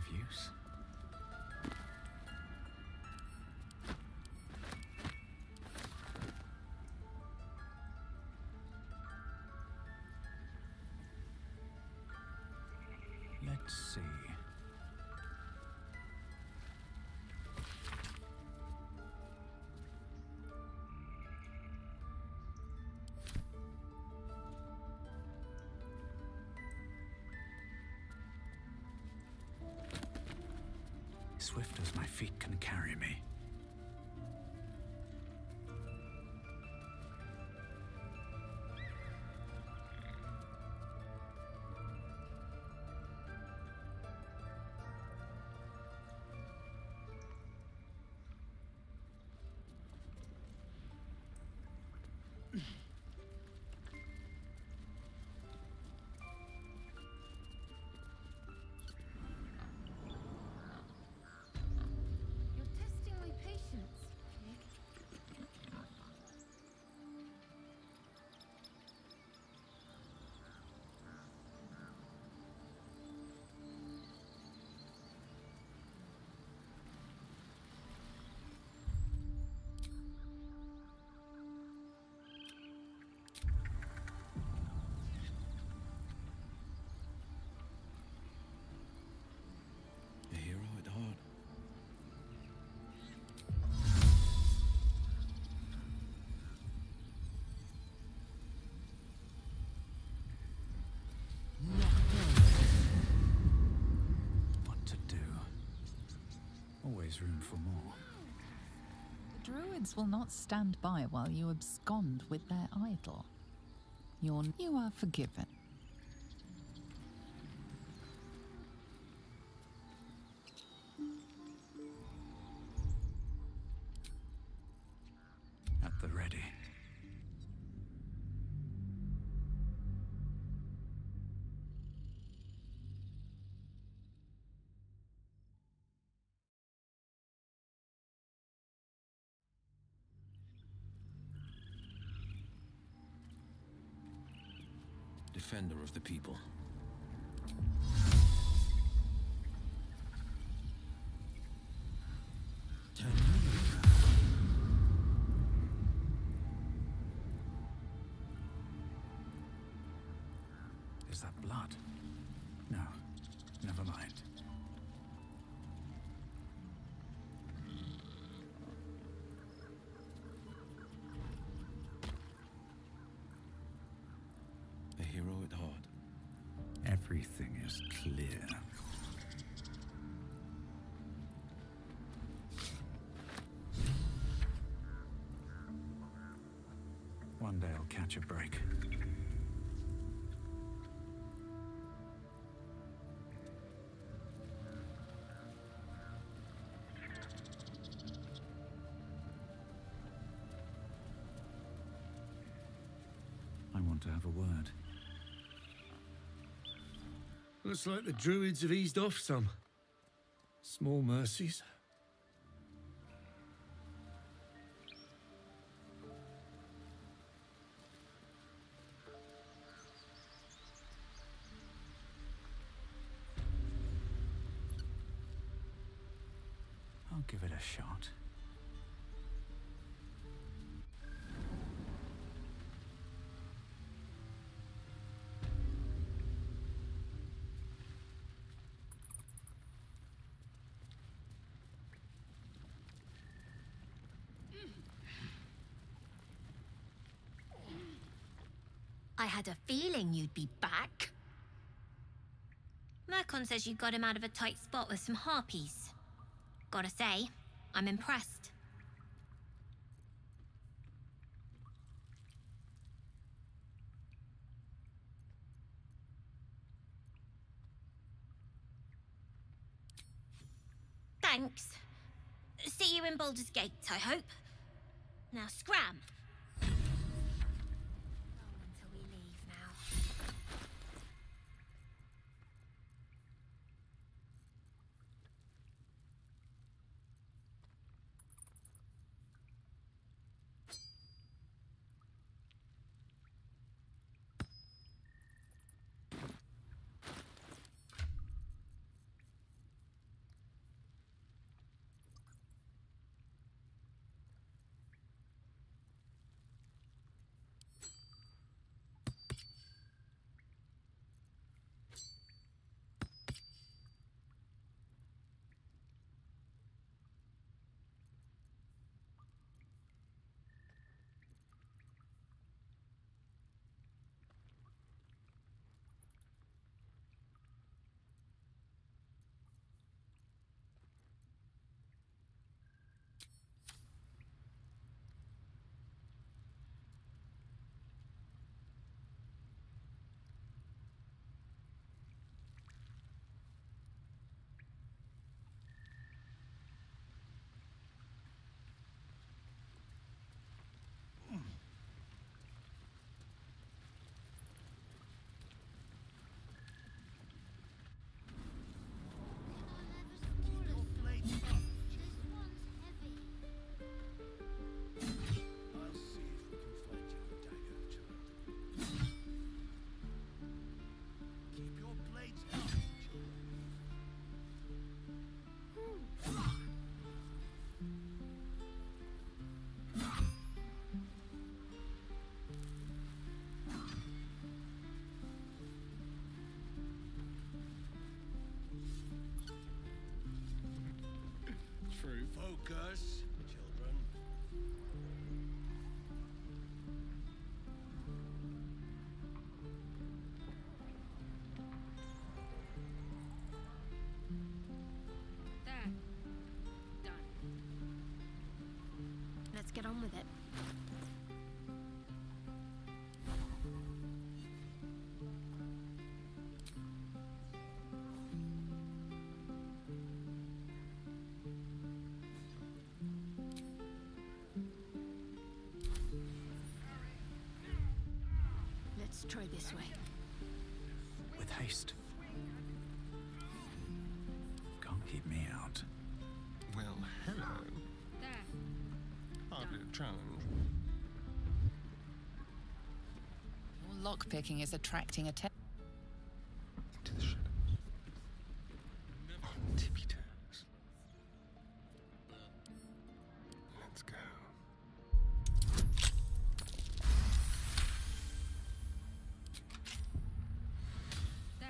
of use. Let's see. Swift as my feet can carry me. Always room for more. The druids will not stand by while you abscond with their idol. You are forgiven. At the ready. Defender of the people. Is that blood? No, never mind. A hero at heart. Everything is clear. One day I'll catch a break. I want to have a word. Looks like the druids have eased off some. Small mercies. I'll give it a shot. I had a feeling you'd be back. Myrkon says you got him out of a tight spot with some harpies. Gotta say, I'm impressed. Thanks. See you in Baldur's Gate, I hope. Now scram. Until we leave now. Focus, children. There. Done. Let's get on with it. Let's try this way. With haste. Can't keep me out. Well, hello. There. Hardly a challenge. Your lockpicking is attracting attention. Into the shadows. On tippy toes. Let's go. There.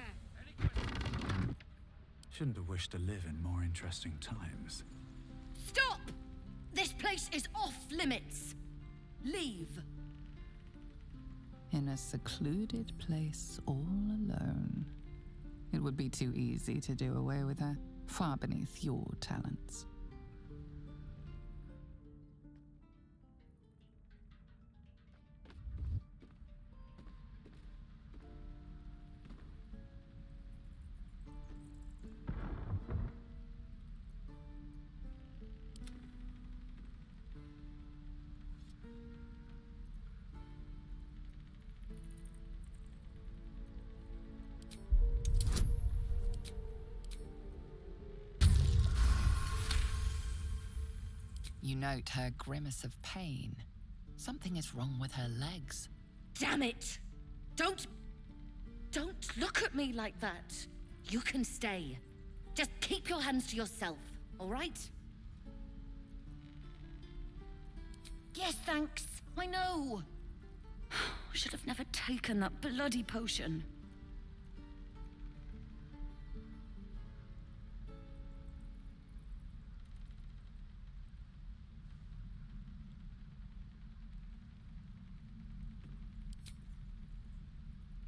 Shouldn't have wished to live in more interesting times. Stop! This place is off limits. Leave. In a secluded place all alone. It would be too easy to do away with her, far beneath your talents. You note her grimace of pain. Something is wrong with her legs. Damn it! Don't look at me like that. You can stay. Just keep your hands to yourself, all right? Yes, thanks. I know. Should have never taken that bloody potion.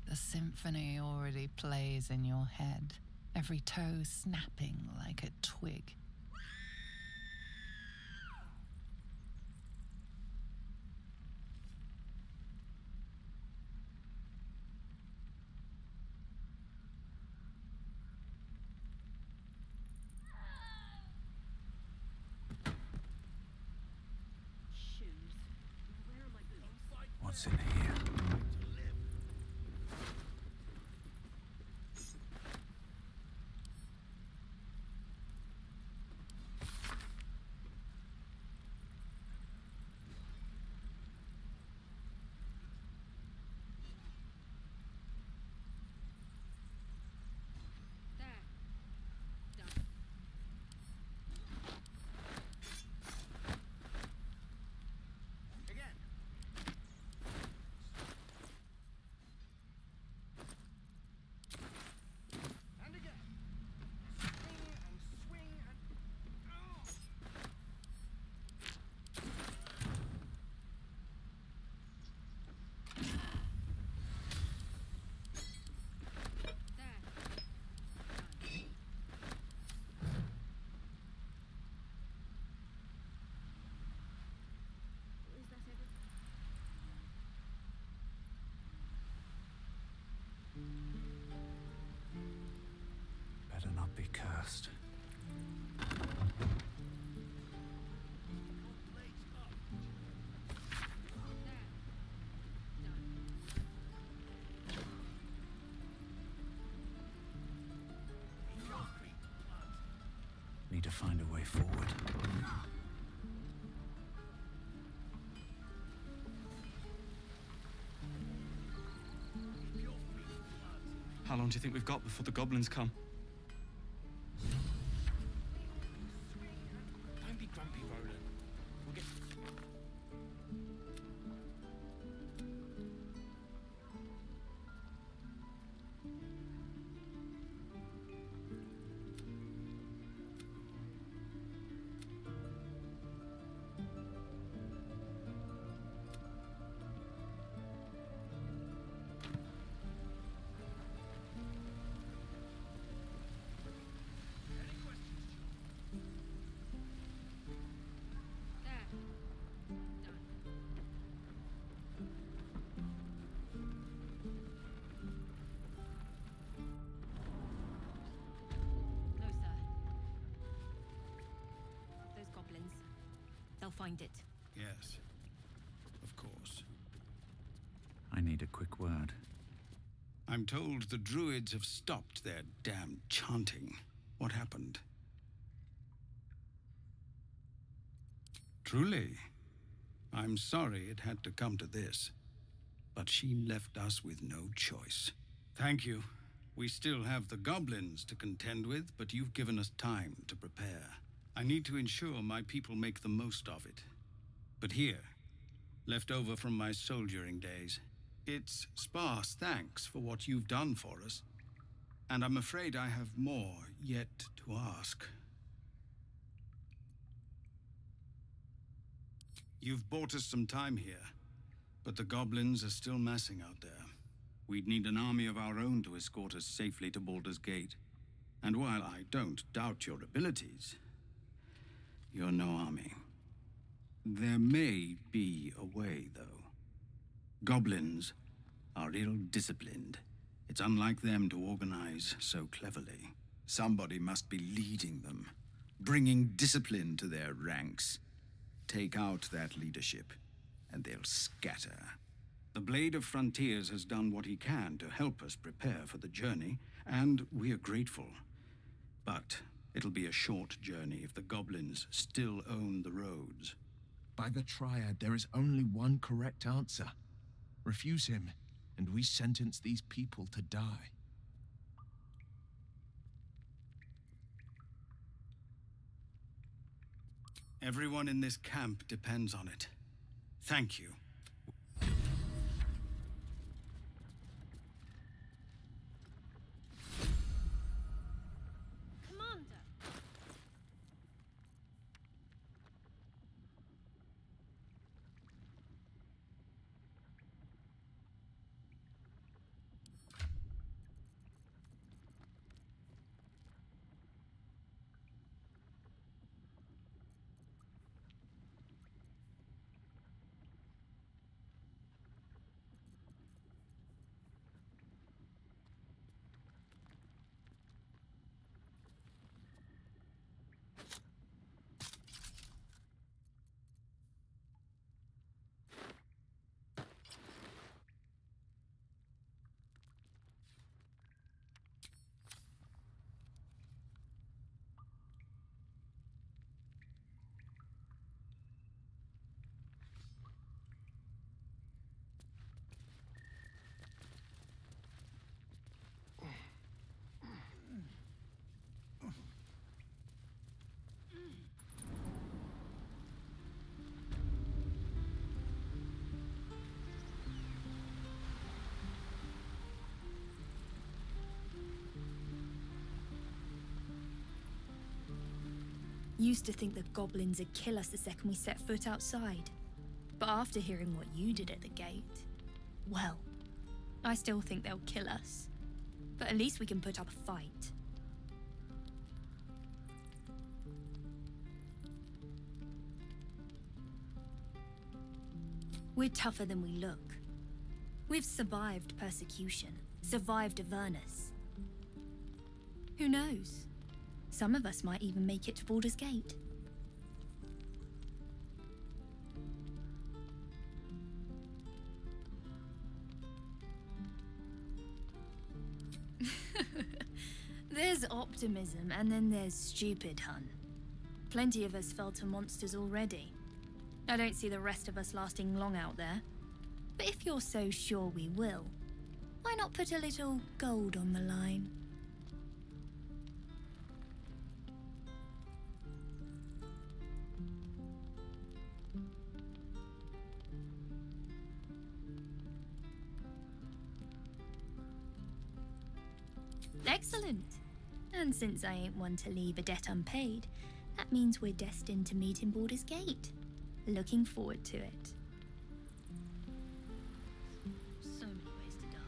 The symphony already plays in your head, every toe snapping like a twig. What's in here? Better not be cursed. Need to find a way forward. How long do you think we've got before the goblins come? Don't be grumpy, Roland. We'll get... find it. Yes, of course. I need a quick word. I'm told the druids have stopped their damn chanting. What happened? Truly, I'm sorry it had to come to this, but she left us with no choice. Thank you. We still have the goblins to contend with, but you've given us time to prepare. I need to ensure my people make the most of it. But here, left over from my soldiering days, it's sparse thanks for what you've done for us. And I'm afraid I have more yet to ask. You've bought us some time here, but the goblins are still massing out there. We'd need an army of our own to escort us safely to Baldur's Gate. And while I don't doubt your abilities, you're no army. There may be a way, though. Goblins are ill-disciplined. It's unlike them to organize so cleverly. Somebody must be leading them, bringing discipline to their ranks. Take out that leadership, and they'll scatter. The Blade of Frontiers has done what he can to help us prepare for the journey, and we are grateful. But it'll be a short journey if the goblins still own the roads. By the Triad, there is only one correct answer. Refuse him, and we sentence these people to die. Everyone in this camp depends on it. Thank you. Commander! Used to think the goblins would kill us the second we set foot outside. But after hearing what you did at the gate, well, I still think they'll kill us. But at least we can put up a fight. We're tougher than we look. We've survived persecution, survived Avernus. Who knows? Some of us might even make it to Baldur's Gate. There's optimism, and then there's stupid, hun. Plenty of us fell to monsters already. I don't see the rest of us lasting long out there. But if you're so sure we will, why not put a little gold on the line? Excellent. And since I ain't one to leave a debt unpaid, that means we're destined to meet in Baldur's Gate. Looking forward to it. So many ways to die.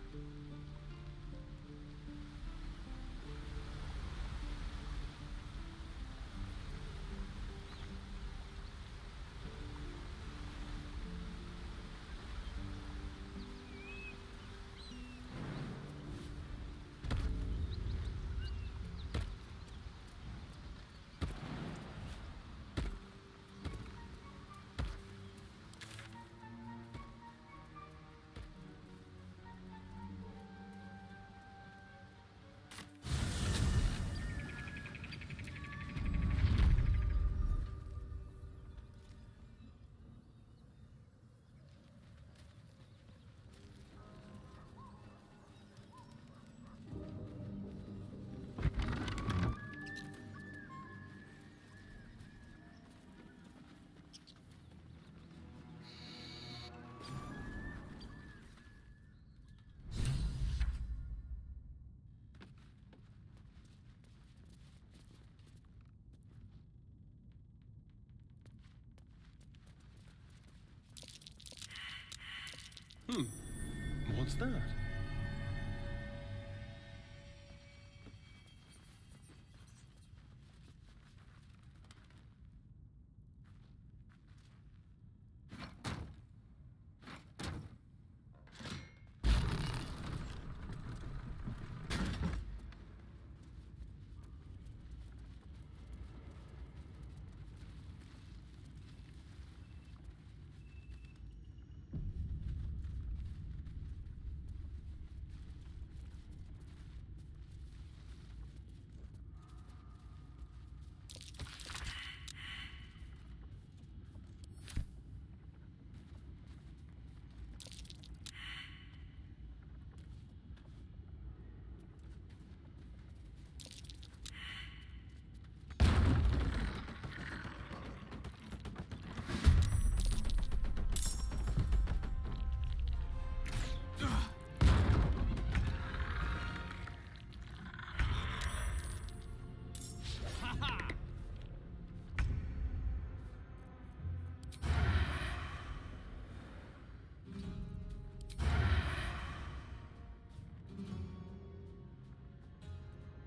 What's that?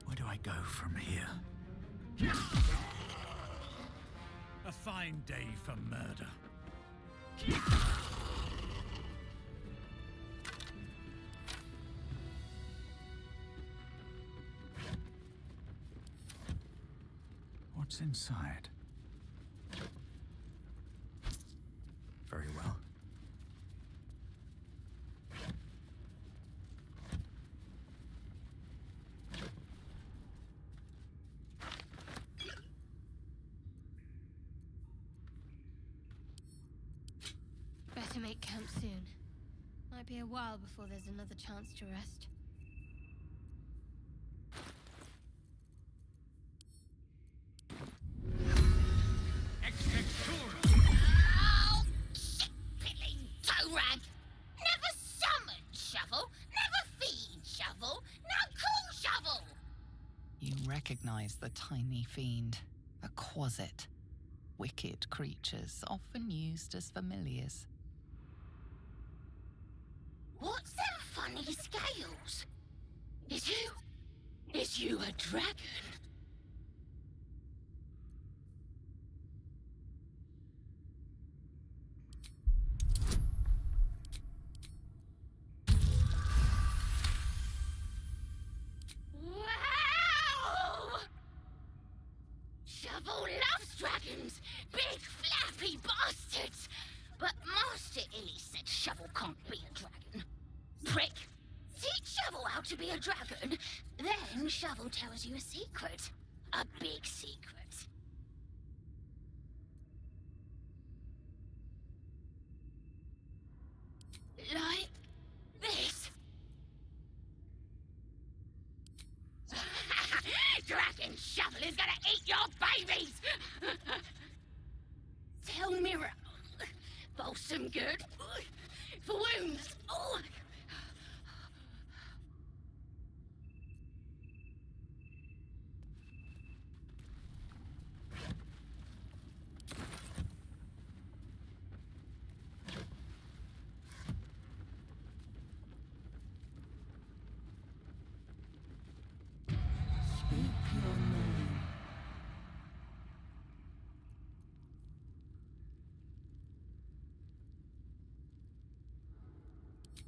Where do I go from here? A fine day for murder. What's inside? Very well. Better make camp soon. Might be a while before there's another chance to rest. Oh, shit-pilling toe-rag! Never summon shovel, never feed shovel, now call shovel! You recognize the tiny fiend, a quasit. Wicked creatures, often used as familiars. What's them funny scales? Is you a dragon? Wow! Shovel loves dragons, big flappy bastards. But Master Illy said Shovel can't be a dragon. Prick! Teach Shovel how to be a dragon, then Shovel tells you a secret. A big secret. Like this. Dragon Shovel is gonna eat your babies! Tell Mirror. Balsam good. For wounds. Oh.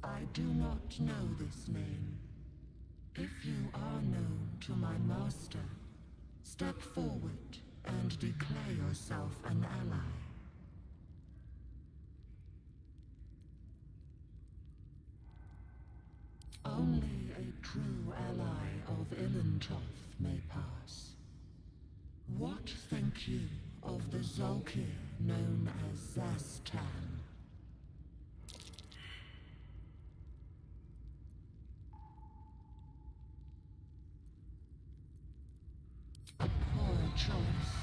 I do not know this name. If you are known to my master, step forward and declare yourself an ally. Only a true ally of Ilintoth may pass. What think you of the Zolkir known as Zastan? A poor choice.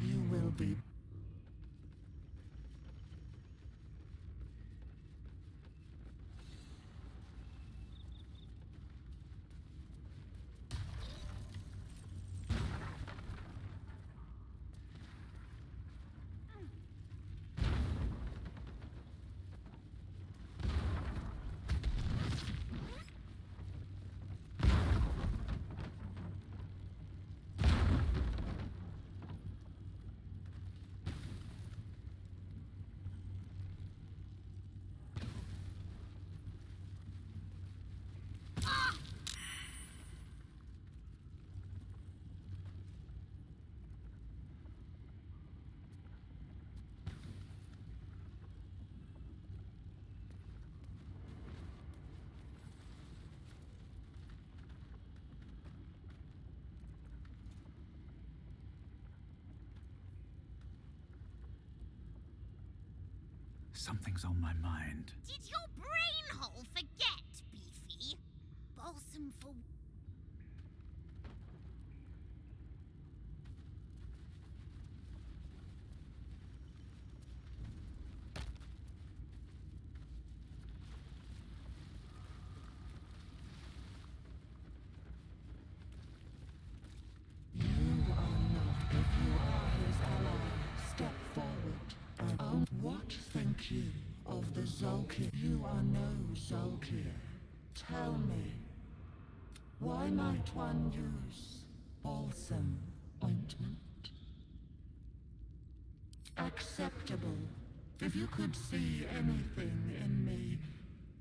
You will be Something's on my mind. Did your brain hole forget, Beefy? Balsam for... You are not. If you are his ally, step forward. And what think you of the Zolkir? You are no Zolkir. Tell me, why might one use balsam ointment? Acceptable. If you could see anything in me,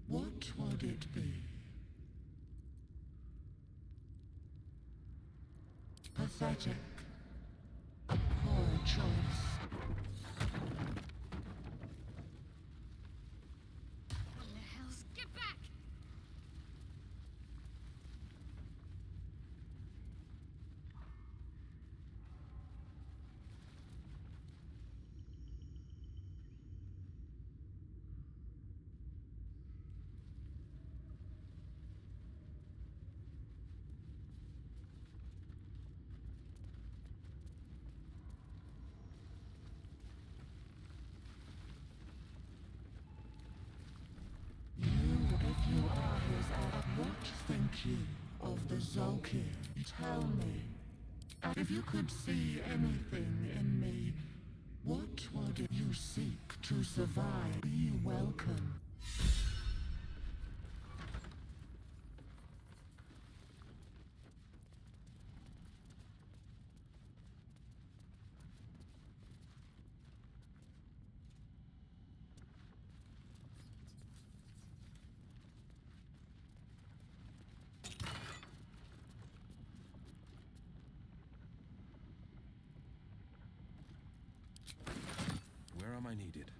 what would it be? Pathetic. A poor choice. What the hell's... Get back! If you are his ally, what think you of the Zolkir? Tell me. And if you could see anything in me, what would you seek to survive? Be welcome. Where am I needed?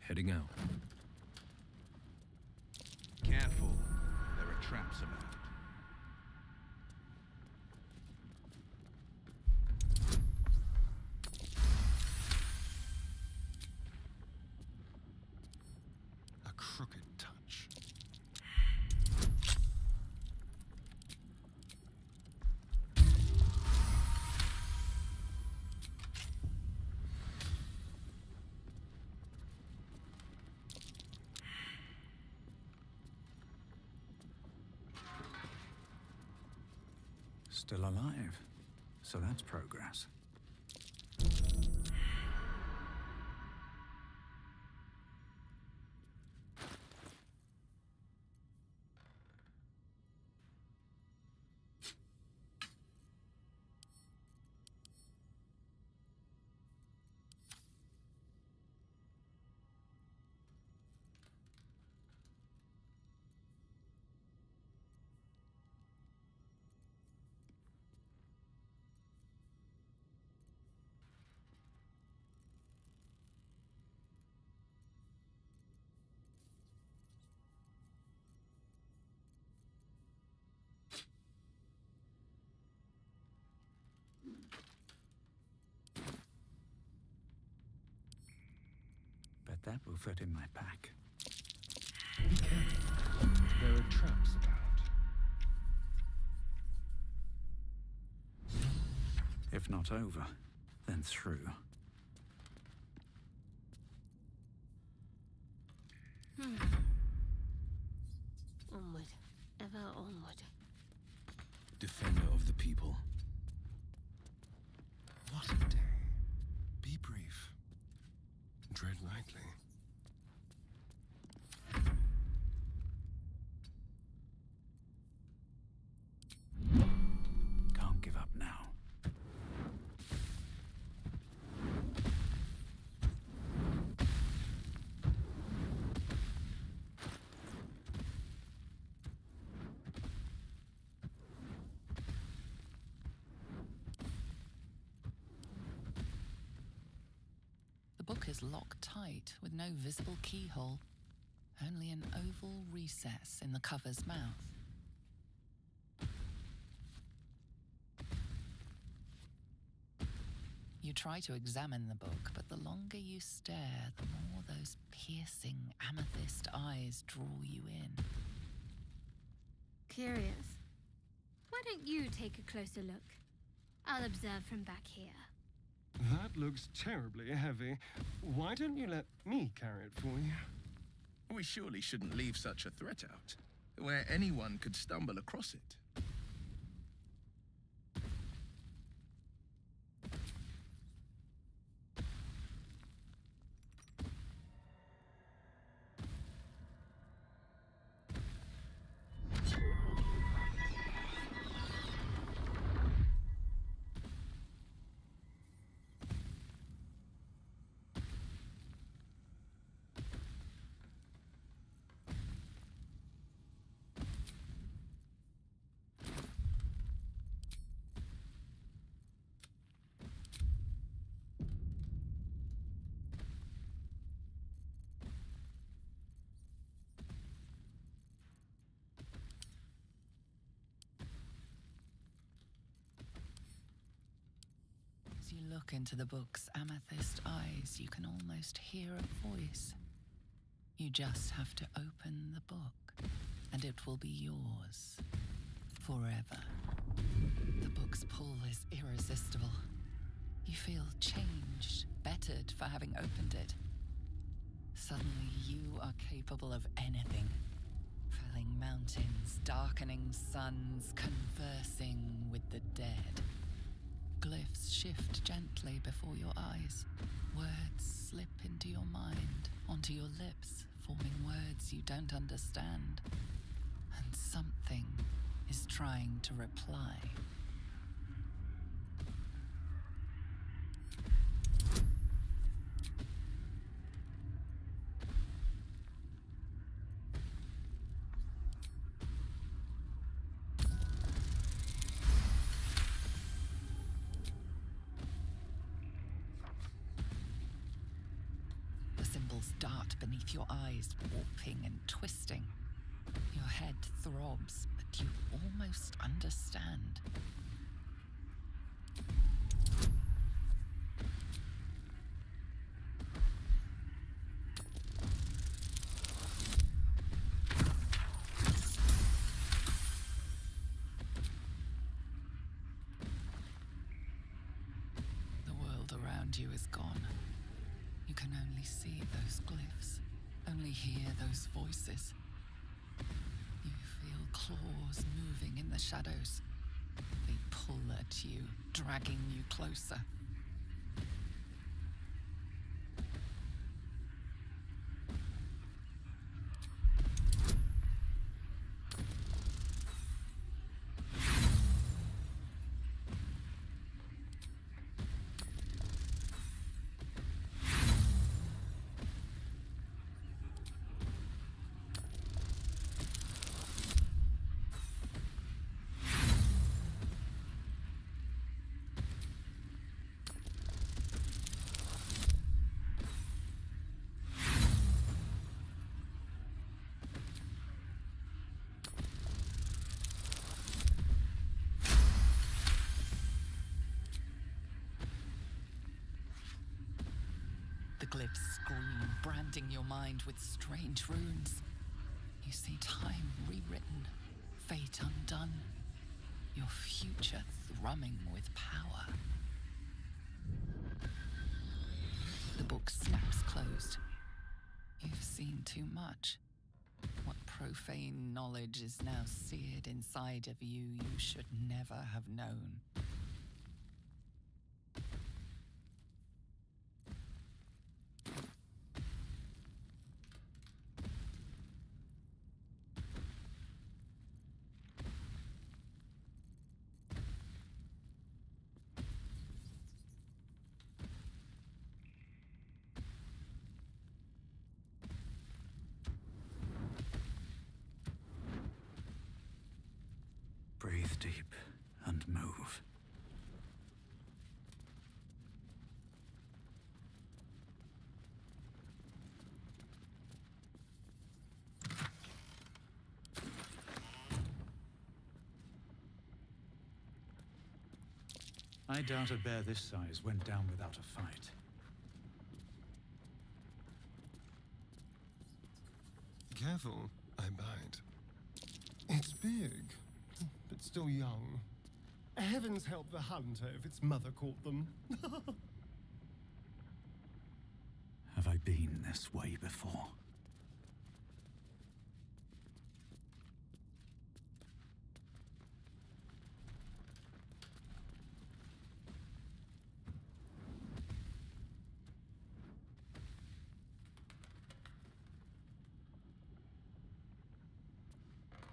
Heading out. Careful. There are traps about. A crooked touch. Still alive. So that's progress. That will fit in my pack. Be careful. There are traps about. If not over, then through. Onward. Ever onward. Defender of the people. What a day. Be brief. Tread lightly. Can't give up now. The book is locked tight with no visible keyhole, only an oval recess in the cover's mouth. You try to examine the book, but the longer you stare, the more those piercing amethyst eyes draw you in. Curious. Why don't you take a closer look? I'll observe from back here. That looks terribly heavy. Why don't you let me carry it for you? We surely shouldn't leave such a threat out, where anyone could stumble across it. As you look into the book's amethyst eyes, you can almost hear a voice. You just have to open the book, and it will be yours. Forever. The book's pull is irresistible. You feel changed, bettered for having opened it. Suddenly you are capable of anything. Felling mountains, darkening suns, conversing with the dead. Glyphs shift gently before your eyes. Words slip into your mind, onto your lips, forming words you don't understand. And something is trying to reply. Dart beneath your eyes, warping and twisting. Your head throbs, but you almost understand. The world around you is gone. You can only see those glyphs, only hear those voices. You feel claws moving in the shadows. They pull at you, dragging you closer. hieroglyphs scream, branding your mind with strange runes. You see time rewritten, fate undone, your future thrumming with power. The book snaps closed. You've seen too much. What profane knowledge is now seared inside of you should never have known. Breathe deep and move. I doubt a bear this size went down without a fight. Careful, I bite. It's big, but still young. Heavens help the hunter if its mother caught them. Have I been this way before?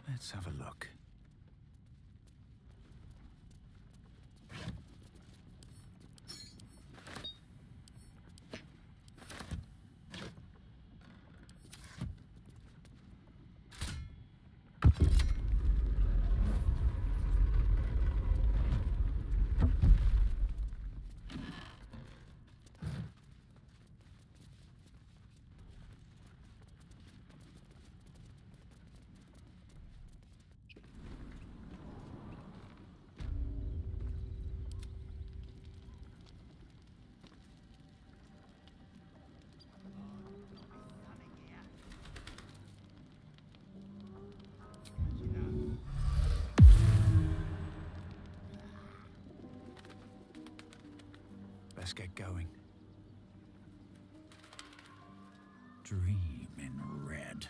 Let's have a look. Let's get going. Dream in red.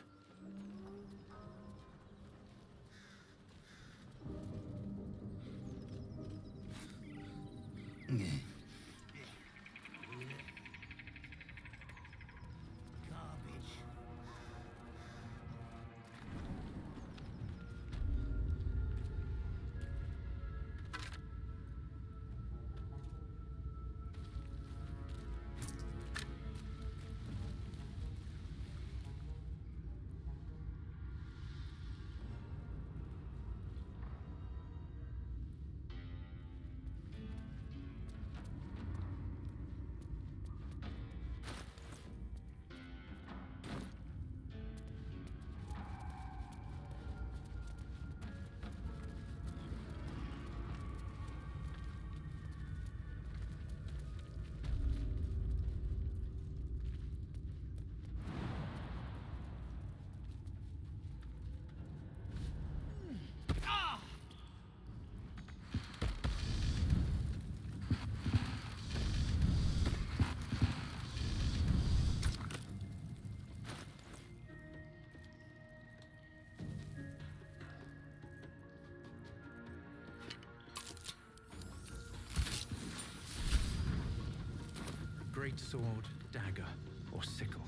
Great sword, dagger, or sickle.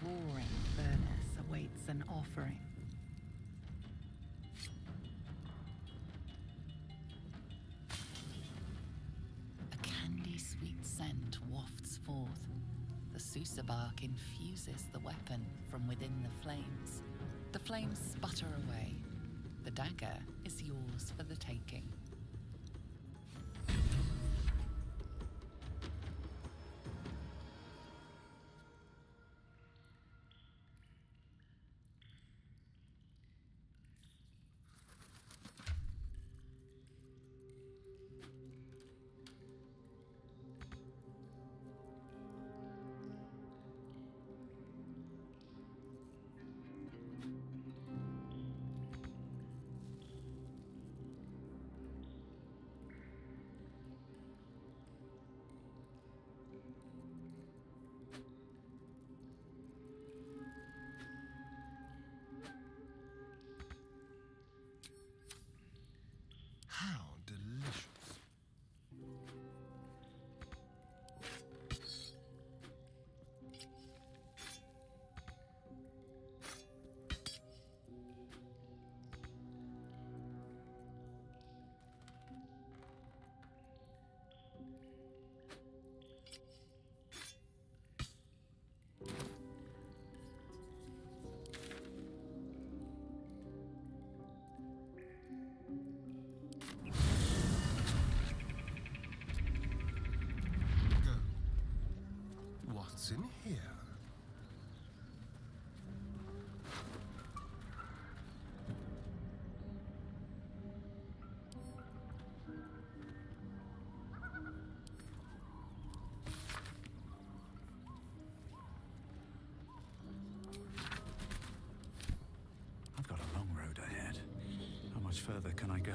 Roaring furnace awaits an offering. Sousa bark infuses the weapon from within the flames. The flames sputter away. The dagger is yours for the taking. How delicious. What's in here? I've got a long road ahead. How much further can I go?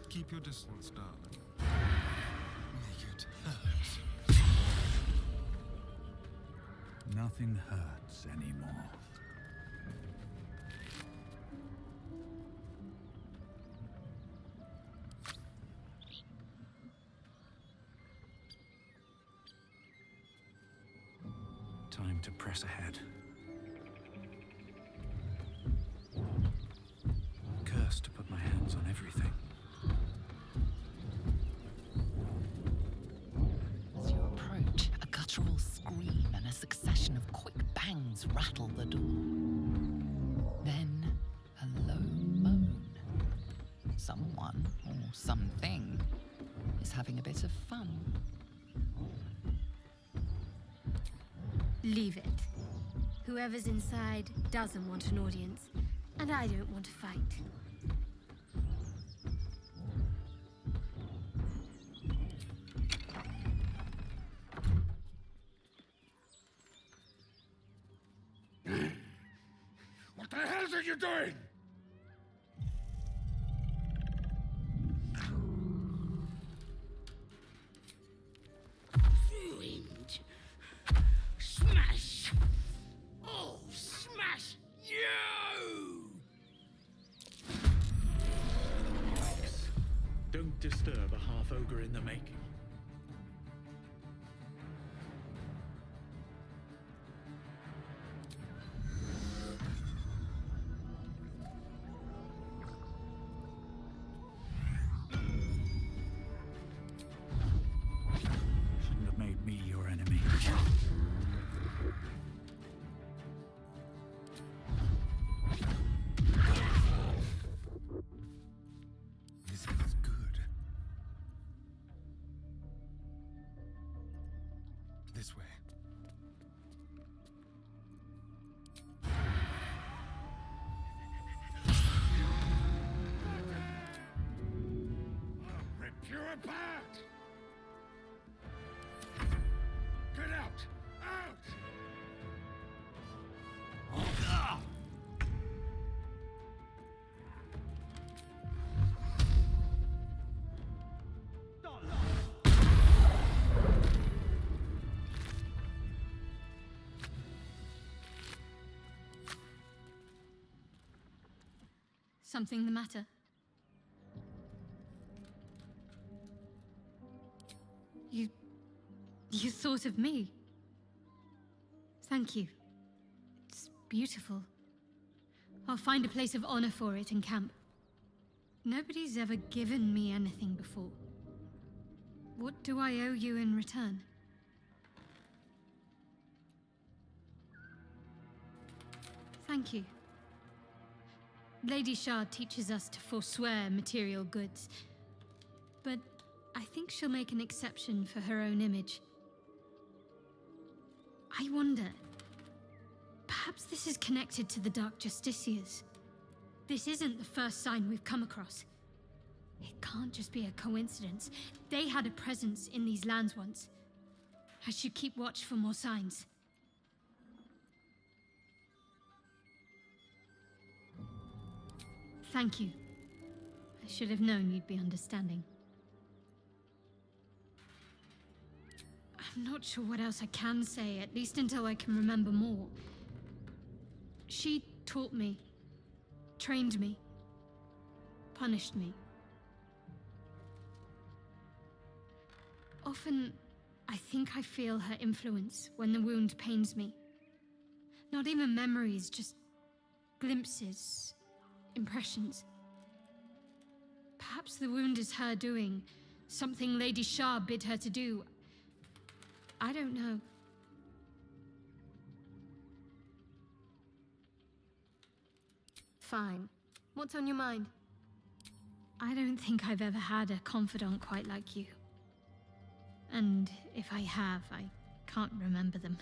Keep your distance, darling. Make it hurt. Nothing hurts anymore. Time to press ahead. Cursed to put my hands on everything. As you approach, a guttural scream and a succession of quick bangs rattle the door. Then, a low moan. Someone, or something, is having a bit of fun. Leave it. Whoever's inside doesn't want an audience, and I don't want to fight. What the hell are you doing? Ruined. Smash! Oh, smash you! Don't disturb a half-ogre in the making. Shouldn't have made me your enemy. This feels good. This way. I'll rip you apart! Get out! Out! Something the matter? thought of me. Thank you. It's beautiful. I'll find a place of honor for it and camp. Nobody's ever given me anything before. What do I owe you in return? Thank you. Lady Shard teaches us to forswear material goods, but I think she'll make an exception for her own image. I wonder, perhaps this is connected to the Dark Justiciars. This isn't the first sign we've come across. It can't just be a coincidence. They had a presence in these lands once. I should keep watch for more signs. Thank you. I should have known you'd be understanding. I'm not sure what else I can say, at least until I can remember more. She taught me, trained me, punished me. Often, I think I feel her influence when the wound pains me. Not even memories, just glimpses, impressions. Perhaps the wound is her doing, something Lady Shah bid her to do. I don't know. Fine. What's on your mind? I don't think I've ever had a confidant quite like you. And if I have, I can't remember them.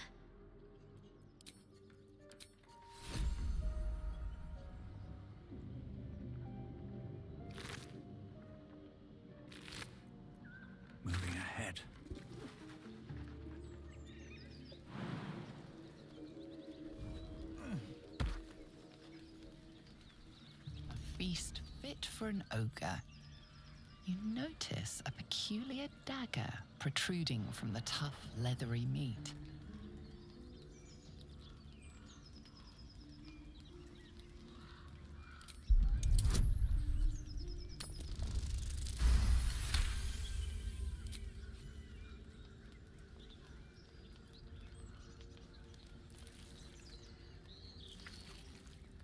Moving ahead. A feast fit for an ogre. You notice a peculiar dagger protruding from the tough, leathery meat.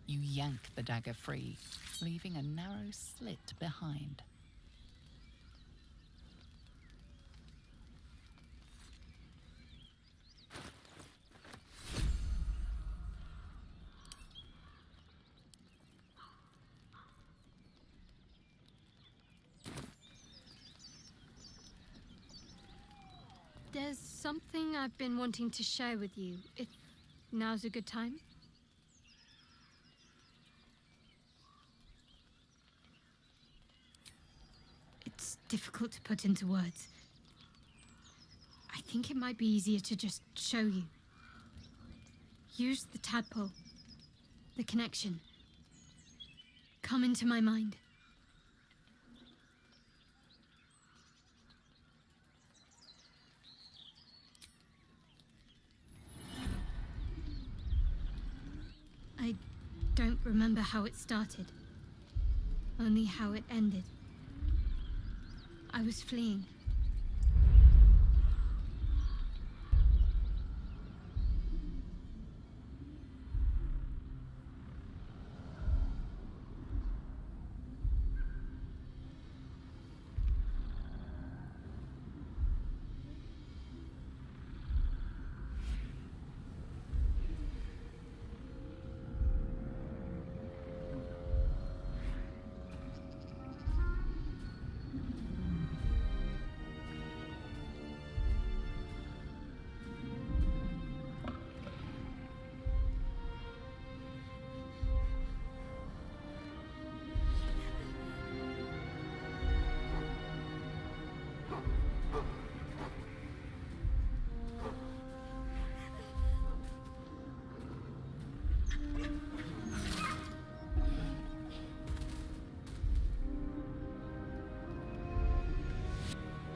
You yank the dagger free, leaving a narrow slit behind. There's something I've been wanting to share with you, if now's a good time. It's difficult to put into words. I think it might be easier to just show you. Use the tadpole, the connection. Come into my mind. I don't remember how it started, only how it ended. I was fleeing.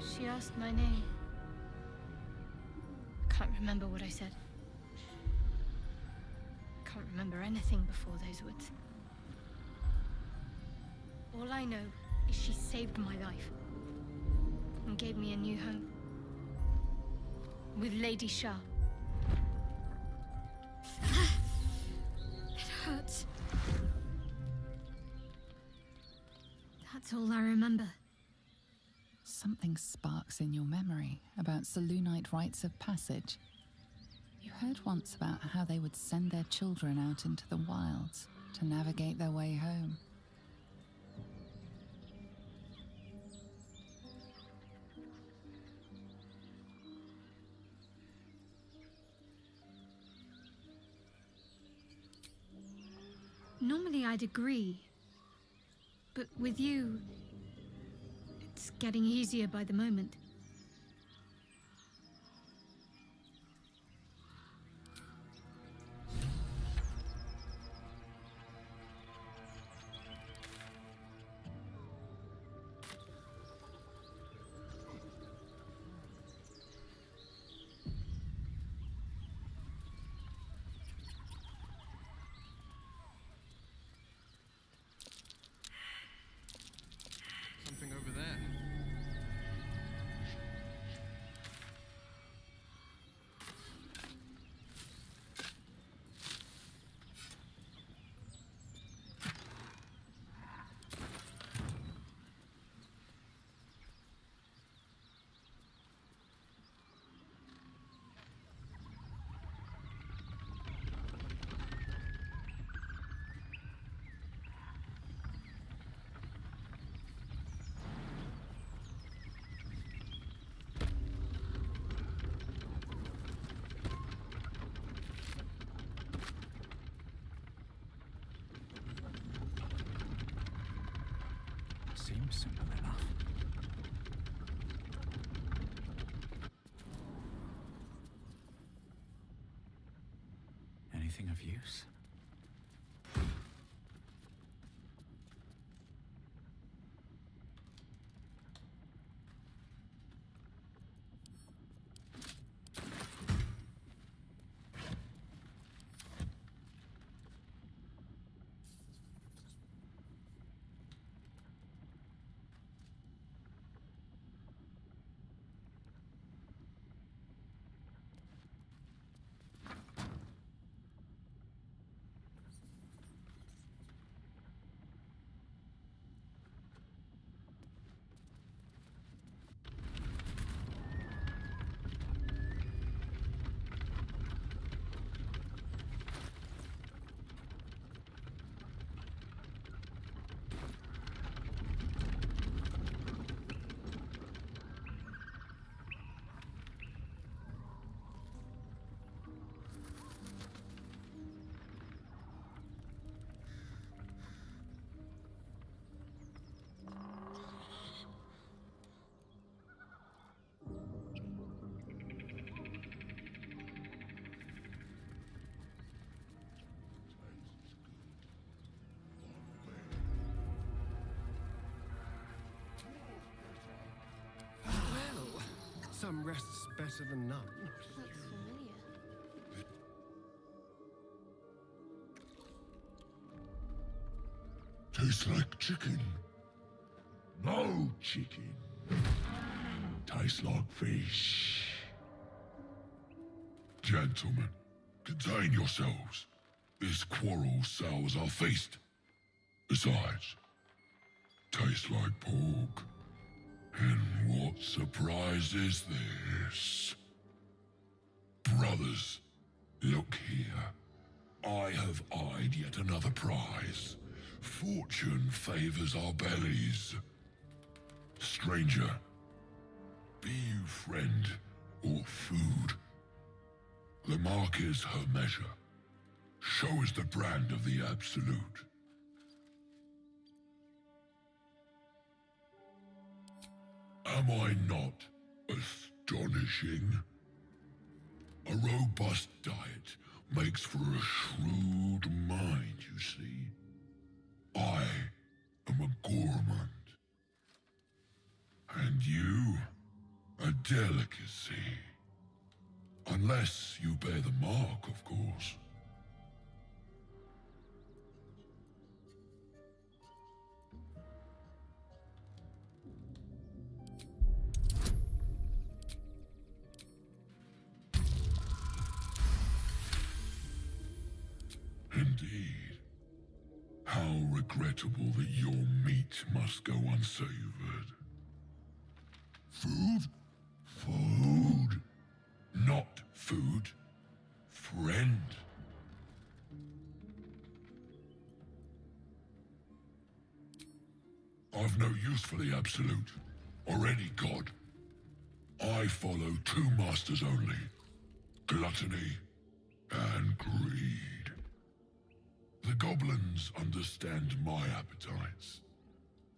She asked my name. Can't remember what I said. Can't remember anything before those words. All I know is she saved my life and gave me a new home. with Lady Shah. It hurts. That's all I remember. Something sparks in your memory about Selûnite rites of passage. You heard once about how they would send their children out into the wilds to navigate their way home. Normally I'd agree, but with you, it's getting easier by the moment. Something over there. Seems simple enough. Anything of use? Some rests better than none. That's familiar. Tastes like chicken. No chicken. Tastes like fish. Gentlemen, contain yourselves. This quarrel sours our feast. Besides, tastes like pork. And what surprise is this? Brothers, look here. I have eyed yet another prize. Fortune favors our bellies. Stranger, be you friend or food. The mark is her measure. Show us the brand of the absolute. Am I not astonishing? A robust diet makes for a shrewd mind, you see. I am a gourmand. And you, a delicacy. Unless you bear the mark, of course. Indeed. How regrettable that your meat must go unsavored. Food? Food. Not food. Friend. I've no use for the Absolute, or any god. I follow two masters only. Gluttony and greed. The goblins understand my appetites.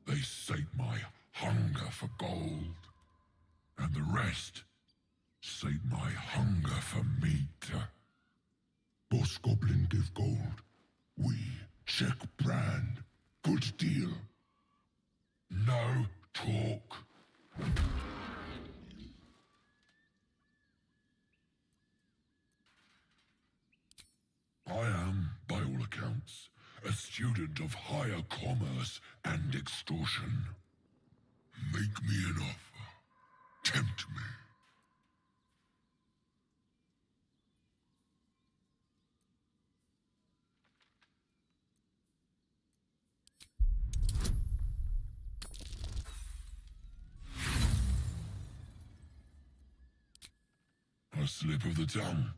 They sate my hunger for gold. And the rest sate my hunger for meat. Boss Goblin give gold. We check brand. Good deal. No talk. I am, by all accounts, a student of higher commerce and extortion. Make me an offer. Tempt me. A slip of the tongue.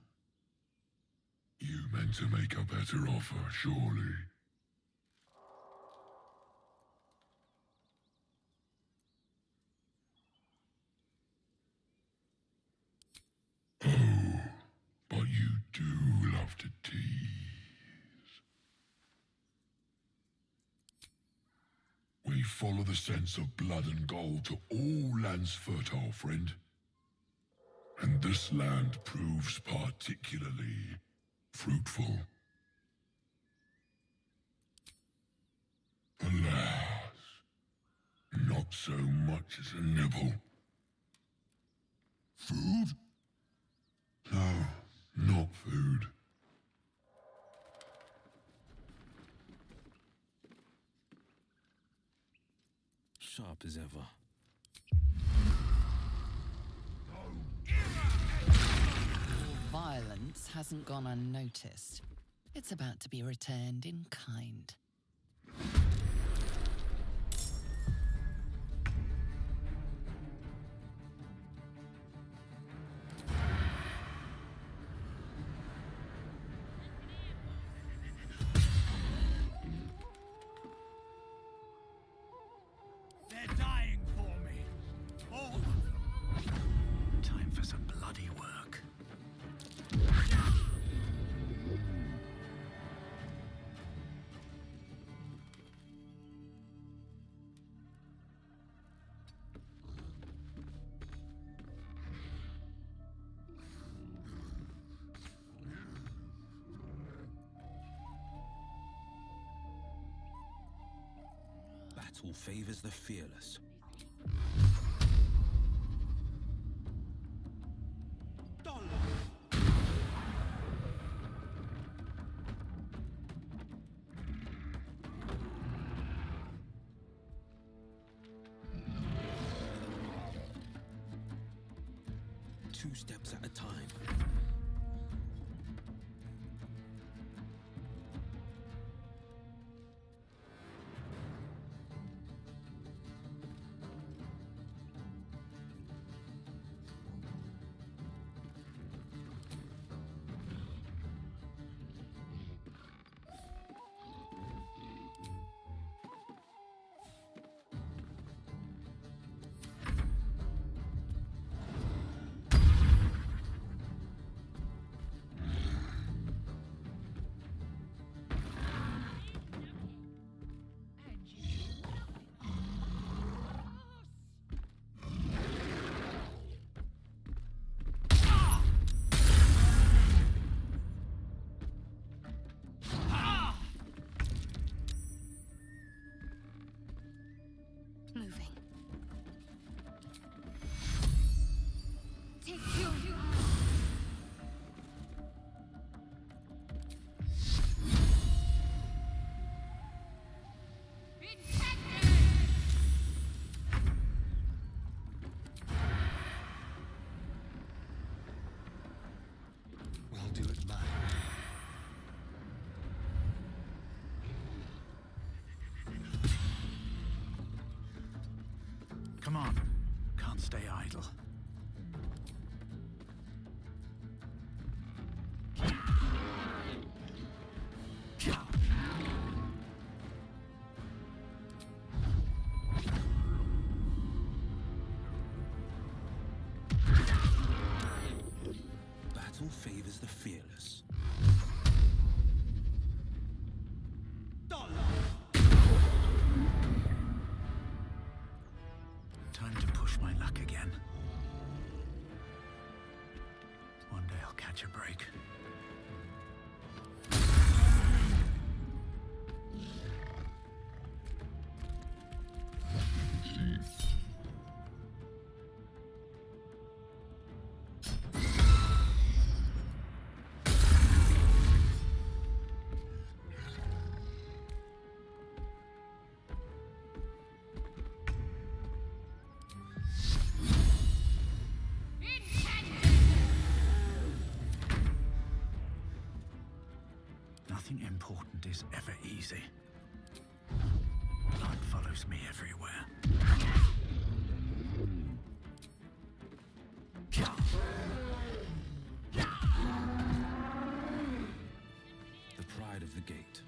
You meant to make a better offer, surely. Oh, but you do love to tease. We follow the sense of blood and gold to all lands fertile, friend. And this land proves particularly fruitful. Alas, not so much as a nibble. Food? No, not food. Sharp as ever. Violence hasn't gone unnoticed. It's about to be returned in kind. They're dying for me. All of them. Time for some bloody work. Battle favors the fearless. Two steps at a time. on. Can't stay idle. Battle favors the fearless. Time to push my luck again. One day I'll catch a break. Nothing important is ever easy. Blood follows me everywhere. The pride of the gate.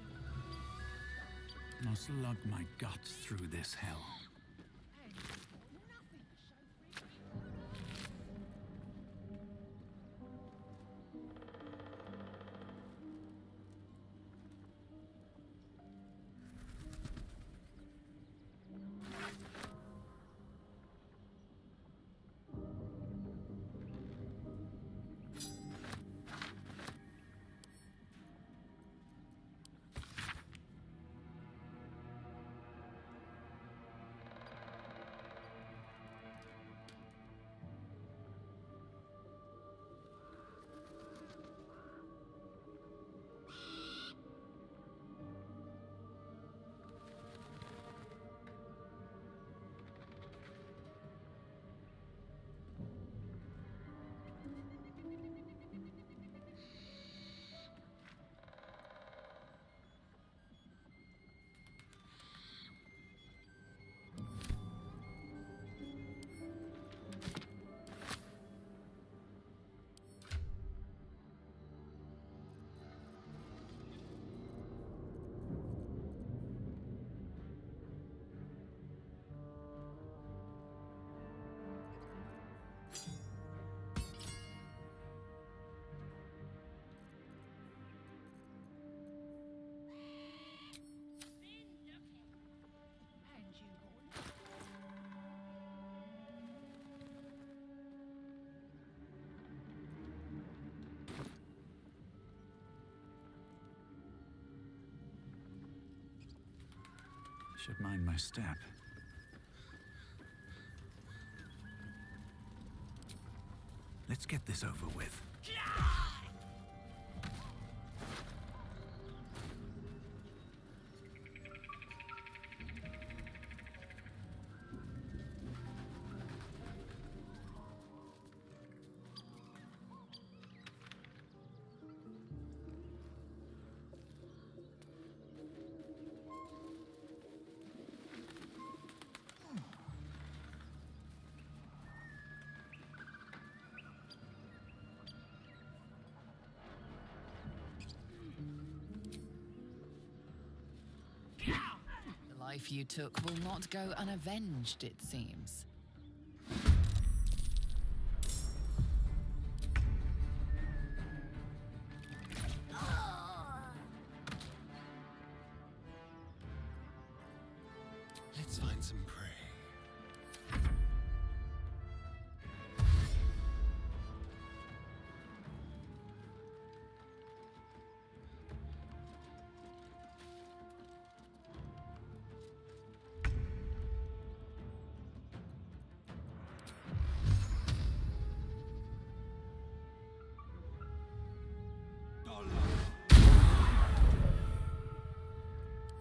Must lug my guts through this hell. Should mind my step. Let's get this over with. The life you took will not go unavenged, it seems. Let's find some prey.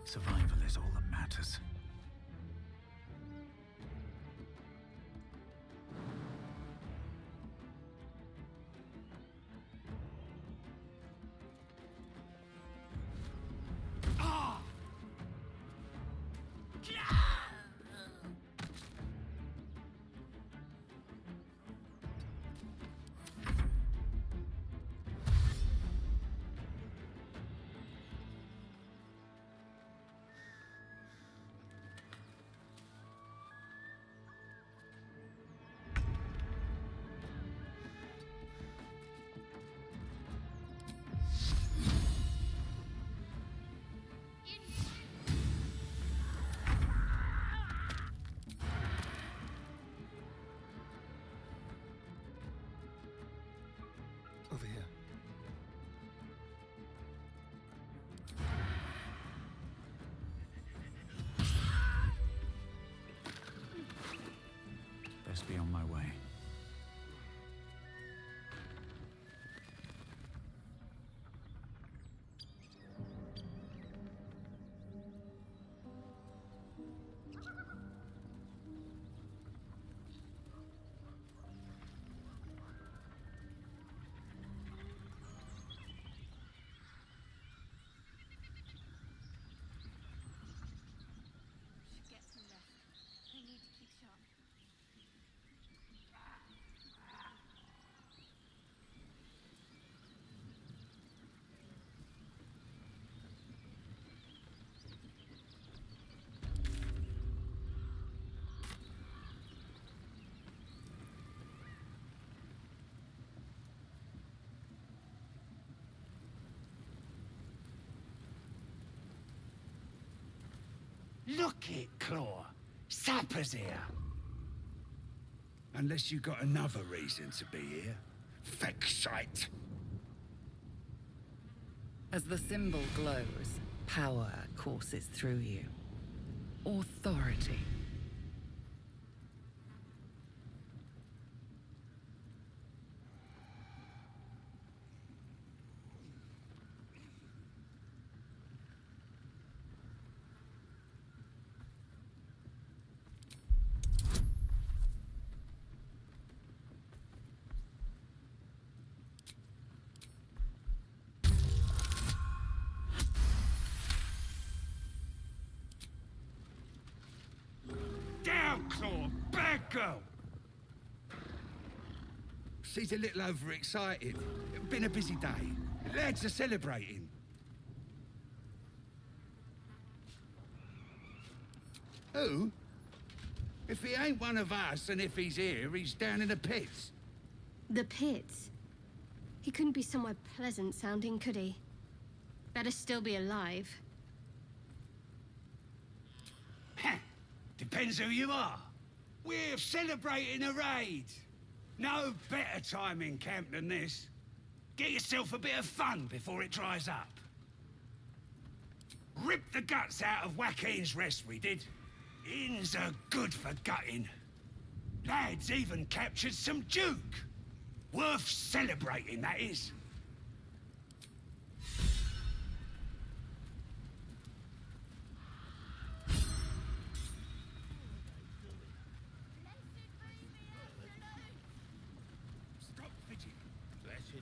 Survival is all that matters. Look it, Claw. Sapper's here. Unless you got another reason to be here. Feck shite. As the symbol glows, power courses through you. Authority. Down, Claw! Bad girl! She's a little overexcited. Been a busy day. Lads are celebrating. Who? If he ain't one of us, and if he's here, he's down in the pits. The pits? He couldn't be somewhere pleasant sounding, could he? Better still be alive. Depends who you are. We're celebrating a raid. No better time in camp than this. Get yourself a bit of fun before it dries up. Rip the guts out of Joaquin's rest, we did. Inns are good for gutting. Lads even captured some Duke. Worth celebrating, that is. Stop fidgeting. Blessed be.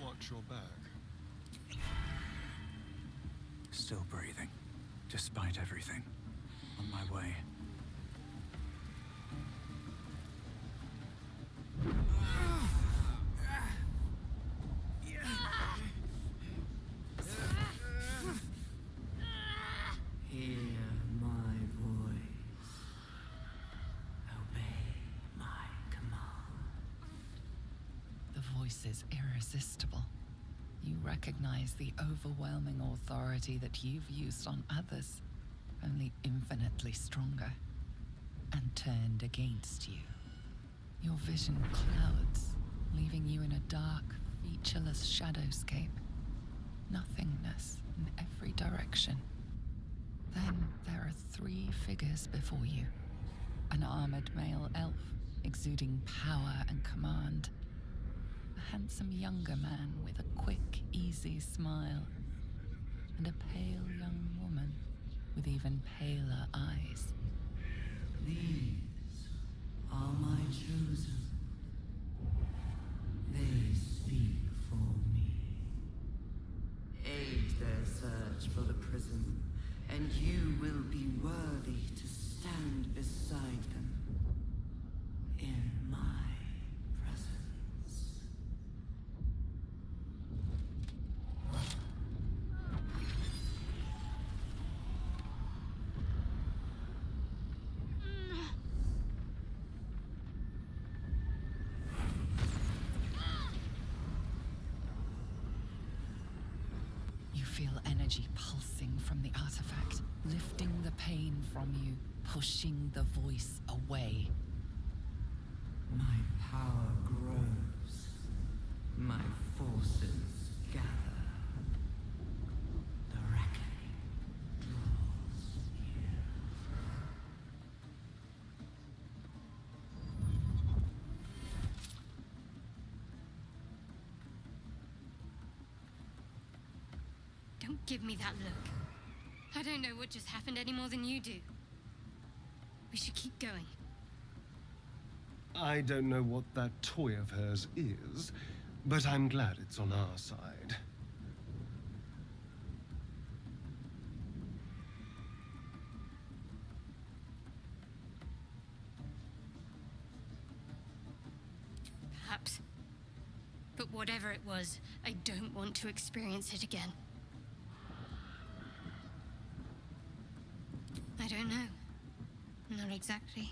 Watch your back. Still breathing, despite everything. On my way. Hear my voice. Obey my command. The voice is irresistible. You recognize the overwhelming authority that you've used on others, only infinitely stronger, and turned against you. Your vision clouds, leaving you in a dark, featureless shadowscape. Nothingness in every direction. Then there are 3 figures before you. An armored male elf, exuding power and command. A handsome younger man with a quick, easy smile. And a pale young woman with even paler eyes. These are my chosen. They speak for me. Aid their search for the prison, and you will be worthy to stand beside them in my presence. You feel energy pulsing from the artifact, lifting the pain from you, pushing the voice away. My power grows. My forces Don't give me that look. I don't know what just happened any more than you do. We should keep going. I don't know what that toy of hers is, but I'm glad it's on our side. Perhaps. But whatever it was, I don't want to experience it again. I don't know. Not exactly.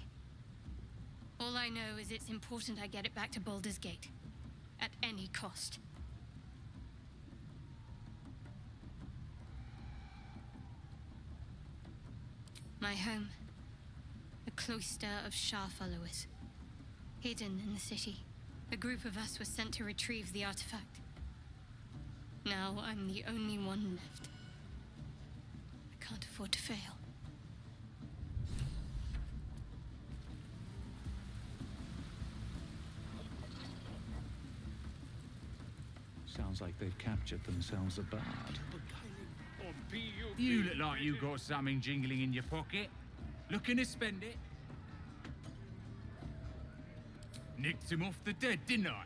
All I know is it's important I get it back to Baldur's Gate. At any cost. My home. The cloister of Shah followers. Hidden in the city. A group of us was sent to retrieve the artifact. Now I'm the only one left. I can't afford to fail. Sounds like they've captured themselves a bard. You look like you got something jingling in your pocket. Looking to spend it? Nicked him off the dead, didn't I?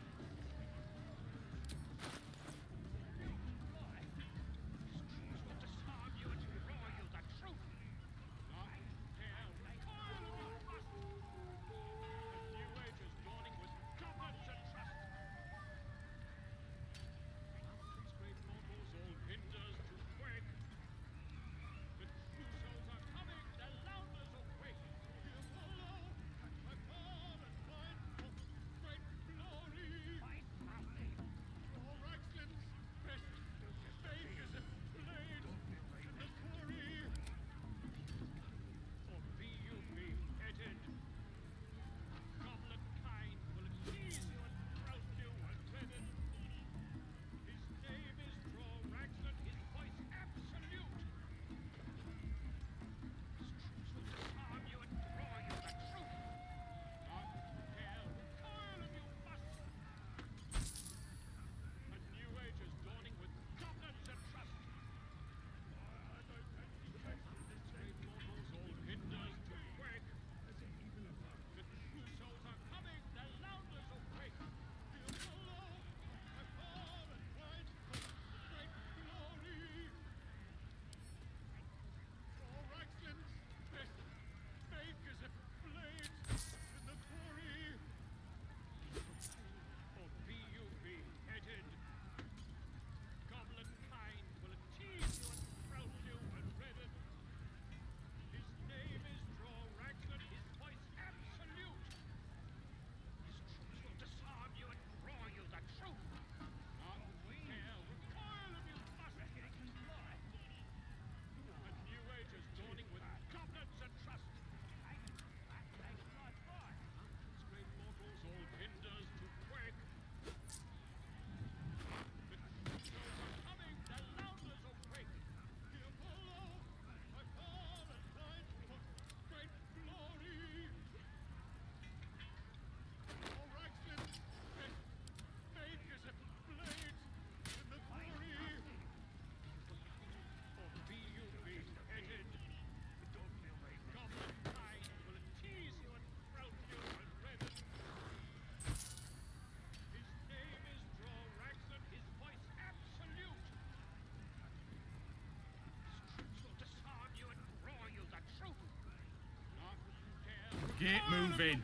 Get moving.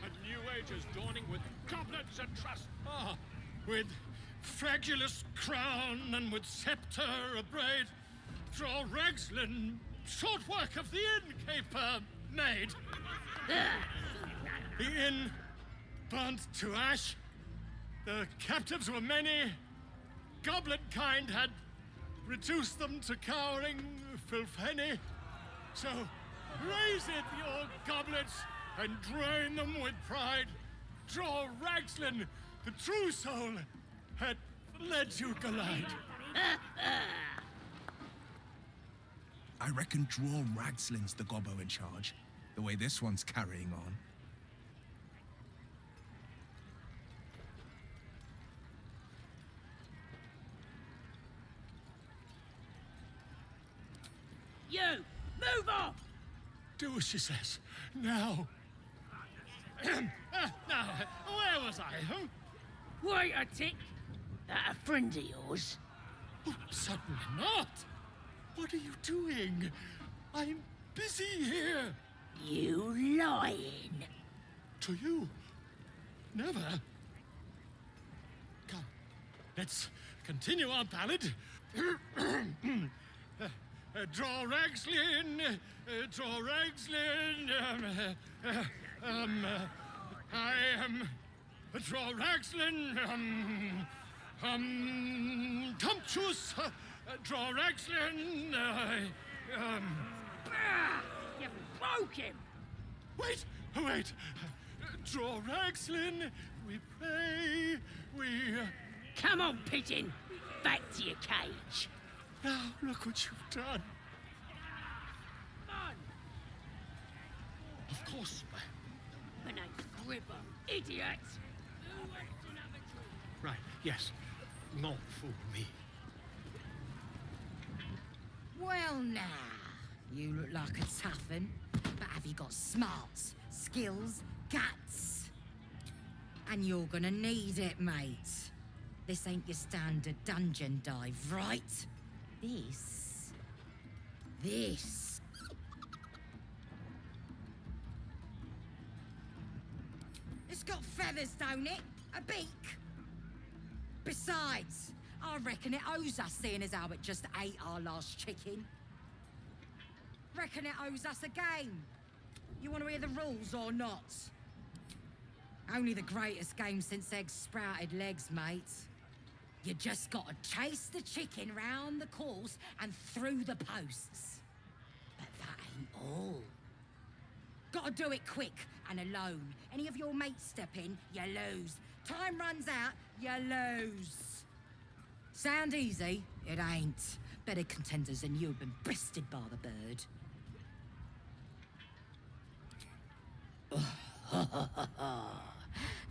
A new age is dawning with goblets and trust. Ah, with fragulous crown and with scepter abraid, draw Ragslin, short work of the innkeeper made. The inn burnt to ash. The captives were many. Goblet kind had reduced them to cowering filfhenny. So raise it, your goblets, and drain them with pride. Draw Ragslin, the true soul, had led you glide. I reckon draw Ragslin's the gobbo in charge, the way this one's carrying on. You! Move off! Do as she says. Now. Now, where was I? Huh? Wait a tick. That a friend of yours? Oh, certainly not. What are you doing? I'm busy here. You lying. To you? Never. Come, let's continue our ballad. Draw Ragslin, draw Ragslin. I am draw Ragslin. Tumptuous. Draw Ragslin. You broke him. Wait, wait. Draw Ragslin. We pray. We. Come on, pigeon. Back to your cage. Now look what you've done. Come on. Of course. An gribber, idiot. Who wants another drink? Right. Yes. Not for me. Well, now, you look like a tough un, but have you got smarts, skills, guts? And you're gonna need it, mate. This ain't your standard dungeon dive, right? This. It's got feathers, don't it? A beak. Besides, I reckon it owes us, seeing as how it just ate our last chicken. Reckon it owes us a game. You want to hear the rules or not? Only the greatest game since eggs sprouted legs, mate. You just gotta chase the chicken round the course and through the posts. But that ain't all. Gotta do it quick and alone. Any of your mates step in, you lose. Time runs out, you lose. Sound easy? It ain't. Better contenders than you have been bested by the bird.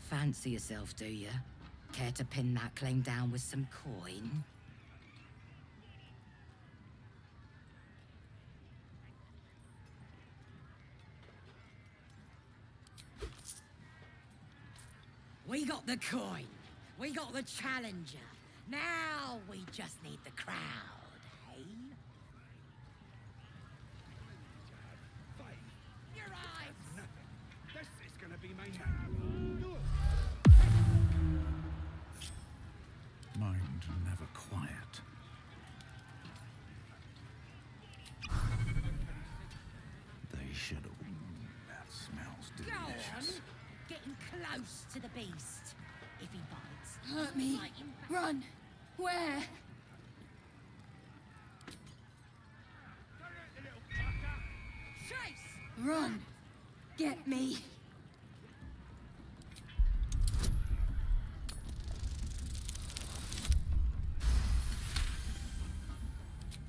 Fancy yourself, do you? Care to pin that claim down with some coin? We got the coin. We got the challenger. Now we just need the crowd, hey? Your eyes! This is gonna be my Mind never quiet. They should have. That smells Go on! delicious. Getting close to the beast. If he bites, Hurt me. fight him back. Run. Where? Chase! Run. Get me.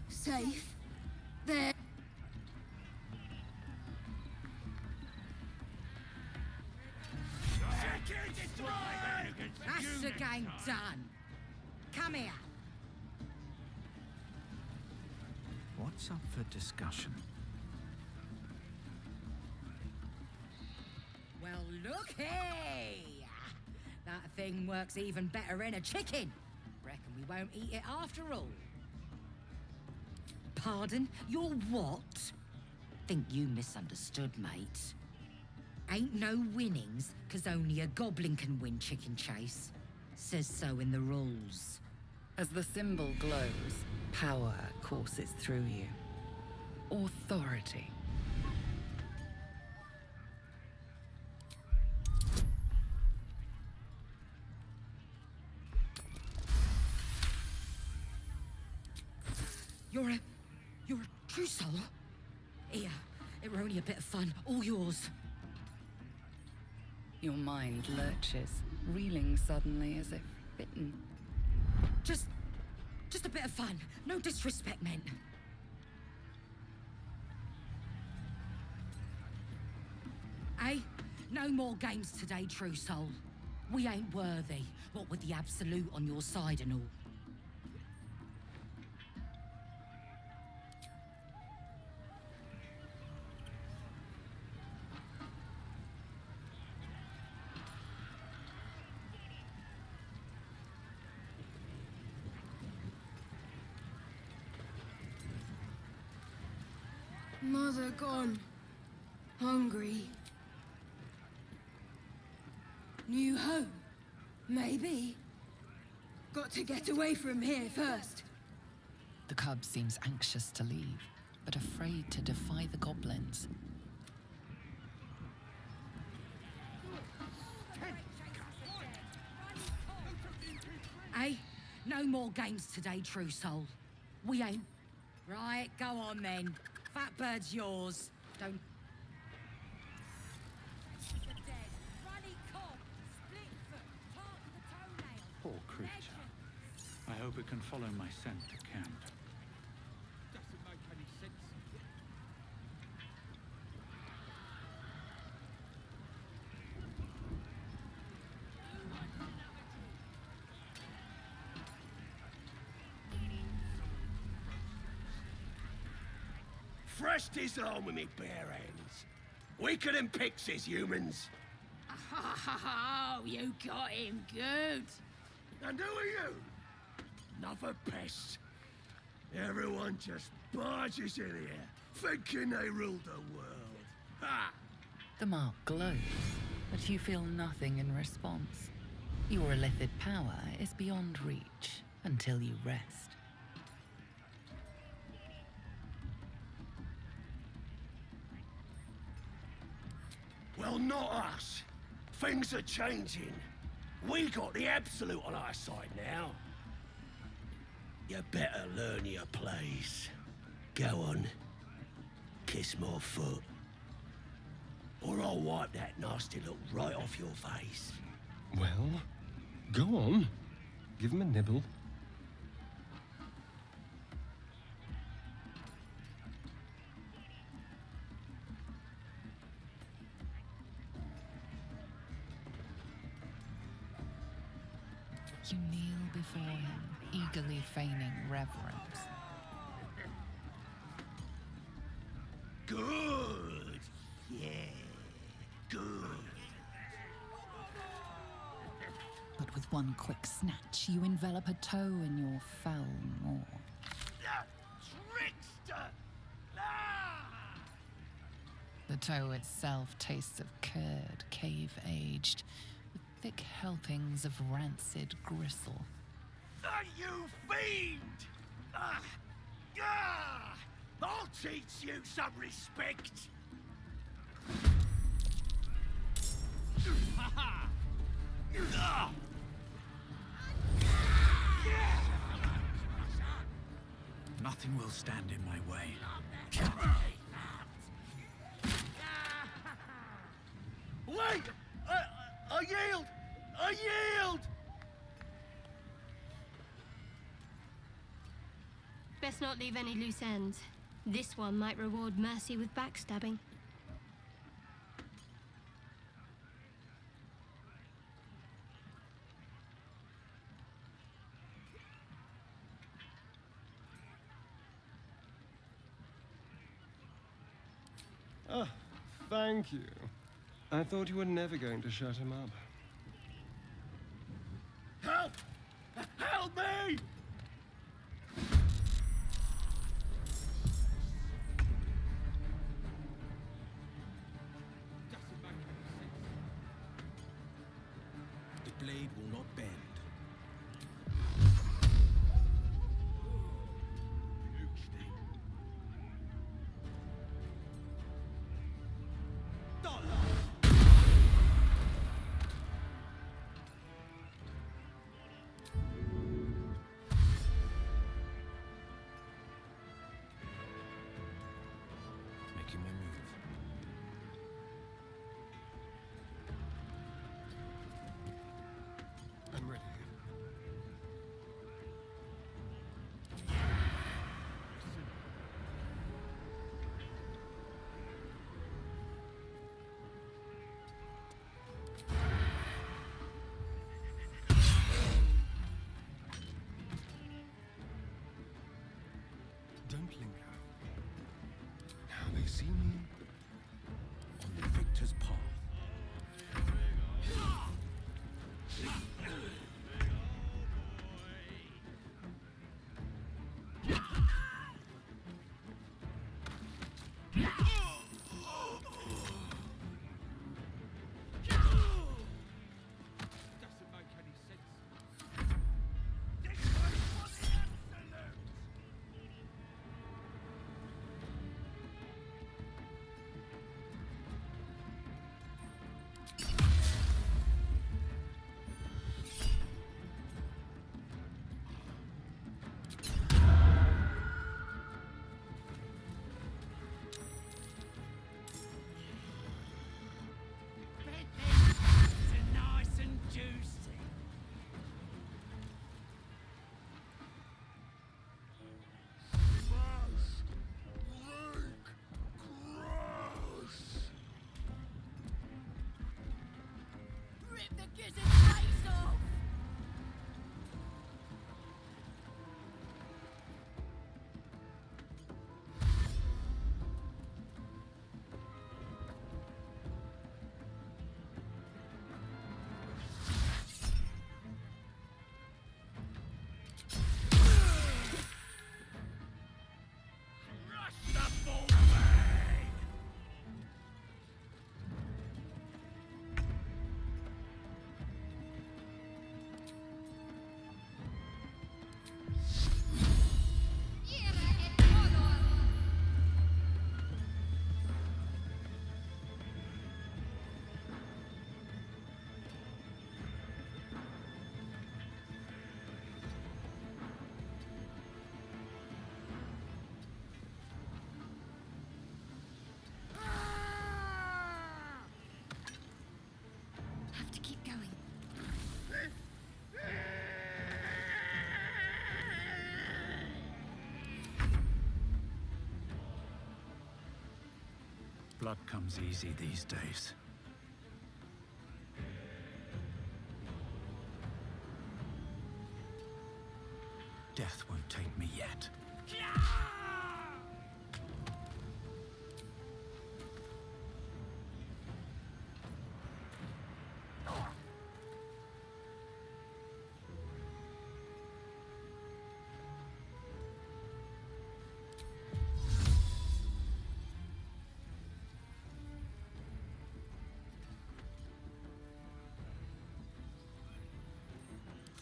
Safe. There. That's the game done. Come here. What's up for discussion? Well, looky! That thing works even better in a chicken. Reckon we won't eat it after all. Pardon? You're what? Think you misunderstood, mate. Ain't no winnings, 'cause only a goblin can win chicken chase. Says so in the rules. As the symbol glows, power courses through you. Authority. You're a true soul? Here, it were only a bit of fun, all yours. Your mind lurches, reeling suddenly as if bitten. Just a bit of fun. No disrespect meant. Eh? No more games today, true soul. We ain't worthy, what with the absolute on your side and all. Mother gone. Hungry. New home? Maybe. Got to get away from here first. The cub seems anxious to leave, but afraid to defy the goblins. Hey, no more games today, true soul. We ain't. Right, go on then. Fat bird's yours. Don't. Poor creature. I hope it can follow my scent to camp. Doesn't make any sense. Fresh disarm with me bare hands. Weaker than pixies, humans. Oh, you got him good. And who are you? Another pest. Everyone just barges in here, thinking they rule the world. Ha! The mark glows, but you feel nothing in response. Your illithid power is beyond reach until you rest. Well, not us. Things are changing. We got the absolute on our side now. You better learn your place. Go on. Kiss my foot. Or I'll wipe that nasty look right off your face. Well, go on. Give him a nibble. You kneel before him, eagerly feigning reverence. Good. Yeah. Good. But with one quick snatch, you envelop a toe in your foul maw. Trickster! The toe itself tastes of curd, cave-aged, with thick helpings of rancid gristle. You fiend! I'll teach you some respect. Nothing will stand in my way. Wait! I yield! I yield! Best not leave any loose ends. This one might reward mercy with backstabbing. Ah, thank you. I thought you were never going to shut him up. Help! Help me! The blade will not bend. Making my move. I'm ready. Don't linger. Now they see me On the victor's path. rip the gizzard's face off! Have to keep going. Blood comes easy these days. Death won't take me yet.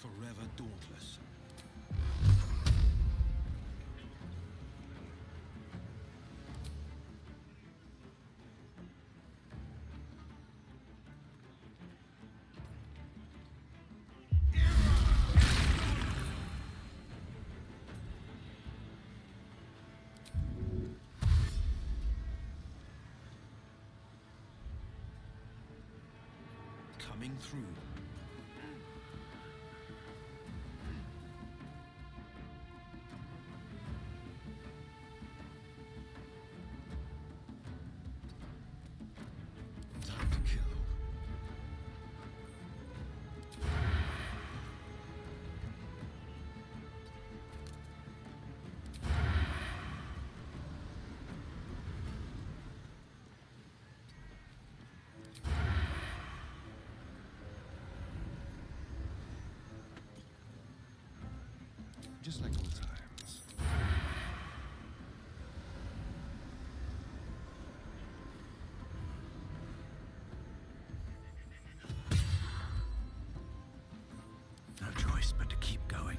Forever dauntless. Coming through. Time to kill. Just like old times. No choice but to keep going.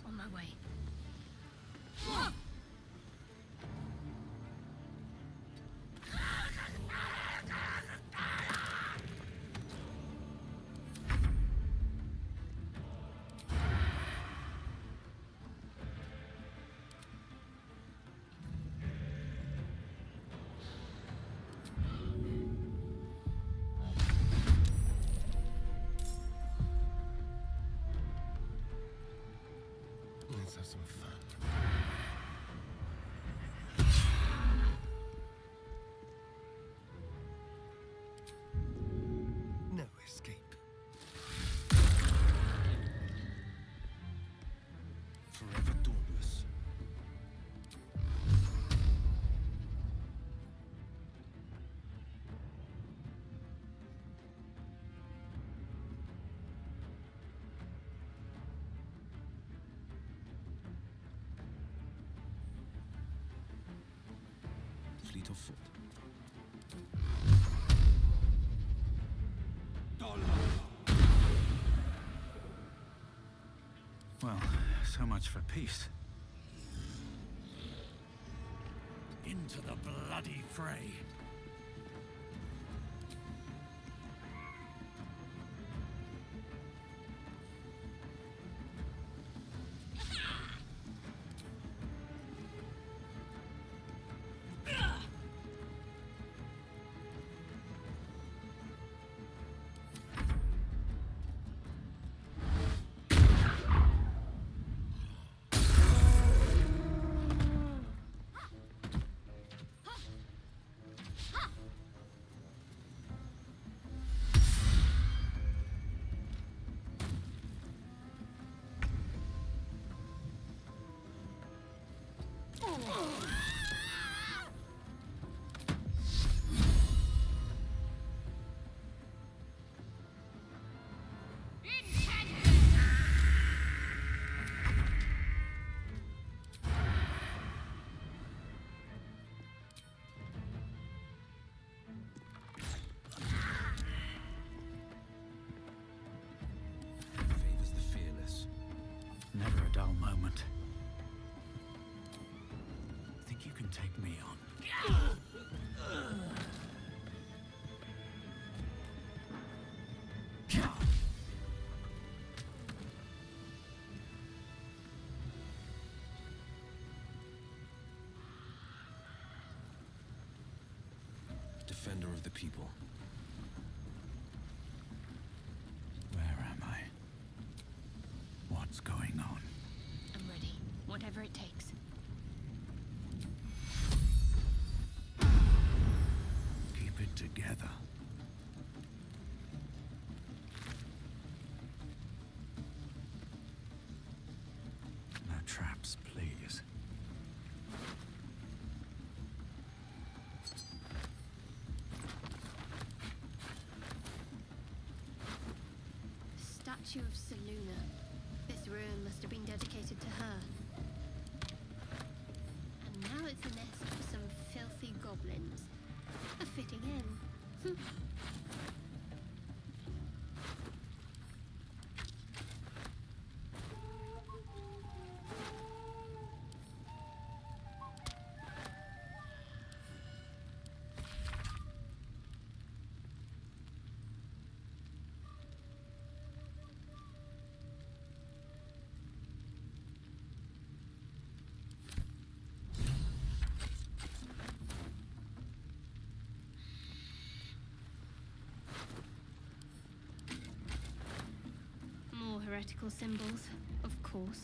On my way. Let's have some fun. No escape. Forever dauntless. Fleet of foot. Dollar. Well, so much for peace. Into the bloody fray. Favors the fearless. Never a dull moment. Think you can take me on? Defender of the people. Where am I? What's going on? I'm ready. Whatever it takes. Keep it together. No traps, please. Statue of Seluna. This ruin must have been dedicated to her. And now it's a nest for some filthy goblins. A fitting end. More heretical symbols, of course.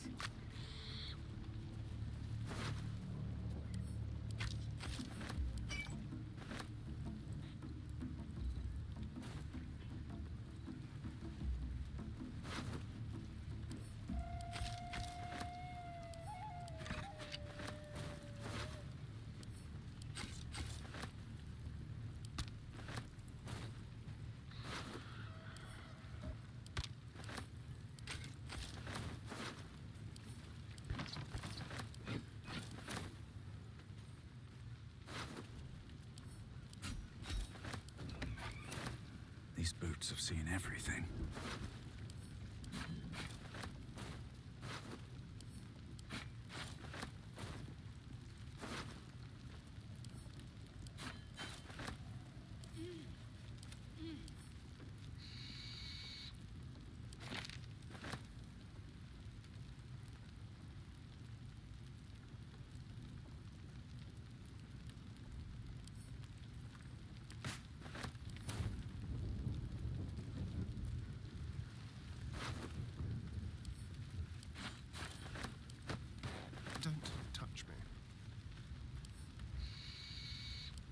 These boots have seen everything. Don't touch me.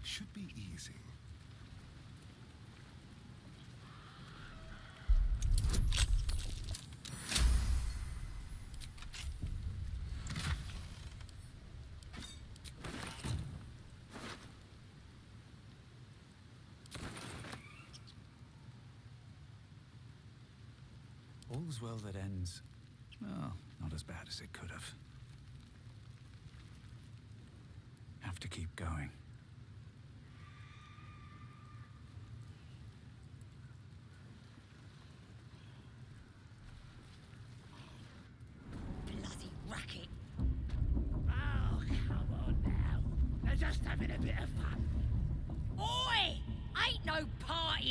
Should be easy. All's well that ends. Well, not as bad as it could have. Have to keep going.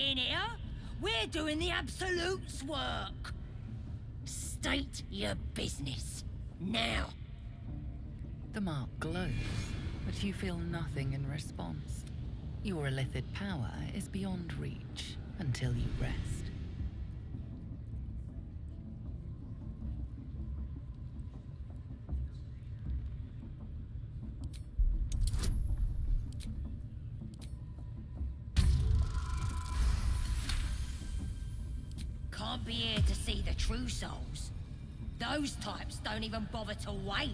in here. We're doing the Absolute's work. State your business. Now. The mark glows, but you feel nothing in response. Your illithid power is beyond reach until you rest. Can't be here to see the true souls. Those types don't even bother to wait.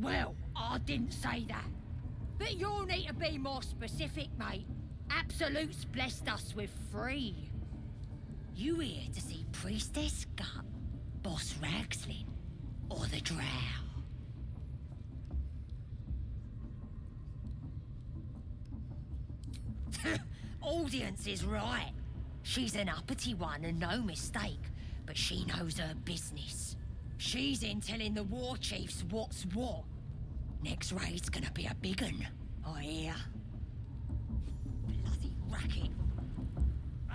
Well, I didn't say that. But you'll need to be more specific, mate. Absolute's blessed us with 3. You here to see Priestess Gut, Boss Ragslin, or the Drow? Audience is right. She's an uppity one and no mistake, but she knows her business. She's in telling the war chiefs what's what. Next raid's gonna be a big un, I hear. Bloody racket. Oh,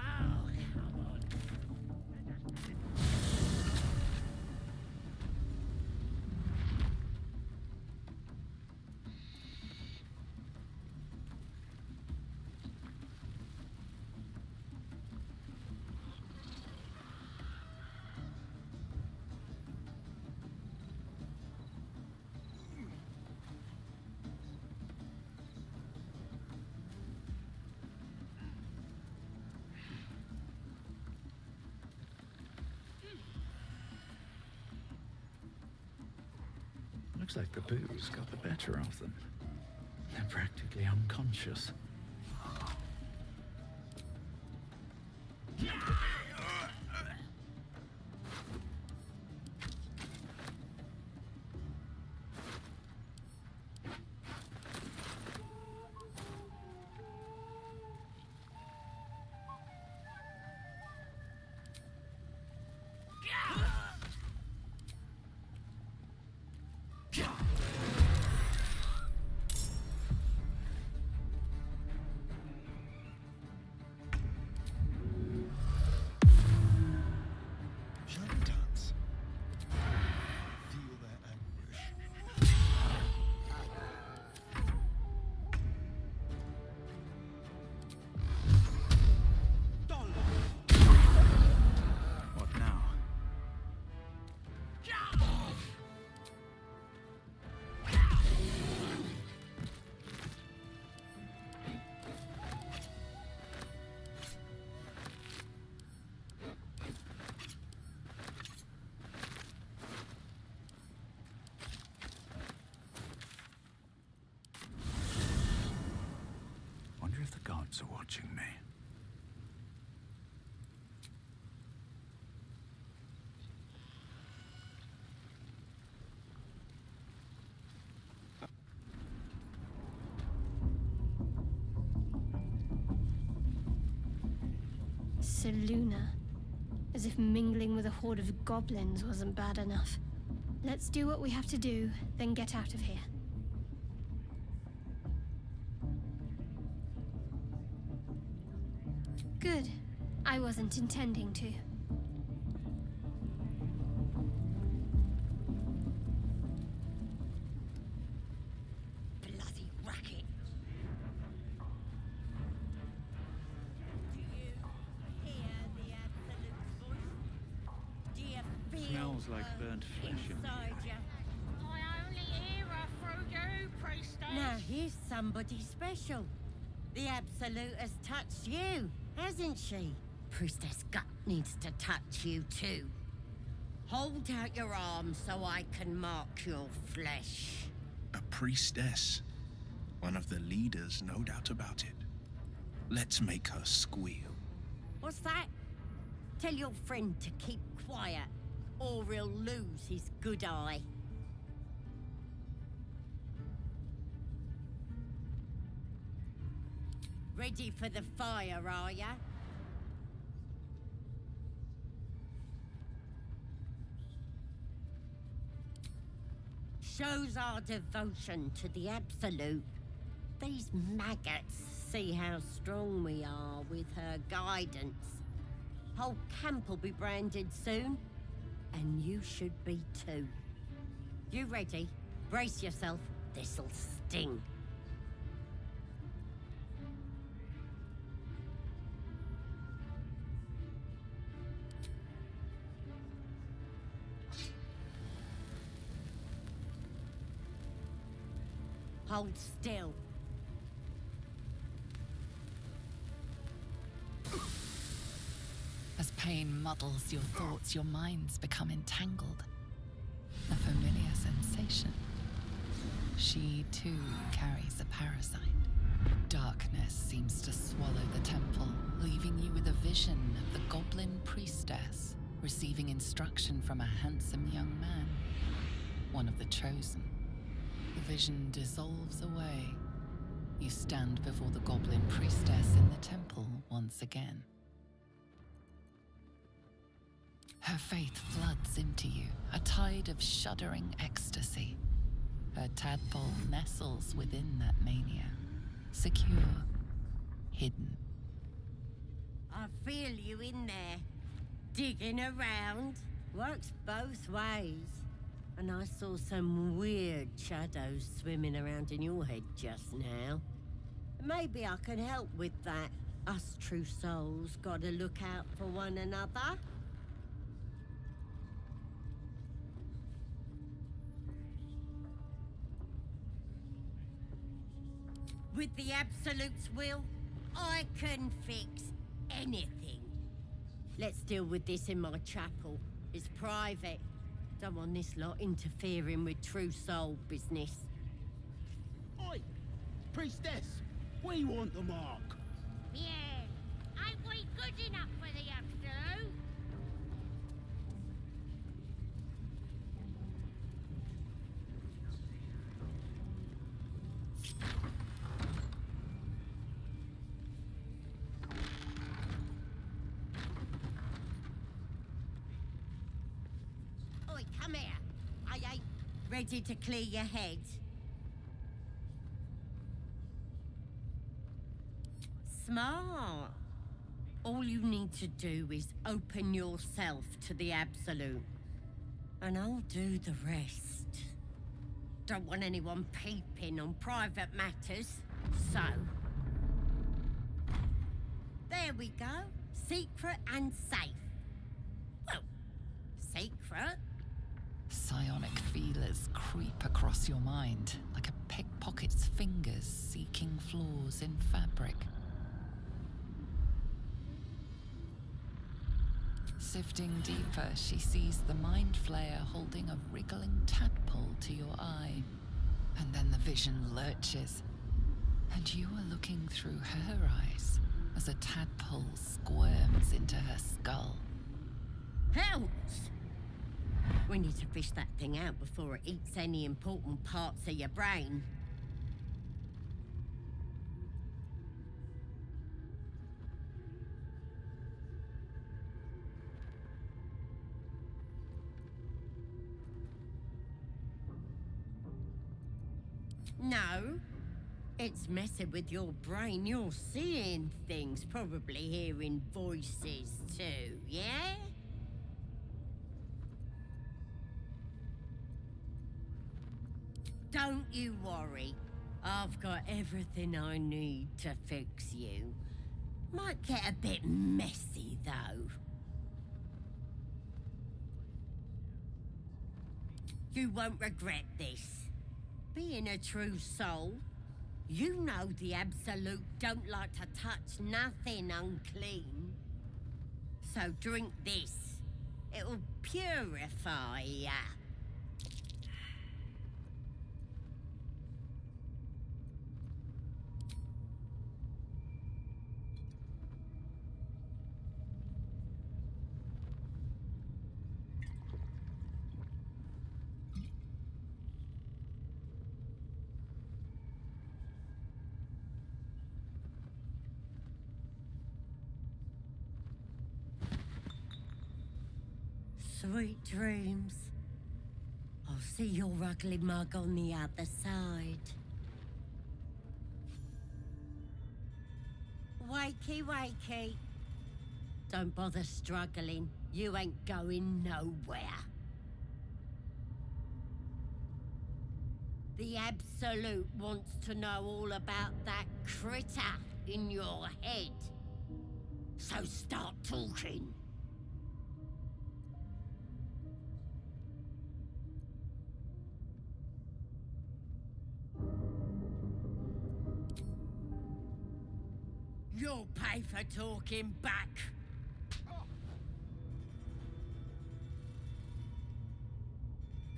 come on. Looks like the booze got the better of them. They're practically unconscious. Wonder if the gods are watching me. Seluna. As if mingling with a horde of goblins wasn't bad enough. Let's do what we have to do, then get out of here. Good. I wasn't intending to. Bloody racket. Do you hear the Absolute's voice? Do you feel Smells like burnt flesh in inside you? I only hear her through you, priestess. Now here's somebody special. The Absolute has touched you, hasn't she? Priestess Gut needs to touch you too. Hold out your arm so I can mark your flesh. A priestess. One of the leaders, no doubt about it. Let's make her squeal. What's that? Tell your friend to keep quiet, or he'll lose his good eye. Ready for the fire, are ya? shows our devotion to the Absolute. These maggots see how strong we are with her guidance. Whole camp will be branded soon, and you should be too. You ready? Brace yourself. This'll sting. Hold still. As pain muddles your thoughts, your minds become entangled. A familiar sensation. She too carries a parasite. Darkness seems to swallow the temple, leaving you with a vision of the goblin priestess receiving instruction from a handsome young man, one of the chosen. The vision dissolves away. You stand before the goblin priestess in the temple once again. Her faith floods into you, a tide of shuddering ecstasy. Her tadpole nestles within that mania, secure, hidden. I feel you in there, digging around. Works both ways. And I saw some weird shadows swimming around in your head just now. Maybe I can help with that. Us true souls gotta look out for one another. With the Absolute's will, I can fix anything. Let's deal with this in my chapel. It's private. Don't want this lot interfering with true soul business. Oi! Priestess! We want the mark! Yeah, ain't we good enough for the Absolute? Oi, come here. I ain't ready to clear your head. Smart. All you need to do is open yourself to the Absolute. And I'll do the rest. Don't want anyone peeping on private matters, so... There we go. Secret and safe. Well, secret. Psionic feelers creep across your mind, like a pickpocket's fingers seeking flaws in fabric. Sifting deeper, she sees the mind flayer holding a wriggling tadpole to your eye. And then the vision lurches, and you are looking through her eyes as a tadpole squirms into her skull. Helps! We need to fish that thing out before it eats any important parts of your brain. No. It's messing with your brain. You're seeing things, probably hearing voices too, yeah? Don't you worry. I've got everything I need to fix you. Might get a bit messy, though. You won't regret this. Being a true soul, you know the Absolute don't like to touch nothing unclean. So drink this. It'll purify ya. Sweet dreams. I'll see your ugly mug on the other side. Wakey, wakey. Don't bother struggling. You ain't going nowhere. The Absolute wants to know all about that critter in your head. So start talking. You'll pay for talking back.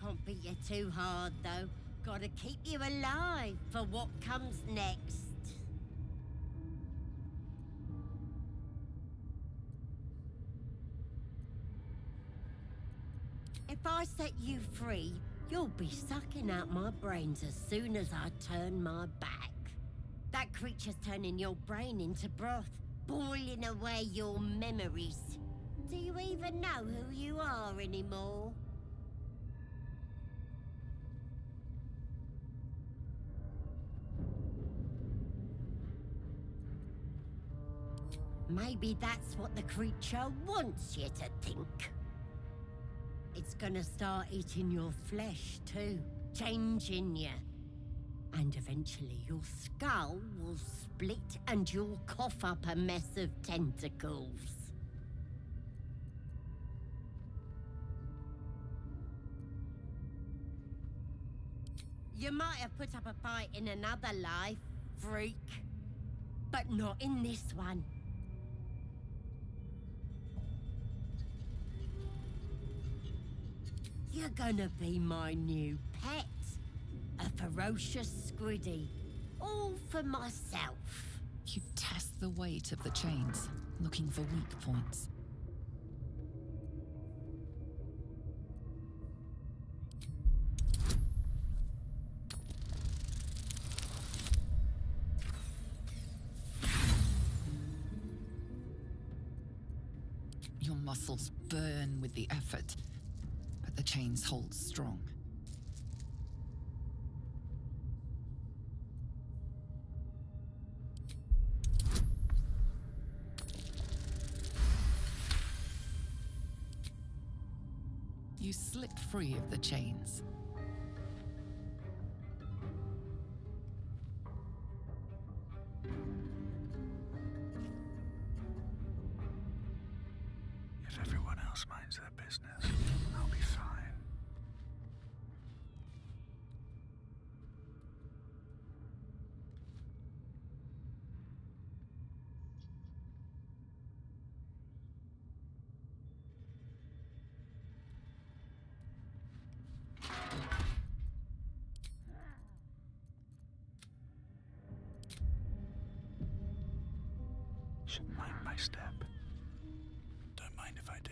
Can't beat you too hard, though. Gotta keep you alive for what comes next. If I set you free, you'll be sucking out my brains as soon as I turn my back. That creature's turning your brain into broth, boiling away your memories. Do you even know who you are anymore? Maybe that's what the creature wants you to think. It's gonna start eating your flesh too, changing you. And eventually your skull will split and you'll cough up a mess of tentacles. You might have put up a fight in another life, freak. But not in this one. You're gonna be my new pet. A ferocious squiddy. All for myself. You test the weight of the chains, looking for weak points. Your muscles burn with the effort, but the chains hold strong. You slip free of the chains. If everyone else minds their business, I'll be fine. Should mind my step. Don't mind if I do.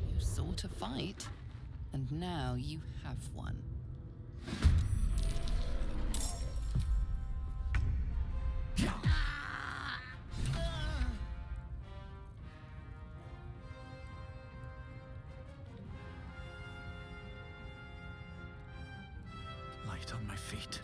You sought a fight, and now you have one. Light on my feet.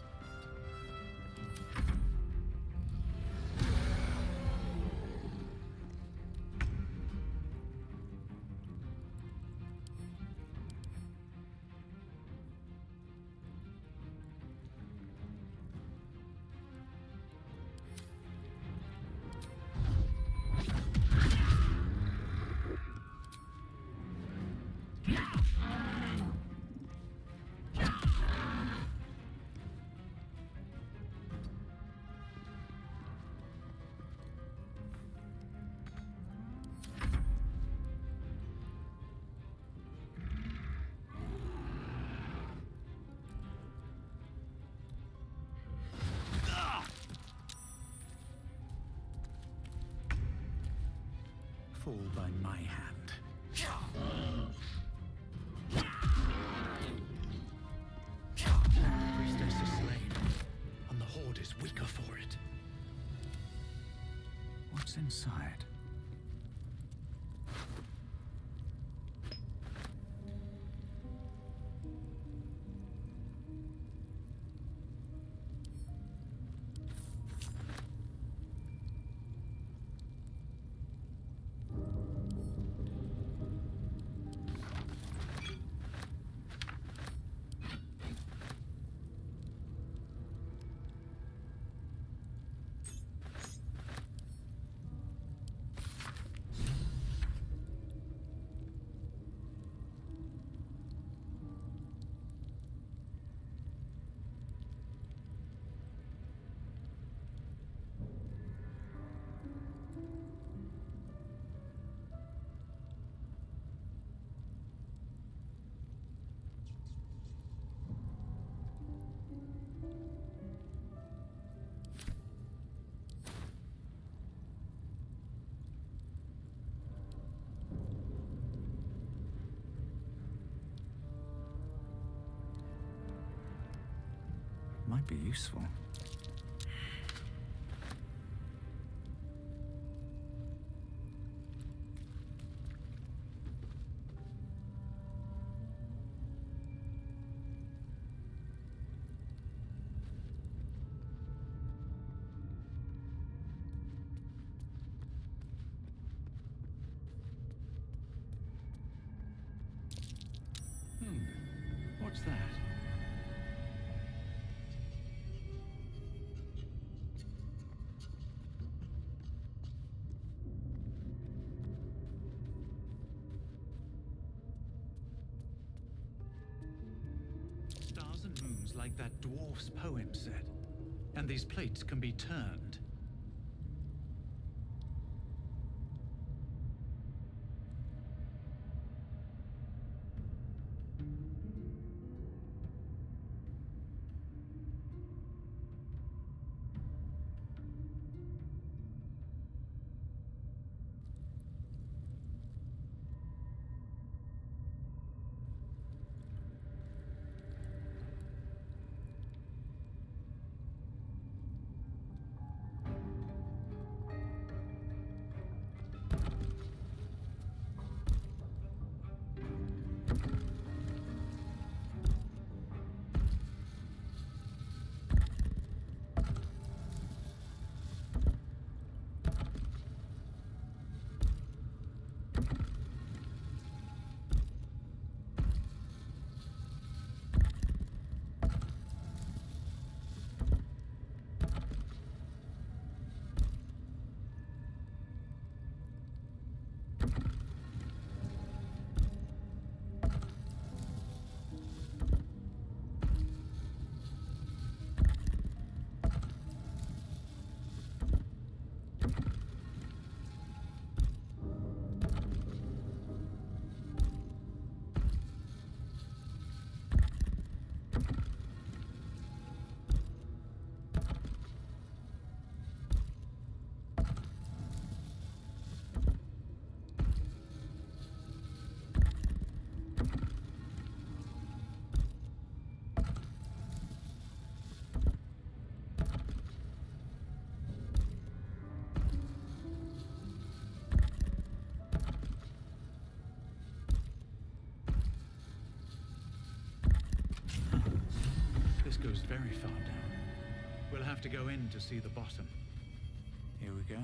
Fall by my hand. The priestess is slain, and the Horde is weaker for it. inside. Might be useful. What's that? Stars and moons like that dwarf's poem said. And these plates can be turned. This goes very far down. We'll have to go in to see the bottom. Here we go.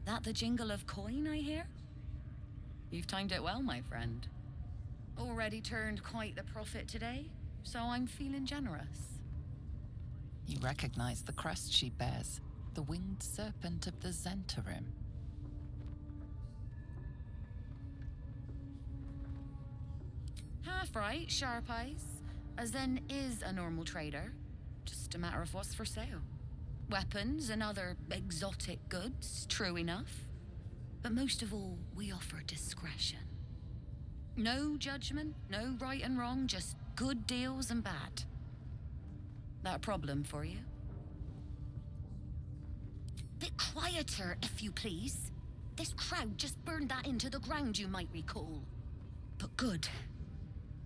That the jingle of coin I hear? You've timed it well, my friend. Already turned quite the profit today, so I'm feeling generous. You recognize the crest she bears, the winged serpent of the Zentarim. Half right, sharp eyes. A Zen is a normal trader. Just a matter of what's for sale. Weapons and other exotic goods, true enough. But most of all, we offer discretion. No judgment, no right and wrong, just good deals and bad. That a problem for you? Bit quieter, if you please. This crowd just burned that into the ground, you might recall. But good.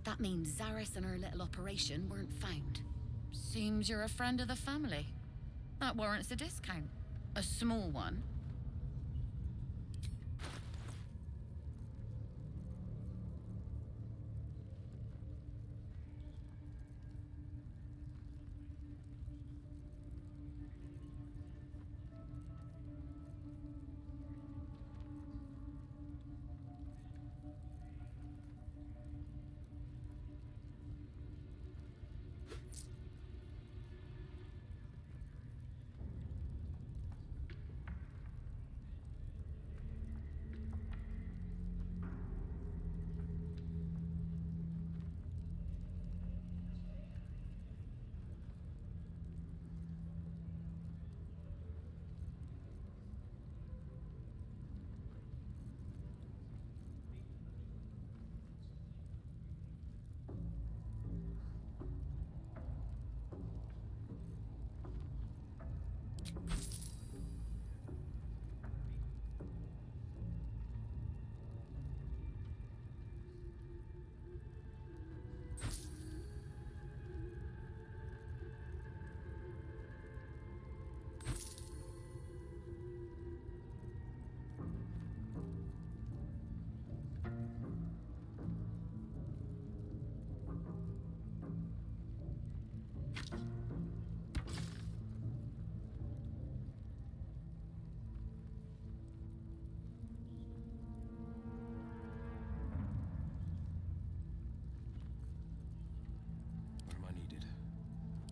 That means Zaris and her little operation weren't found. Seems you're a friend of the family. That warrants a discount. A small one.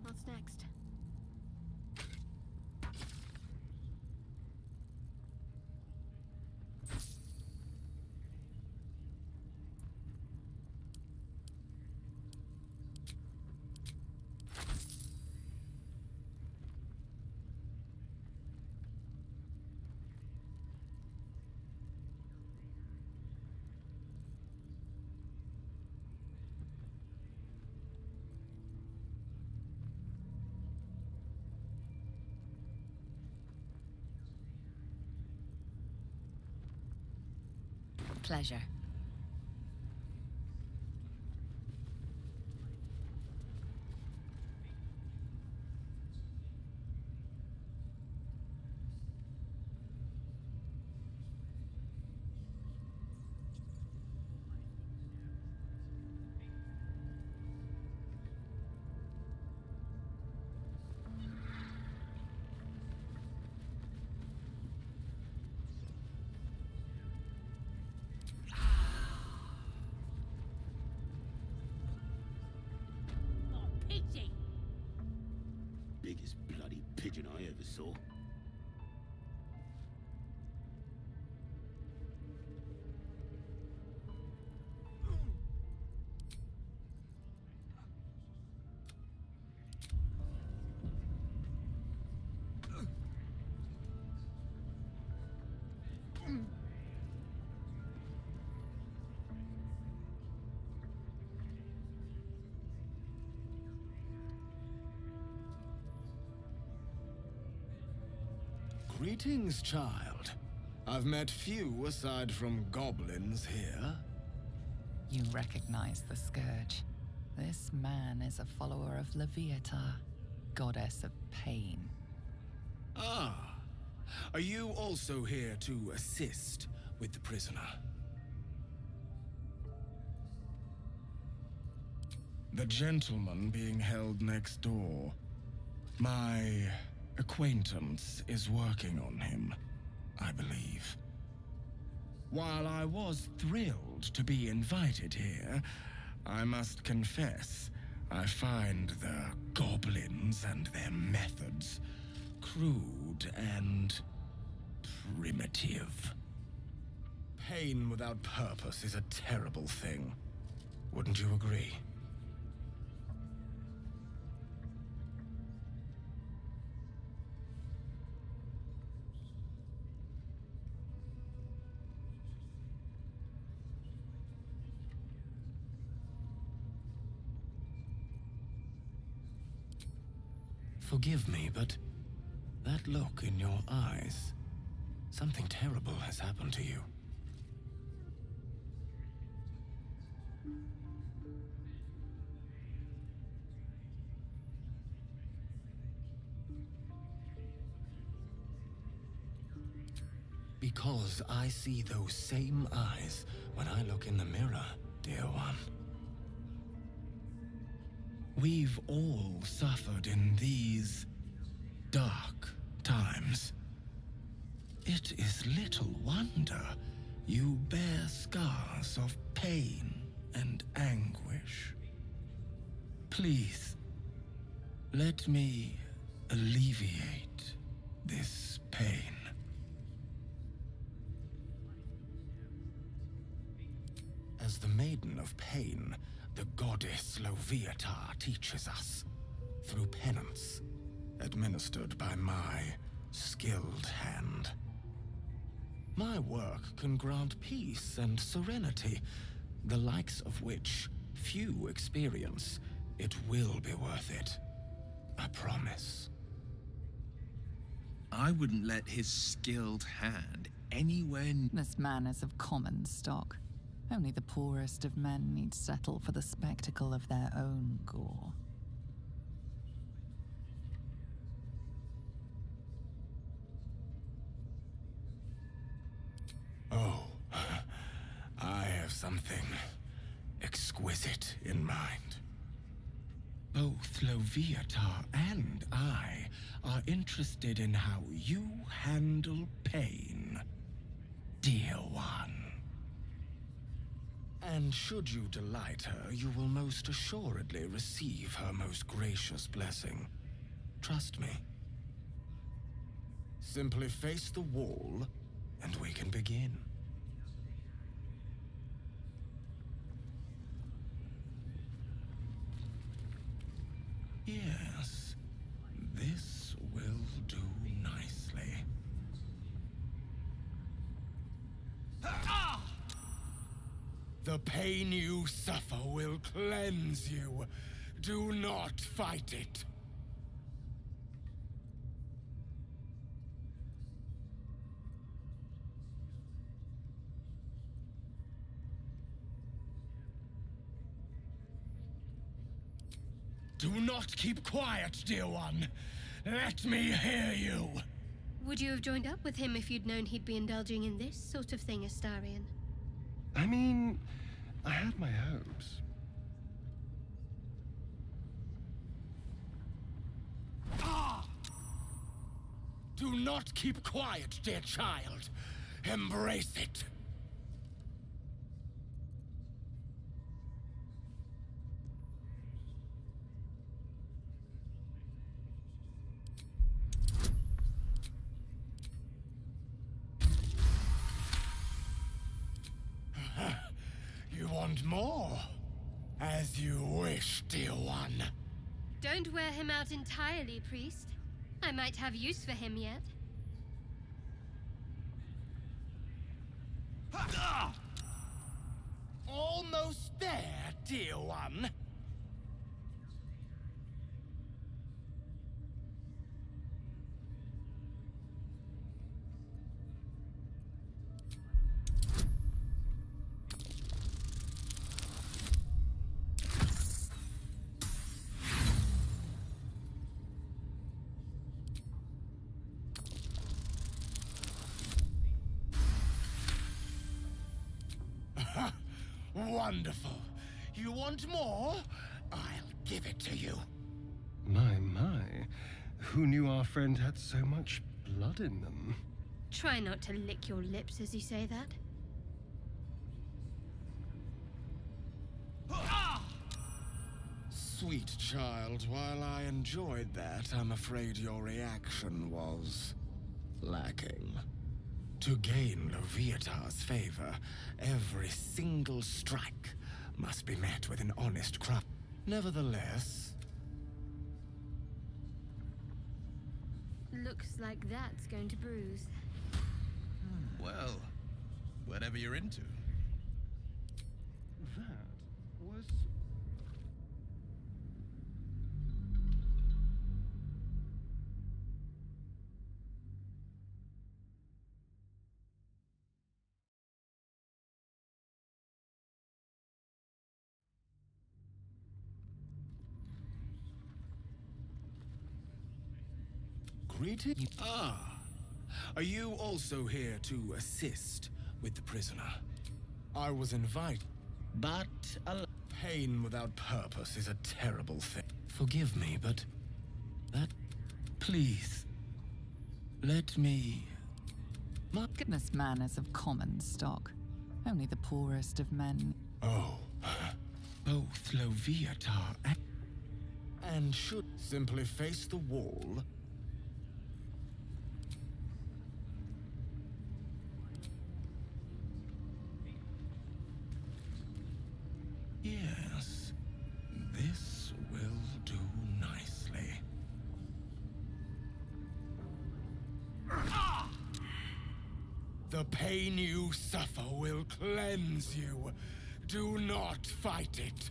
What's next? Pleasure. Pidgey! Biggest bloody pigeon I ever saw. Greetings, child. I've met few aside from goblins here. You recognize the scourge. This man is a follower of Leviata, goddess of pain. Ah, are you also here to assist with the prisoner? The gentleman being held next door. My acquaintance is working on him. I believe. While I was thrilled to be invited here, I must confess I find the goblins and their methods crude and primitive. Pain without purpose is a terrible thing. Wouldn't you agree? Forgive me, but that look in your eyes, something terrible has happened to you. Because I see those same eyes when I look in the mirror, dear one. We've all suffered in these dark times. It is little wonder you bear scars of pain and anguish. Please, let me alleviate this pain. As the Maiden of Pain, the goddess Loviatar teaches us, through penance, administered by my skilled hand. My work can grant peace and serenity, the likes of which few experience. It will be worth it. I promise. I wouldn't let his skilled hand anywhere. This man is of common stock. Only the poorest of men need settle for the spectacle of their own gore. Oh, I have something exquisite in mind. Both Loviatar and I are interested in how you handle pain, dear one. And should you delight her, you will most assuredly receive her most gracious blessing. Trust me. Simply face the wall, and we can begin. Yes, this will do nicely. The pain you suffer will cleanse you. Do not fight it. Do not keep quiet, dear one. Let me hear you. Would you have joined up with him if you'd known he'd be indulging in this sort of thing, Astarion? I mean, I had my hopes. Do not keep quiet, dear child. Embrace it. You want more? As you wish, dear one. Don't wear him out entirely, priest. I might have use for him yet. Almost there, dear one. Wonderful. You want more? I'll give it to you. My. Who knew our friend had so much blood in them? Try not to lick your lips as you say that. Sweet child, while I enjoyed that, I'm afraid your reaction was lacking. To gain Loviatar's favor, every single strike must be met with an honest cry. Nevertheless... Looks like that's going to bruise. Well, whatever you're into. That was... Greeting? Ah. Are you also here to assist with the prisoner? I was invited, but pain without purpose is a terrible thing. Forgive me, but that... Please, let me... This man is of common stock. Only the poorest of men. Oh, both Loviatar and should simply face the wall. Yes, this will do nicely. The pain you suffer will cleanse you. Do not fight it.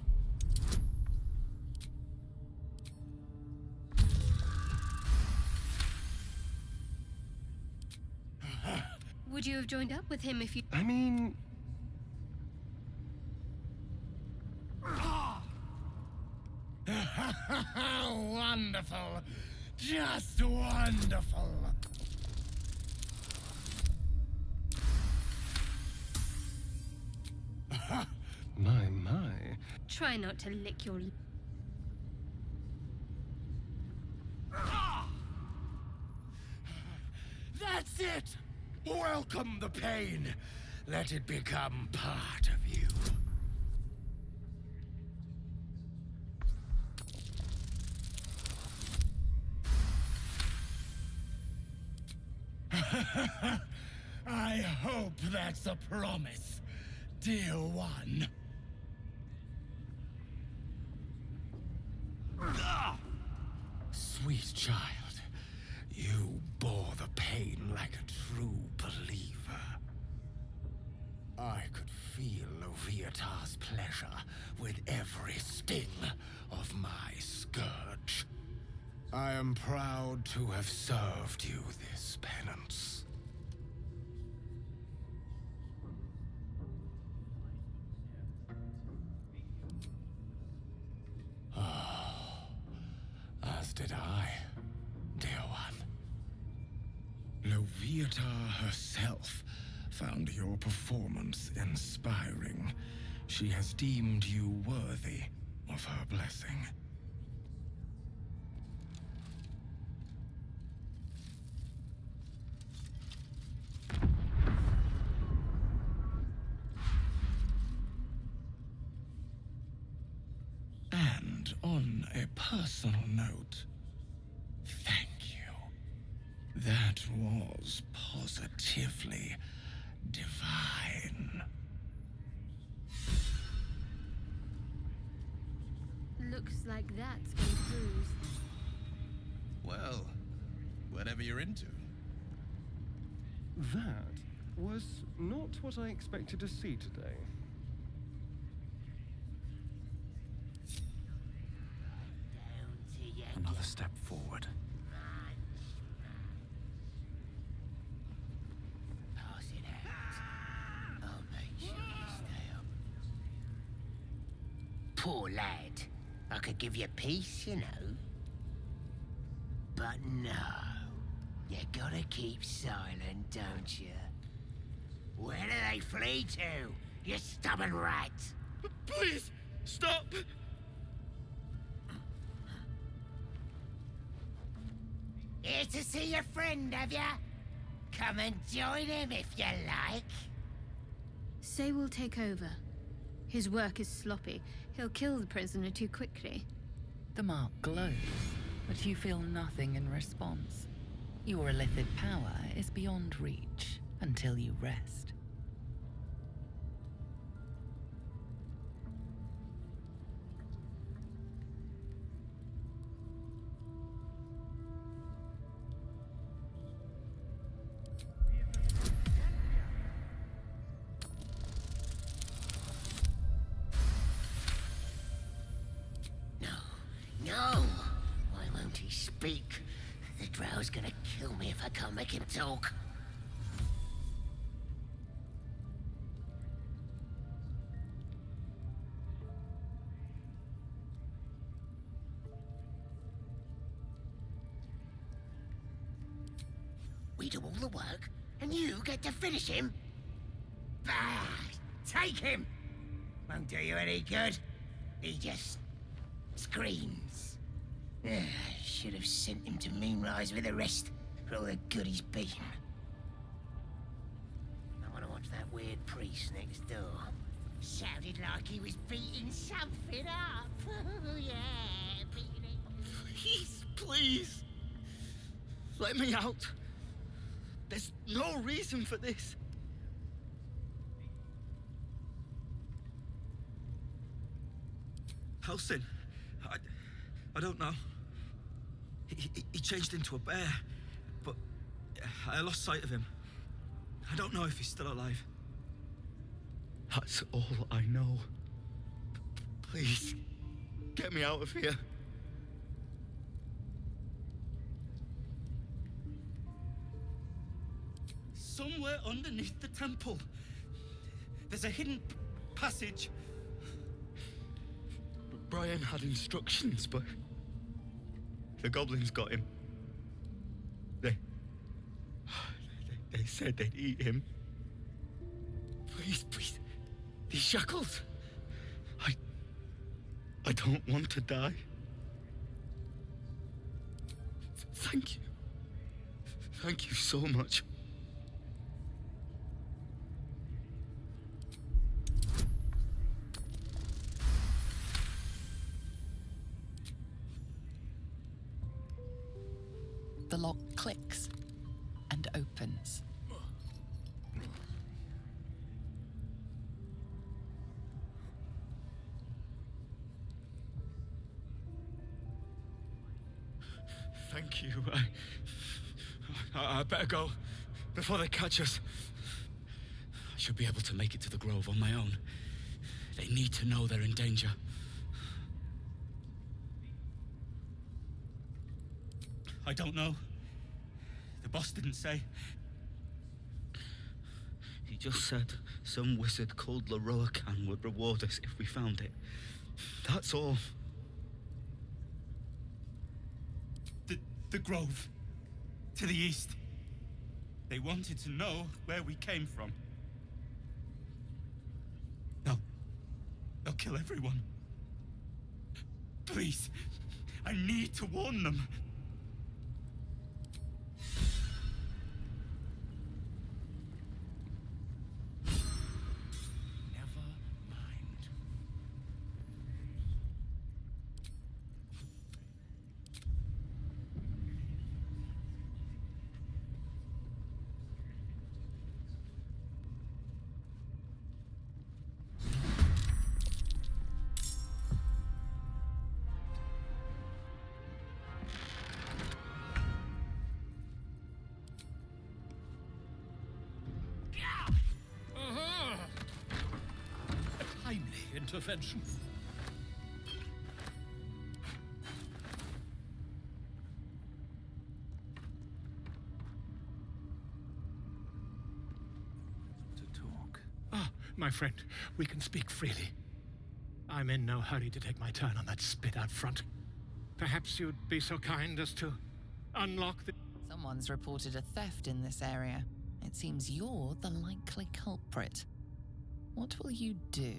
Would you have joined up with him if you... I mean... Wonderful. Just wonderful. My. Try not to lick your... That's it! Welcome the pain. Let it become part of you. I hope that's a promise, dear one. Sweet child, you bore the pain like a true believer. I could feel Loviatar's pleasure with every sting of my scourge. I am proud to have served you this penance. Oh, as did I, dear one. Loviatar herself found your performance inspiring. She has deemed you worthy of her blessing. And on a personal note, thank you. That was positively divine. Looks like that's going to bruise. Well, whatever you're into. That was not what I expected to see today. Another step forward. Pass it out. I'll make sure you stay up. Poor lad. I could give you peace, you know. But no. You gotta keep silent, don't you? Where do they flee to, you stubborn rat? Please, stop! Here to see your friend, have ya? Come and join him if you like. Say we'll take over. His work is sloppy. He'll kill the prisoner too quickly. The mark glows, but you feel nothing in response. Your illithid power is beyond reach until you rest. No! Why won't he speak? The drow's gonna kill me if I can't make him talk. We do all the work, and you get to finish him? Bah! Take him! Won't do you any good. He just screams. Should have sent him to Moonrise with the rest for all the good he's been. I want to watch that weird priest next door. Sounded like he was beating something up. Yeah, beating it. Please! Let me out! There's no reason for this. Halsin, I don't know. He changed into a bear, but I lost sight of him. I don't know if he's still alive. That's all I know. Please, get me out of here. Somewhere underneath the temple, there's a hidden passage. Brian had instructions, but the goblins got him. They said they'd eat him. Please, these shackles. I don't want to die. Thank you. Thank you so much. The lock clicks and opens. Thank you. I better go before they catch us. I should be able to make it to the Grove on my own. They need to know they're in danger. I don't know. The boss didn't say. He just said some wizard called Leroacan would reward us if we found it. That's all. The Grove. To the east. They wanted to know where we came from. They'll kill everyone. Please, I need to warn them. Intervention. To talk. Ah, my friend, we can speak freely. I'm in no hurry to take my turn on that spit out front. Perhaps you'd be so kind as to unlock the... Someone's reported a theft in this area. It seems you're the likely culprit. What will you do?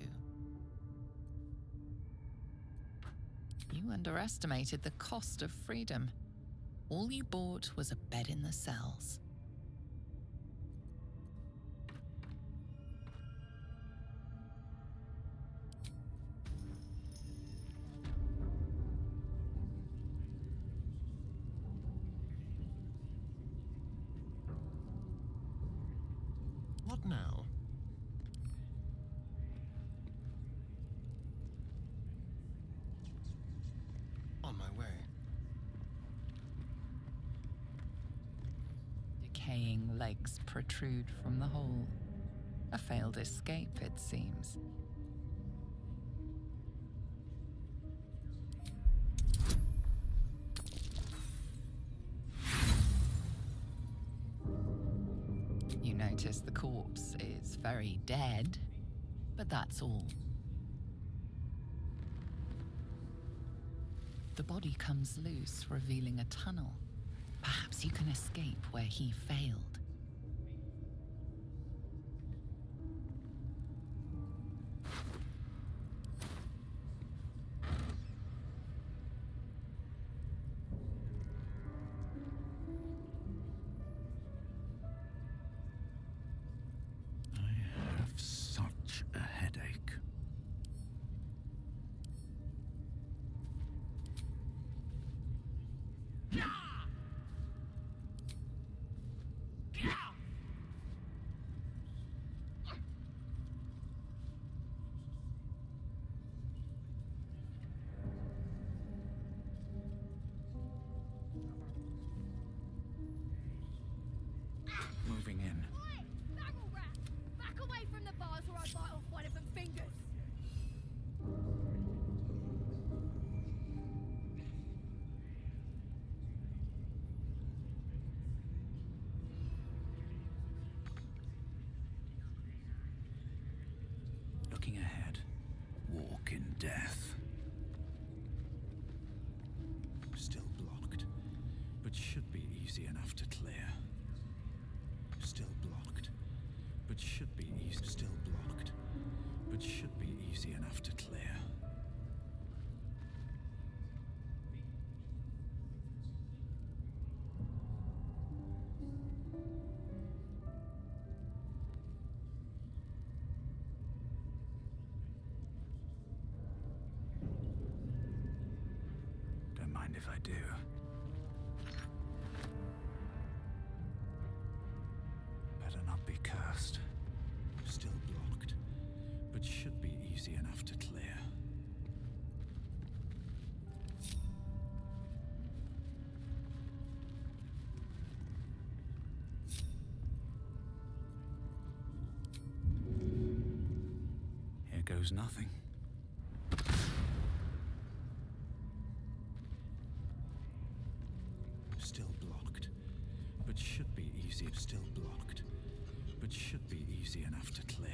You underestimated the cost of freedom. All you bought was a bed in the cells. now? On my way. Decaying legs protrude from the hole. A failed escape, it seems. You notice the corpse is very dead, but that's all. The body comes loose, revealing a tunnel. Perhaps you can escape where he failed. I have such a headache. Moving in. Barrel rat! Back away from the bars or I bite off one of them fingers! Looking ahead, walk in death. Still blocked, but should be easy enough to clear. Still blocked, but should be easy. Still blocked, but should be easy enough to clear. Don't mind if I do. Better not be cursed. Still blocked, but should be easy enough to clear. Here goes nothing. Still blocked, but should be easy. Still blocked, but should be easy enough to clear.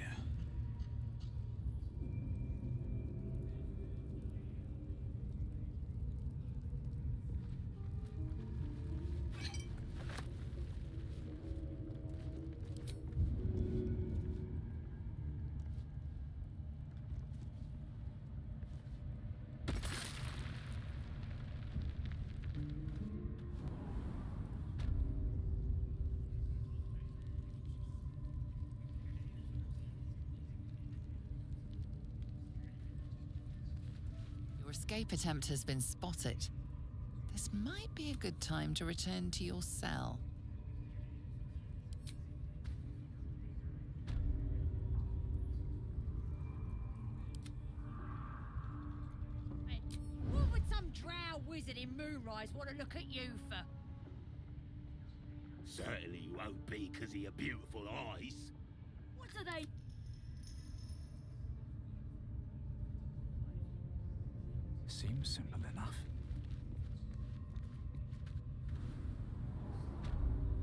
Your escape attempt has been spotted. This might be a good time to return to your cell. What would some drow wizard in Moonrise want to look at you for? Certainly you won't be because of your beautiful eyes. What are they? Seems simple enough.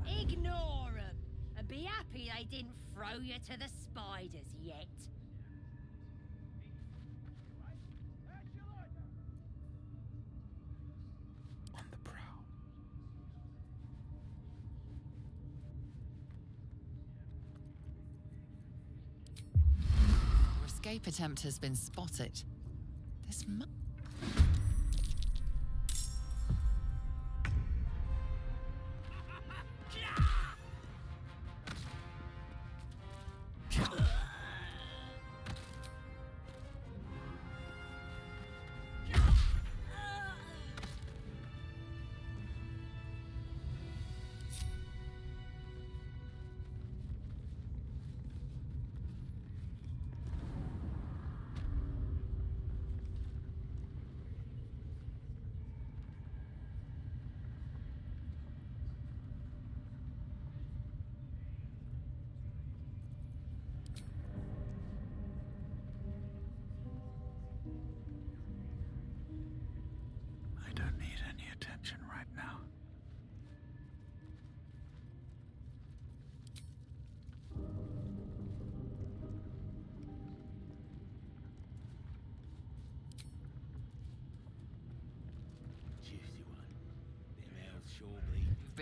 Ignore them and be happy they didn't throw you to the spiders yet. On the prowl. Your escape attempt has been spotted. This might...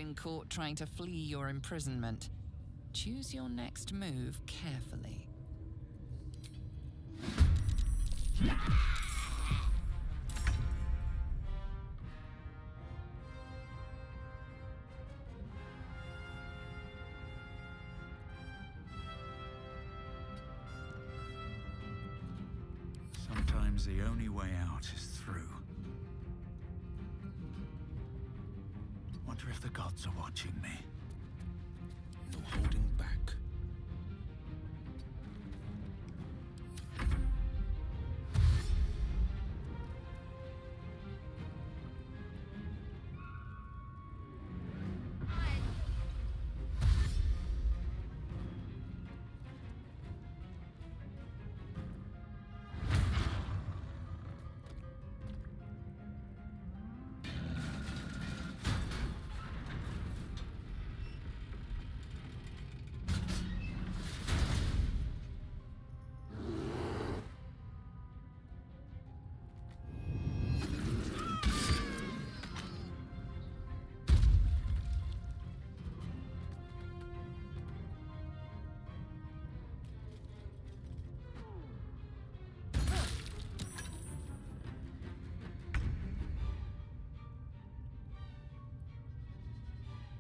been caught trying to flee your imprisonment. Choose your next move carefully. Sometimes the only way out is through. Wonder if the gods are watching me. No holding back.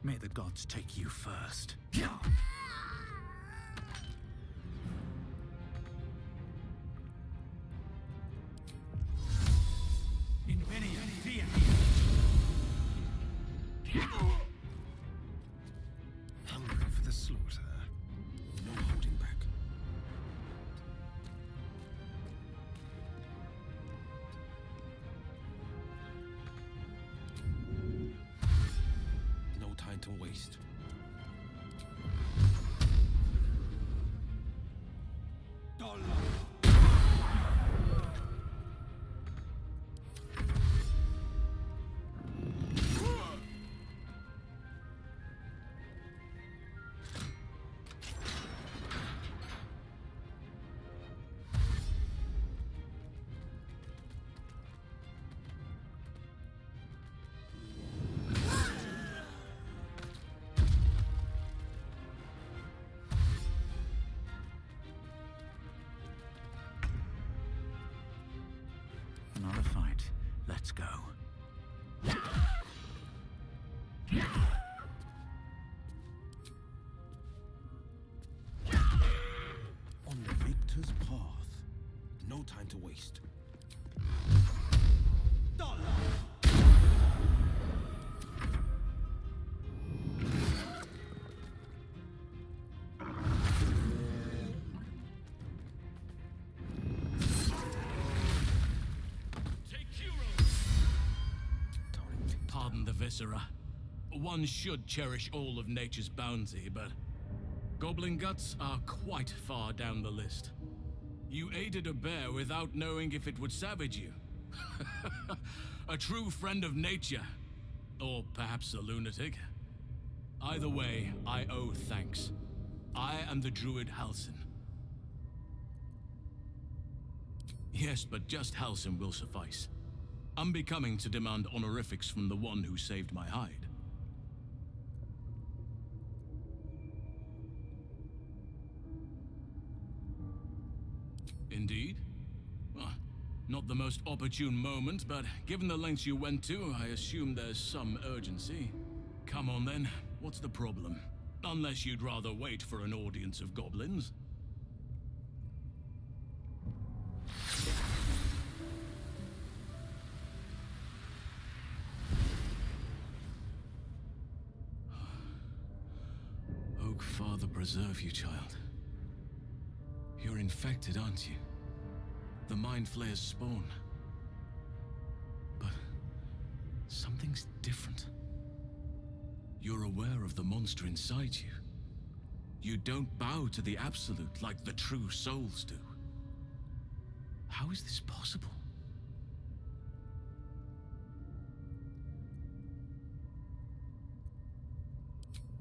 May the gods take you first. Hungry for the slaughter. No holding back. No time to waste. Another fight. Let's go. On the victor's path. No time to waste. Pardon the viscera. One should cherish all of nature's bounty, but goblin guts are quite far down the list. You aided a bear without knowing if it would savage you. A true friend of nature. Or perhaps a lunatic. Either way, I owe thanks. I am the druid Halsin. Yes, but just Halsin will suffice. Unbecoming to demand honorifics from the one who saved my hide. Indeed? Well, not the most opportune moment, but given the lengths you went to, I assume there's some urgency. Come on then, what's the problem? Unless you'd rather wait for an audience of goblins. Oak Father preserve you, child. You're infected, aren't you? The Mind Flayer's spawn. But something's different. You're aware of the monster inside you. You don't bow to the Absolute like the true souls do. How is this possible?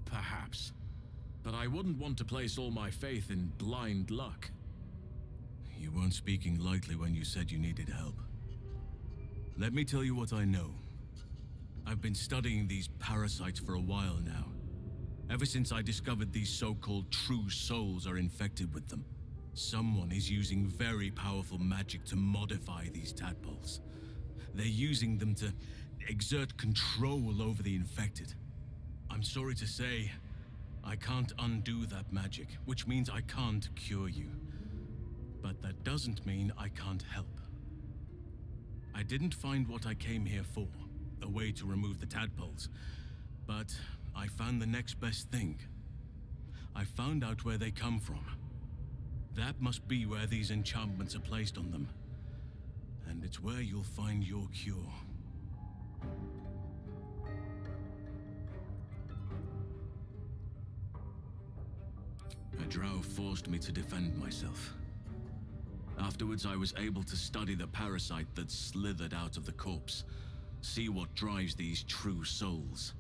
Perhaps. But I wouldn't want to place all my faith in blind luck. You weren't speaking lightly when you said you needed help. Let me tell you what I know. I've been studying these parasites for a while now. Ever since I discovered these so-called true souls are infected with them. Someone is using very powerful magic to modify these tadpoles. They're using them to exert control over the infected. I'm sorry to say, I can't undo that magic, which means I can't cure you. But that doesn't mean I can't help. I didn't find what I came here for, a way to remove the tadpoles, but I found the next best thing. I found out where they come from. That must be where these enchantments are placed on them. And it's where you'll find your cure. A drow forced me to defend myself. Afterwards, I was able to study the parasite that slithered out of the corpse, see what drives these true souls.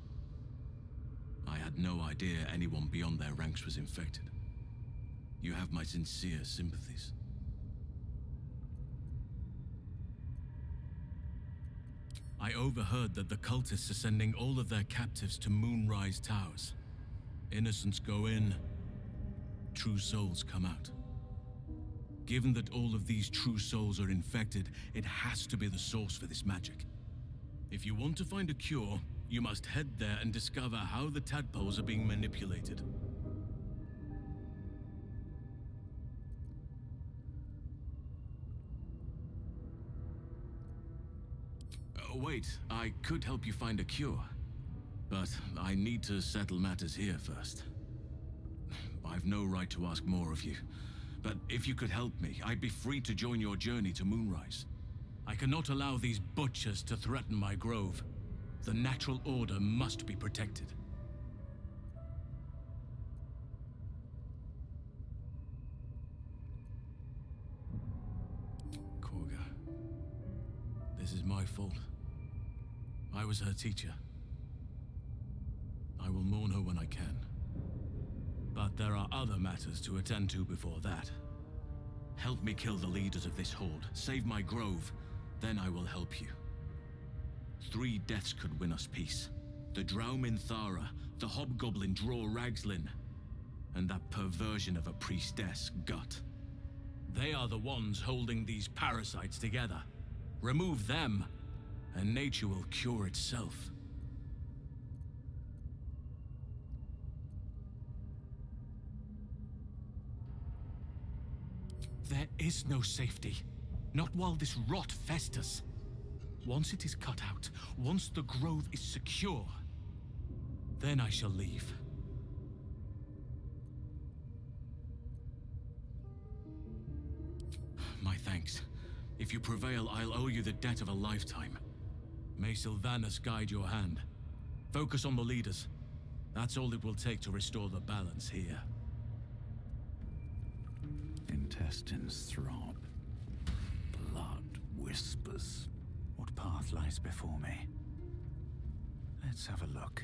I had no idea anyone beyond their ranks was infected. You have my sincere sympathies. I overheard that the cultists are sending all of their captives to Moonrise Towers. Innocents go in, true souls come out. Given that all of these true souls are infected, it has to be the source for this magic. If you want to find a cure, you must head there and discover how the tadpoles are being manipulated. Wait, I could help you find a cure. But I need to settle matters here first. I've no right to ask more of you. But if you could help me, I'd be free to join your journey to Moonrise. I cannot allow these butchers to threaten my grove. The natural order must be protected. Korga. This is my fault. I was her teacher. I will mourn her when I can. But there are other matters to attend to before that. Help me kill the leaders of this horde, save my grove, then I will help you. 3 deaths could win us peace. The drow Minthara, the hobgoblin Draw Ragslin, and that perversion of a priestess, Gut. They are the ones holding these parasites together. Remove them, and nature will cure itself. There is no safety. Not while this rot festers. Once it is cut out, once the grove is secure, then I shall leave. My thanks. If you prevail, I'll owe you the debt of a lifetime. May Sylvanas guide your hand. Focus on the leaders. That's all it will take to restore the balance here. Intestines throb. Blood whispers. What path lies before me? Let's have a look.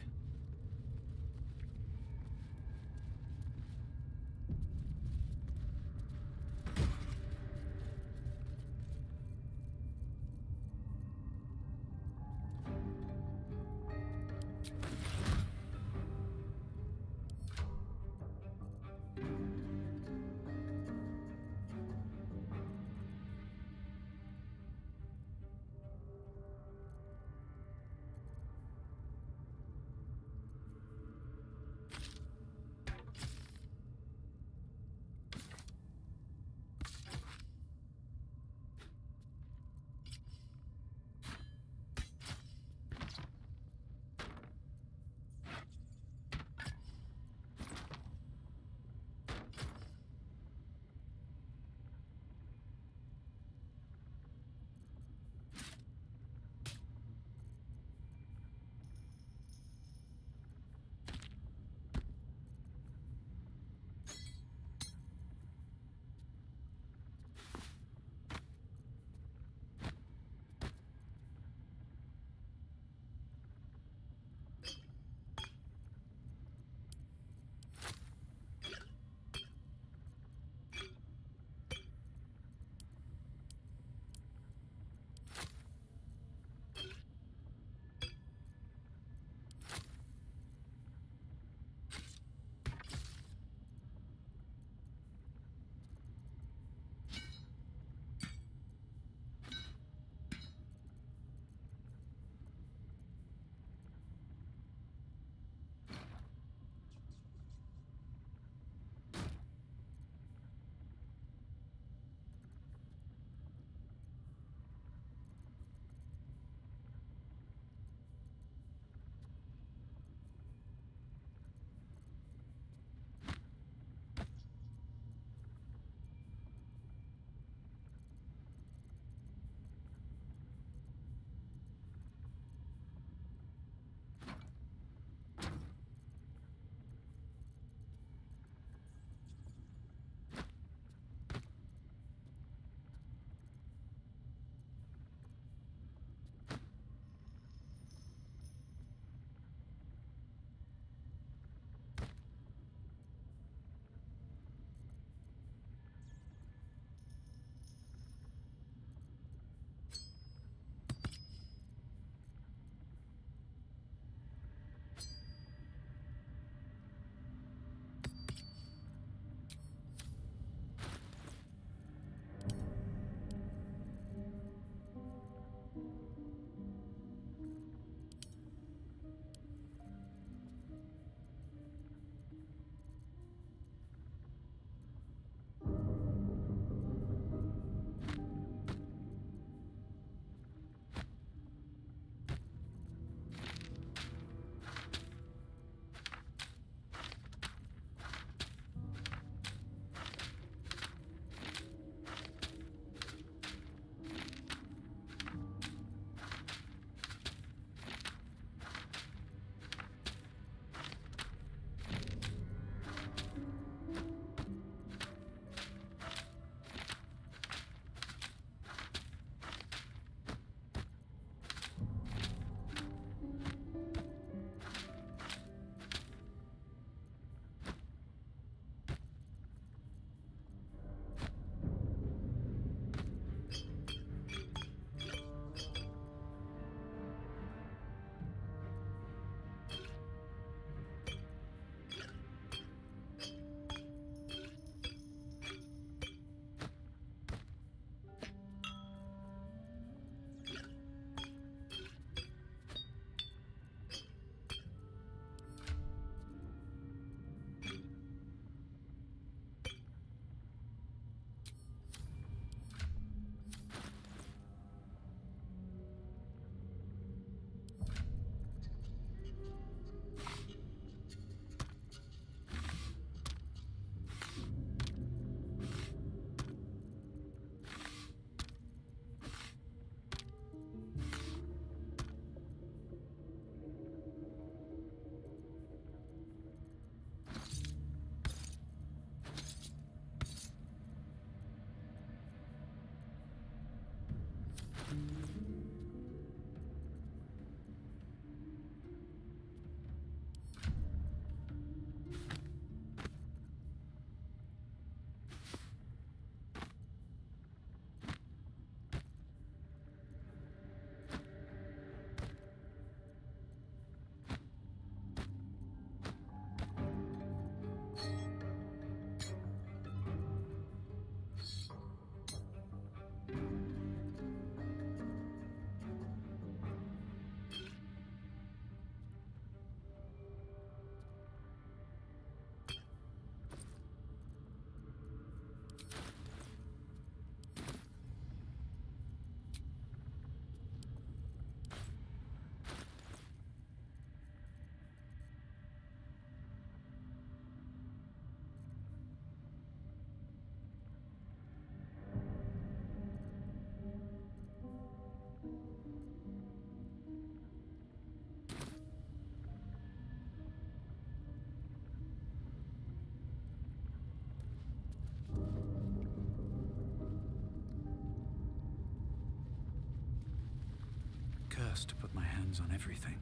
curse to put my hands on everything.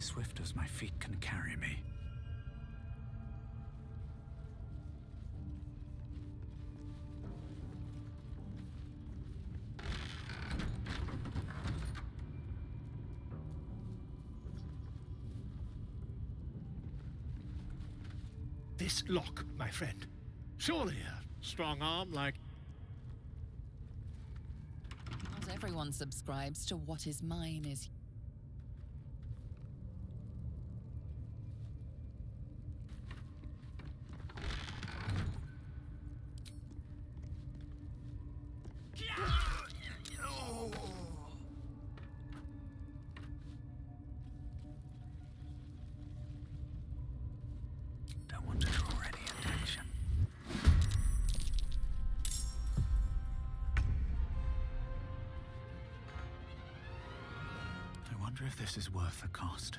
Swift as my feet can carry me. This lock, my friend. Surely a strong arm like... Not everyone subscribes to what is mine is... Don't want to draw any attention. I wonder if this is worth the cost.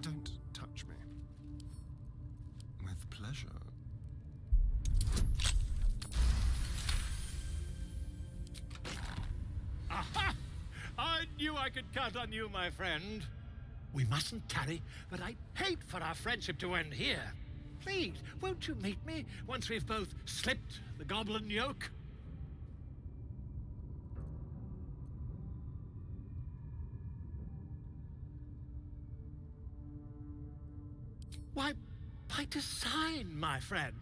Don't touch me. With pleasure. Aha! I knew I could count on you, my friend. We mustn't tarry, but I'd hate for our friendship to end here. Please, won't you meet me once we've both slipped the goblin yoke? Why, by design, my friend.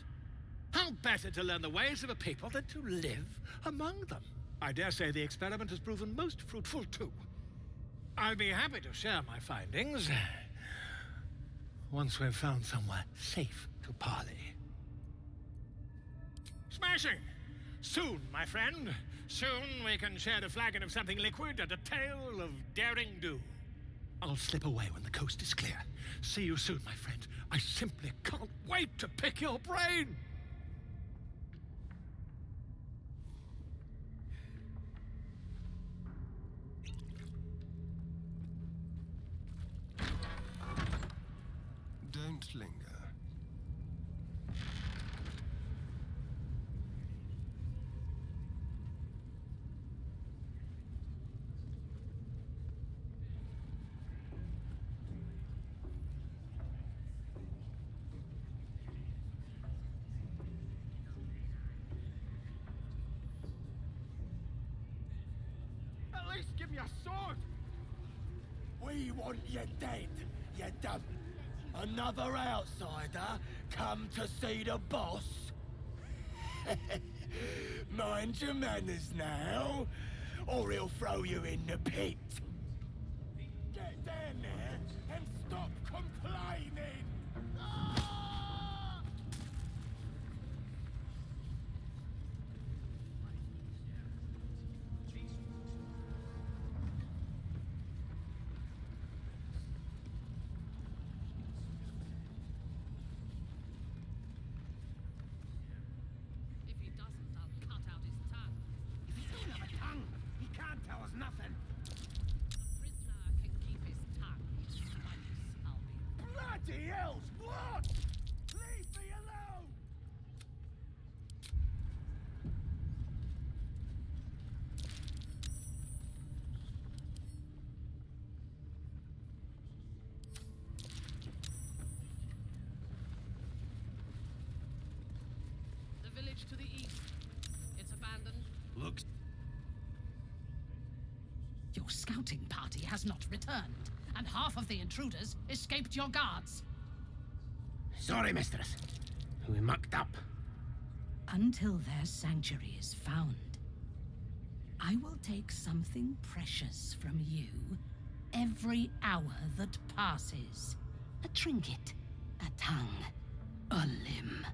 How better to learn the ways of a people than to live among them? I dare say the experiment has proven most fruitful, too. I'll be happy to share my findings once we've found somewhere safe to parley. Smashing! Soon, my friend. Soon we can share a flagon of something liquid and a tale of daring do. I'll slip away when the coast is clear. See you soon, my friend. I simply can't wait to pick your brain! Don't linger. At least give me a sword! We want you dead, you dumb. Another outsider come to see the boss? Mind your manners now, or he'll throw you in the pit. Get down there and stop complaining! Ah! If he doesn't, I'll cut out his tongue. If he don't have a tongue, he can't tell us nothing. Prisoner village to the east. It's abandoned. Looks. Your scouting party has not returned, and half of the intruders escaped your guards. Sorry, mistress. We mucked up. Until their sanctuary is found, I will take something precious from you every hour that passes. A trinket, a tongue, a limb.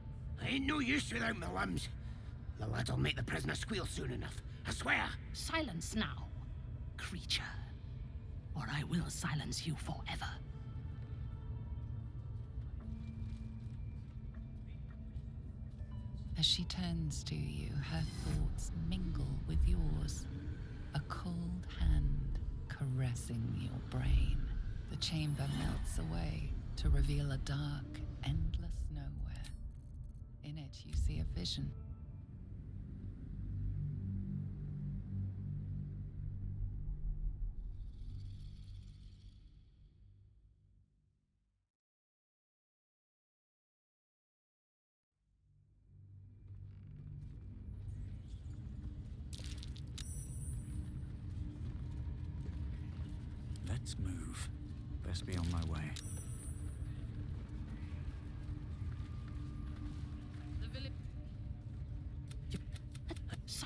Ain't no use without my limbs. The lad'll make the prisoner squeal soon enough. I swear. Silence now, creature, or I will silence you forever. As she turns to you, her thoughts mingle with yours. A cold hand caressing your brain. The chamber melts away to reveal a dark, endless nowhere. In it, you see a vision. Let's move. Best be on my way.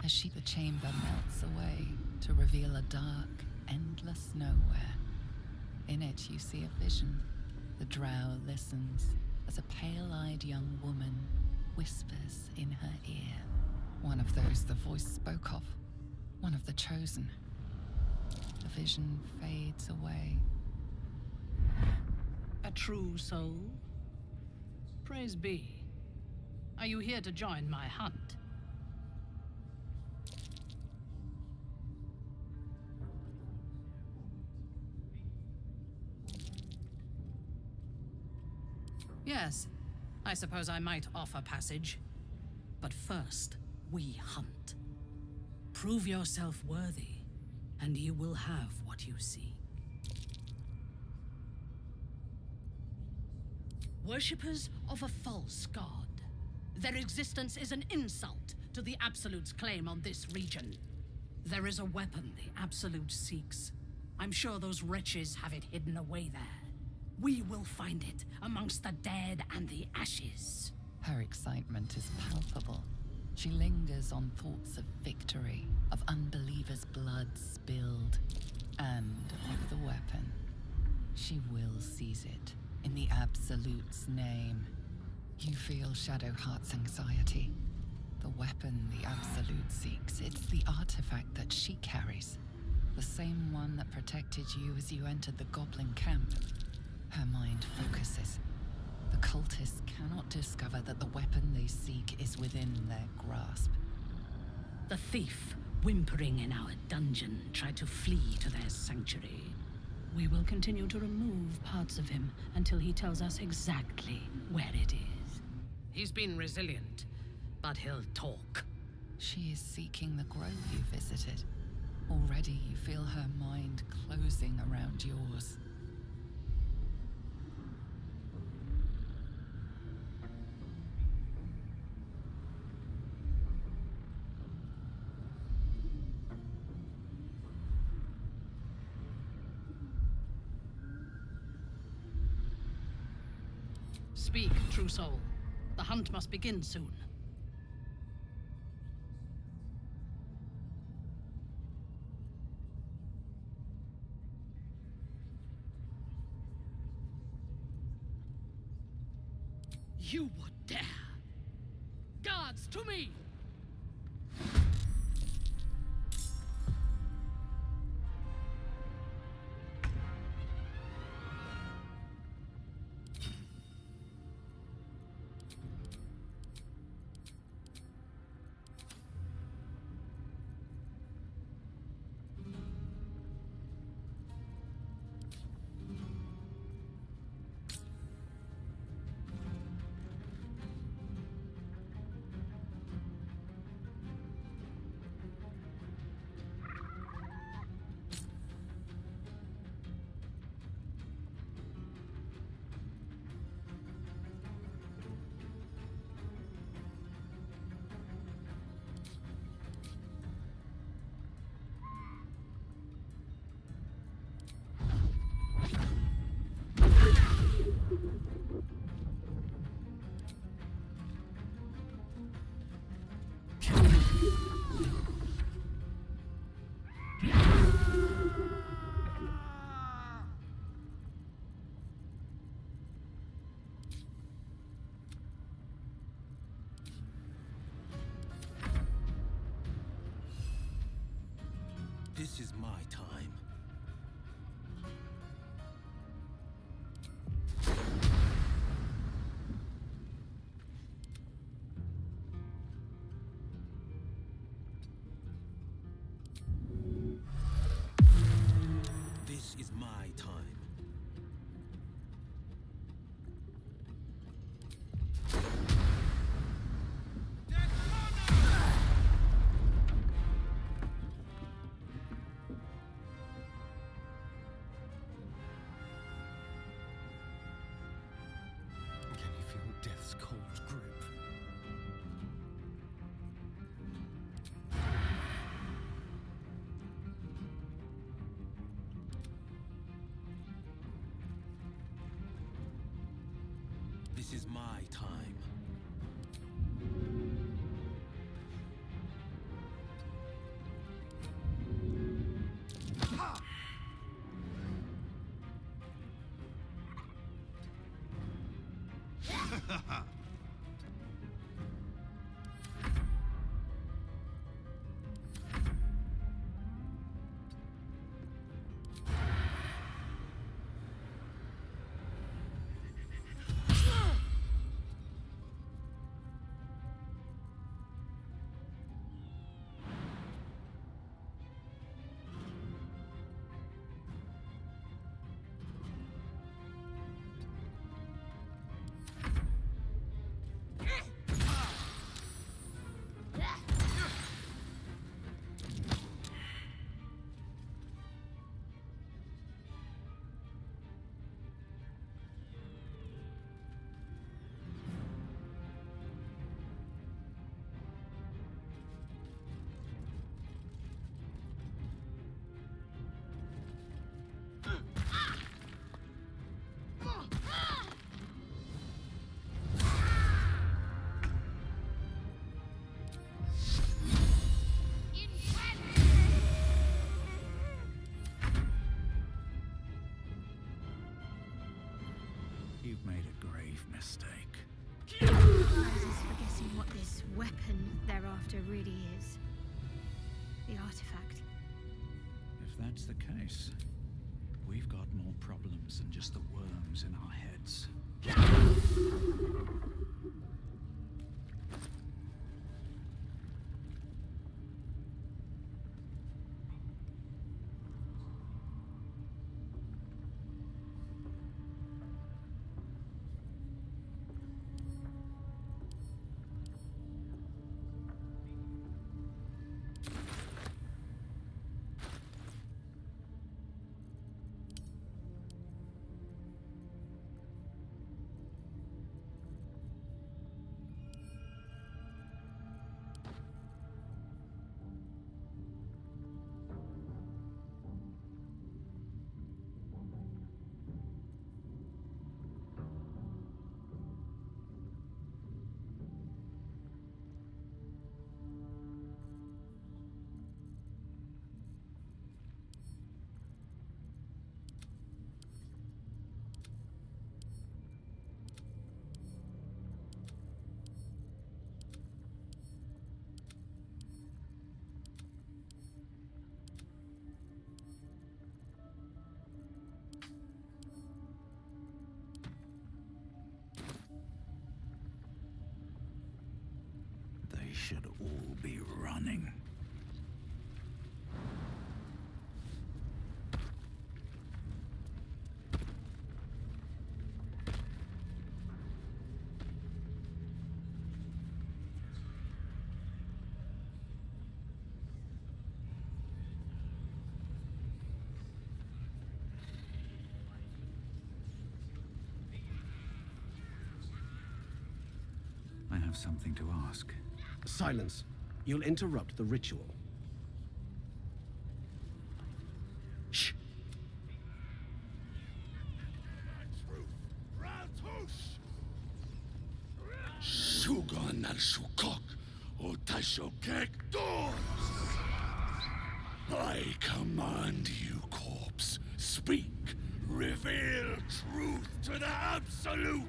As the chamber melts away to reveal a dark, endless nowhere. In it, you see a vision. The drow listens as a pale-eyed young woman whispers in her ear. One of those the voice spoke of. One of the chosen. The vision fades away. A true soul? Praise be. Are you here to join my hunt? Yes, I suppose I might offer passage. But first, we hunt. Prove yourself worthy, and you will have what you seek. Worshippers of a false god. Their existence is an insult to the Absolute's claim on this region. There is a weapon the Absolute seeks. I'm sure those wretches have it hidden away there. We will find it amongst the dead and the ashes. Her excitement is palpable. She lingers on thoughts of victory, of unbelievers' blood spilled, and of the weapon. She will seize it, in the Absolute's name. You feel Shadowheart's anxiety. The weapon the Absolute seeks, it's the artifact that she carries. The same one that protected you as you entered the goblin camp. Her mind focuses. The cultists cannot discover that the weapon they seek is within their grasp. The thief, whimpering in our dungeon, tried to flee to their sanctuary. We will continue to remove parts of him until he tells us exactly where it is. He's been resilient, but he'll talk. She is seeking the grove you visited. Already you feel her mind closing around yours. Speak, true soul. The hunt must begin soon. You would dare! Guards, to me! This is my time. This is my time. Can you feel death's cold grip? This is my time. You've made a grave mistake. Rises forgetting what this weapon they're after really is. The artifact. If that's the case, we've got more problems than just the worms in our heads. They should all be running. I have something to ask. Silence. You'll interrupt the ritual. Shh. Shugon al Shukok, Otashokek Dor. I command you, corpse. Speak. Reveal truth to the Absolute.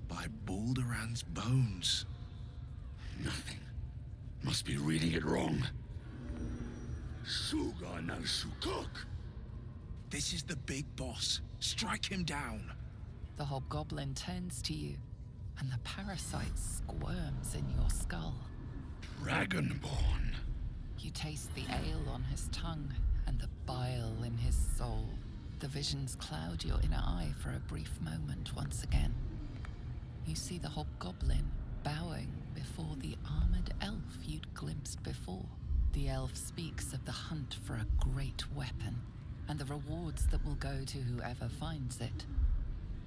By Balduran's bones. Nothing. Must be reading it wrong. Suga no Sukuk. This is the big boss. Strike him down. The hobgoblin turns to you, and the parasite squirms in your skull. Dragonborn. You taste the ale on his tongue and the bile in his soul. The visions cloud your inner eye for a brief moment once again. You see the hobgoblin bowing before the armored elf you'd glimpsed before. The elf speaks of the hunt for a great weapon and the rewards that will go to whoever finds it.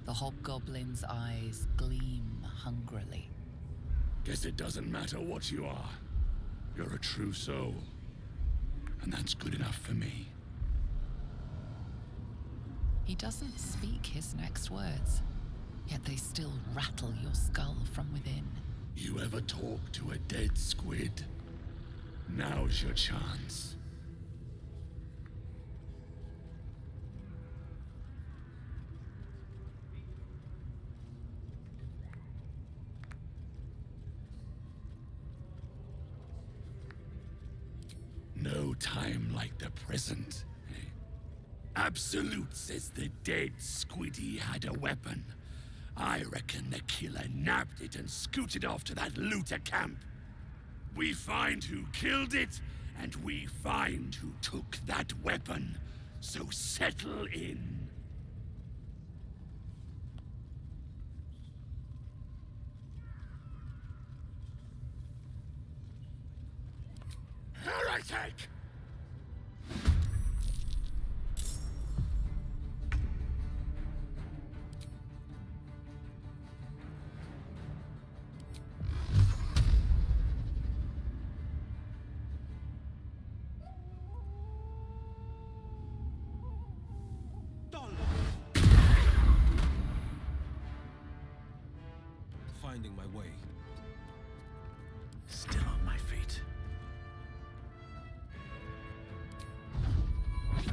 The hobgoblin's eyes gleam hungrily. Guess it doesn't matter what you are. You're a true soul. And that's good enough for me. He doesn't speak his next words, yet they still rattle your skull from within. You ever talk to a dead squid? Now's your chance. No time like the present. Absolute says the dead squiddy had a weapon. I reckon the killer nabbed it and scooted off to that looter camp. We find who killed it, and we find who took that weapon. So settle in. Heretic! Finding my way. Still on my feet.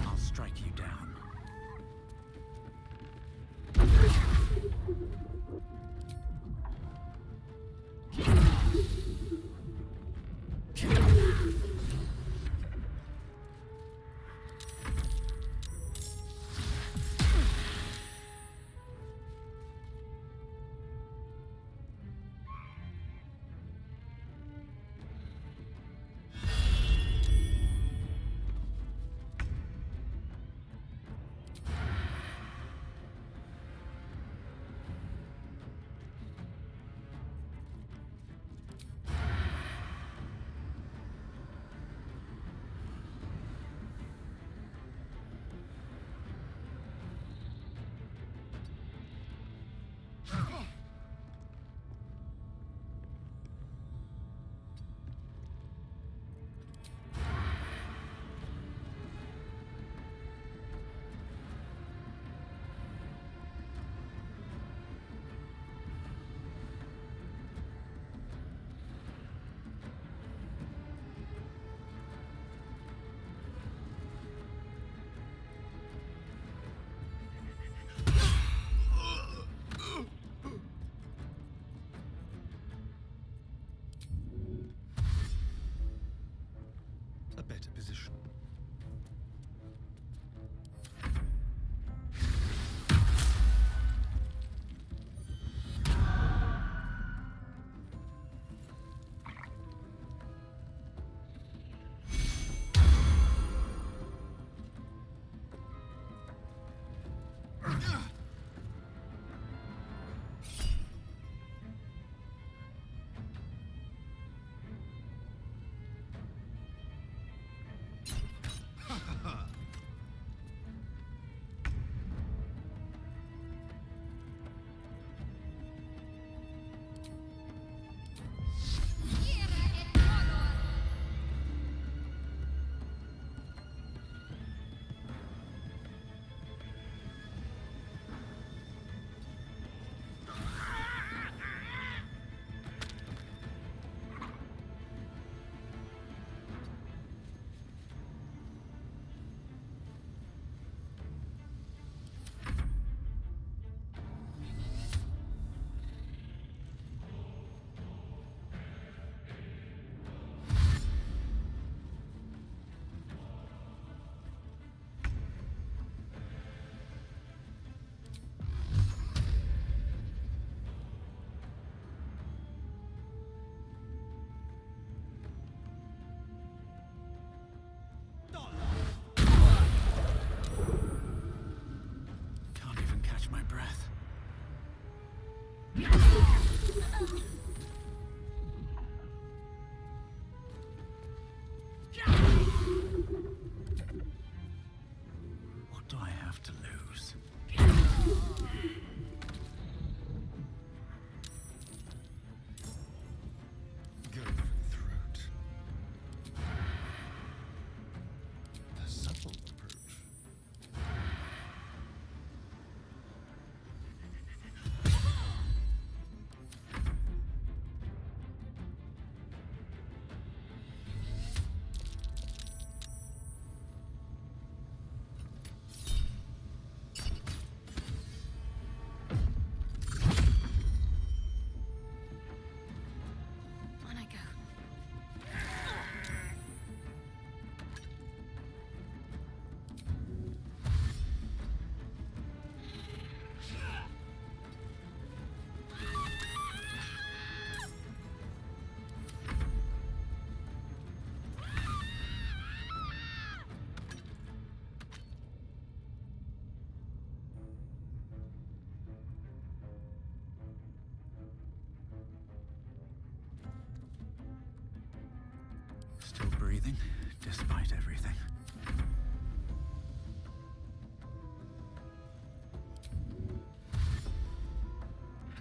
I'll strike you down. everything, despite everything.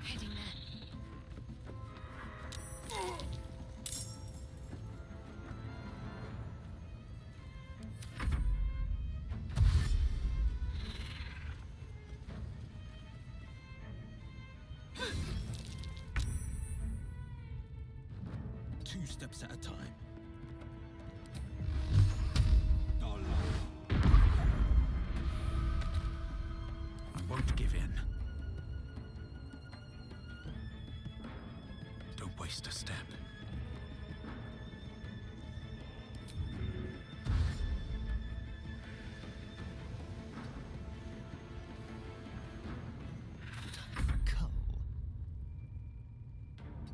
Heading there. Two steps at a time. I won't give in. Don't waste a step.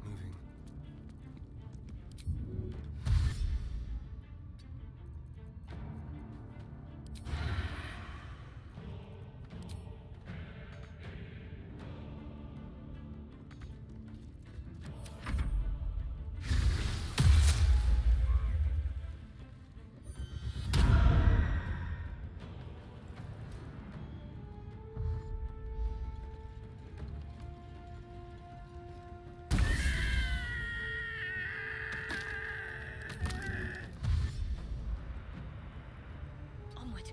Moving. Onward.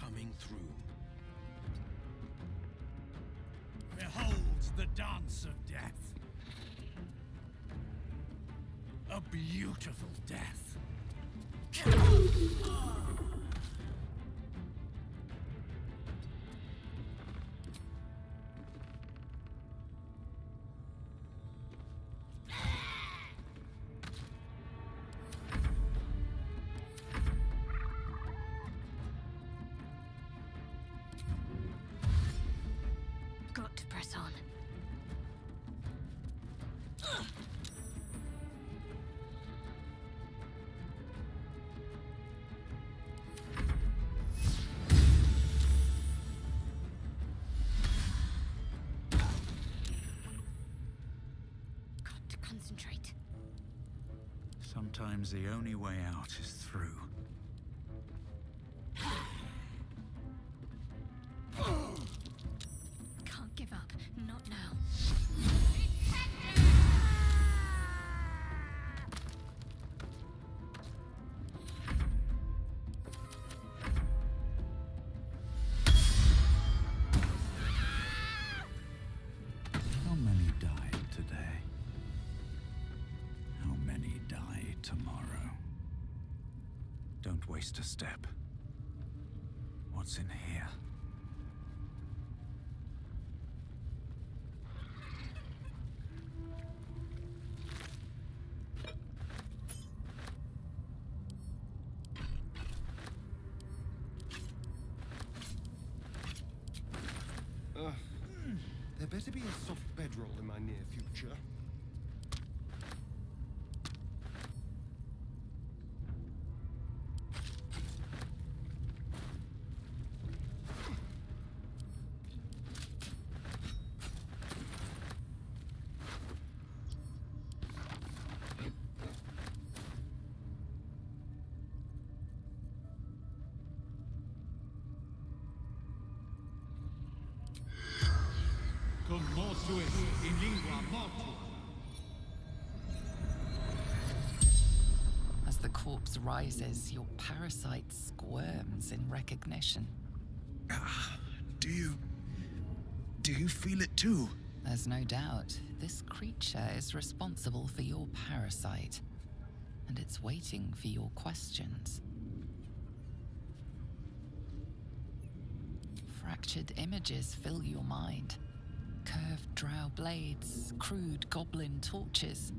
Coming through. Behold the dance of death. A beautiful death. Got to press on. Got to concentrate. Sometimes the only way out is through. Can't give up. Not now. How many died today? How many die tomorrow? Don't waste a step. What's in here? There better be a soft bedroll in my near future. Commosuit in lingua mortua. As the corpse rises, your parasite squirms in recognition. Do you feel it too? There's no doubt this creature is responsible for your parasite, and it's waiting for your questions. Fractured images fill your mind. Curved drow blades, crude goblin torches,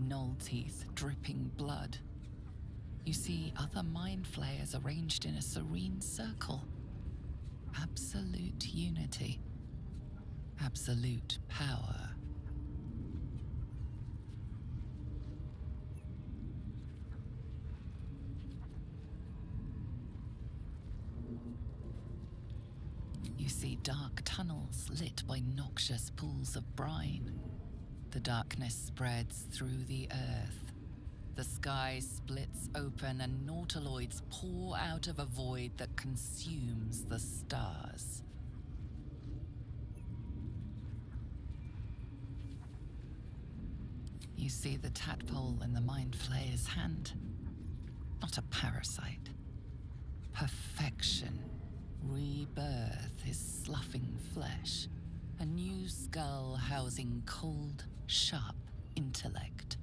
gnoll teeth dripping blood. You see other mind flayers arranged in a serene circle. Absolute unity. Absolute power. dark tunnels lit by noxious pools of brine. The darkness spreads through the earth. The sky splits open and nautiloids pour out of a void that consumes the stars. You see the tadpole in the Mind Flayer's hand. Not a parasite. Perfection. Rebirth is sloughing flesh. A new skull housing cold, sharp intellect.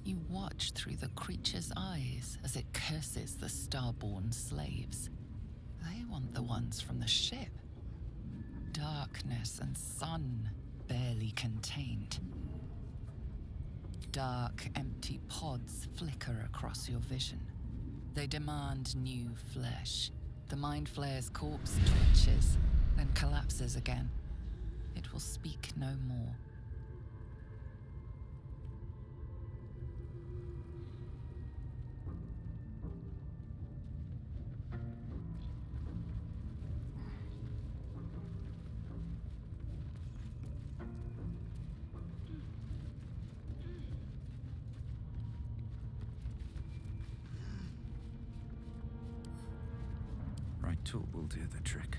You watch through the creature's eyes as it curses the starborn slaves. They want the ones from the ship. Darkness and sun, barely contained. Dark, empty pods flicker across your vision. They demand new flesh. The Mind Flayer's corpse twitches, then collapses again. It will speak no more. Right tool will do the trick.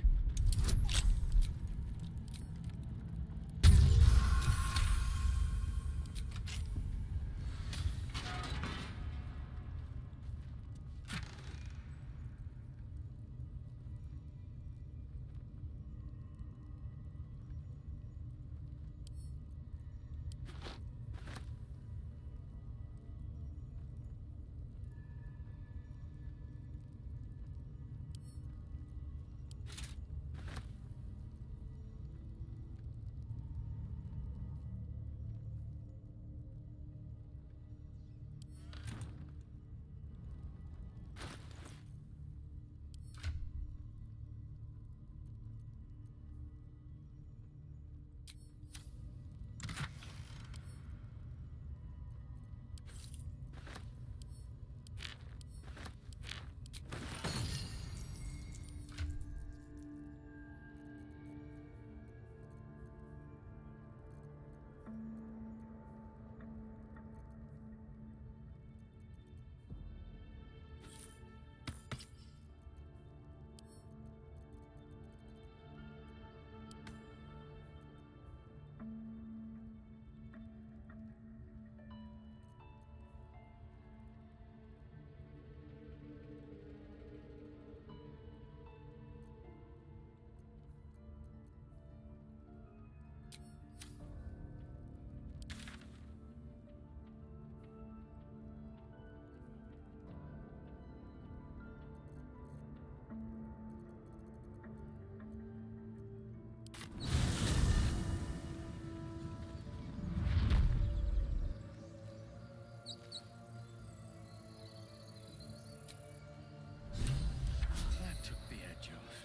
That took the edge off.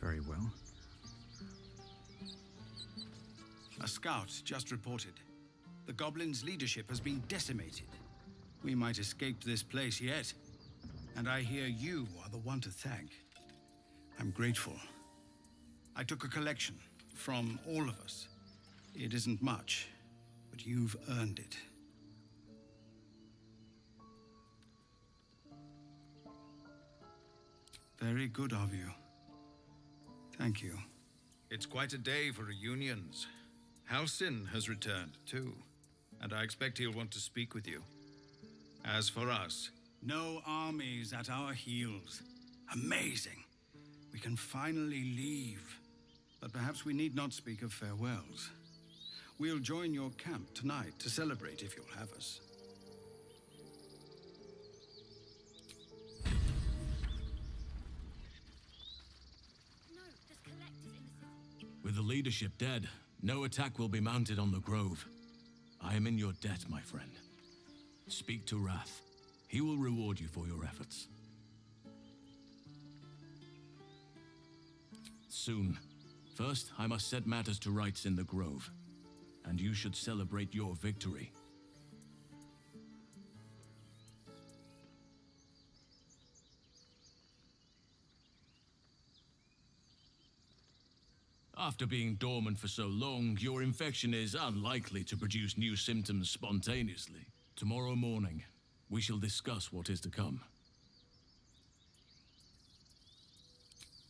Very well. A scout just reported. The goblins' leadership has been decimated. We might escape this place yet. And I hear you are the one to thank. I'm grateful. I took a collection from all of us. It isn't much, but you've earned it. Very good of you. Thank you. It's quite a day for reunions. Halsin has returned, too, and I expect he'll want to speak with you. As for us... No armies at our heels. Amazing. We can finally leave. But perhaps we need not speak of farewells. We'll join your camp tonight to celebrate if you'll have us. With the leadership dead, no attack will be mounted on the Grove. I am in your debt, my friend. Speak to Wrath. He will reward you for your efforts. soon. First, I must set matters to rights in the Grove, and you should celebrate your victory. After being dormant for so long, your infection is unlikely to produce new symptoms spontaneously. Tomorrow morning, we shall discuss what is to come.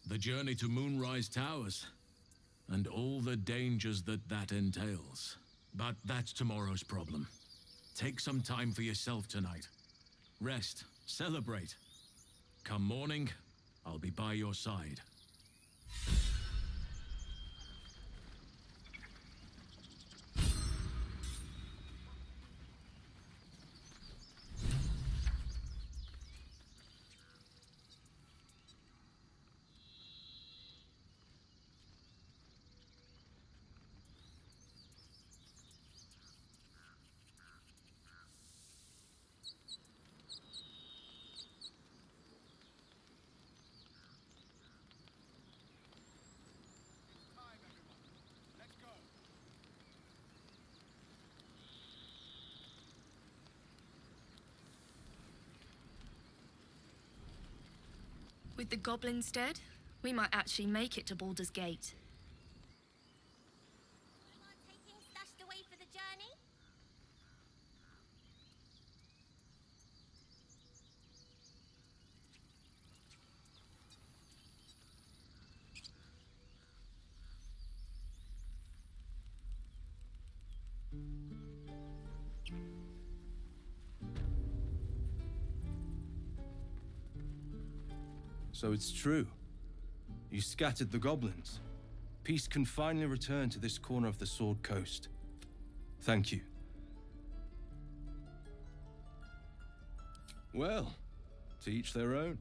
The journey to Moonrise Towers, and all the dangers that entails. But that's tomorrow's problem. Take some time for yourself tonight. Rest, celebrate. Come morning, I'll be by your side. With the goblins dead, we might actually make it to Baldur's Gate. Taking stashed away for the journey? So it's true. You scattered the goblins. Peace can finally return to this corner of the Sword Coast. Thank you. Well, to each their own.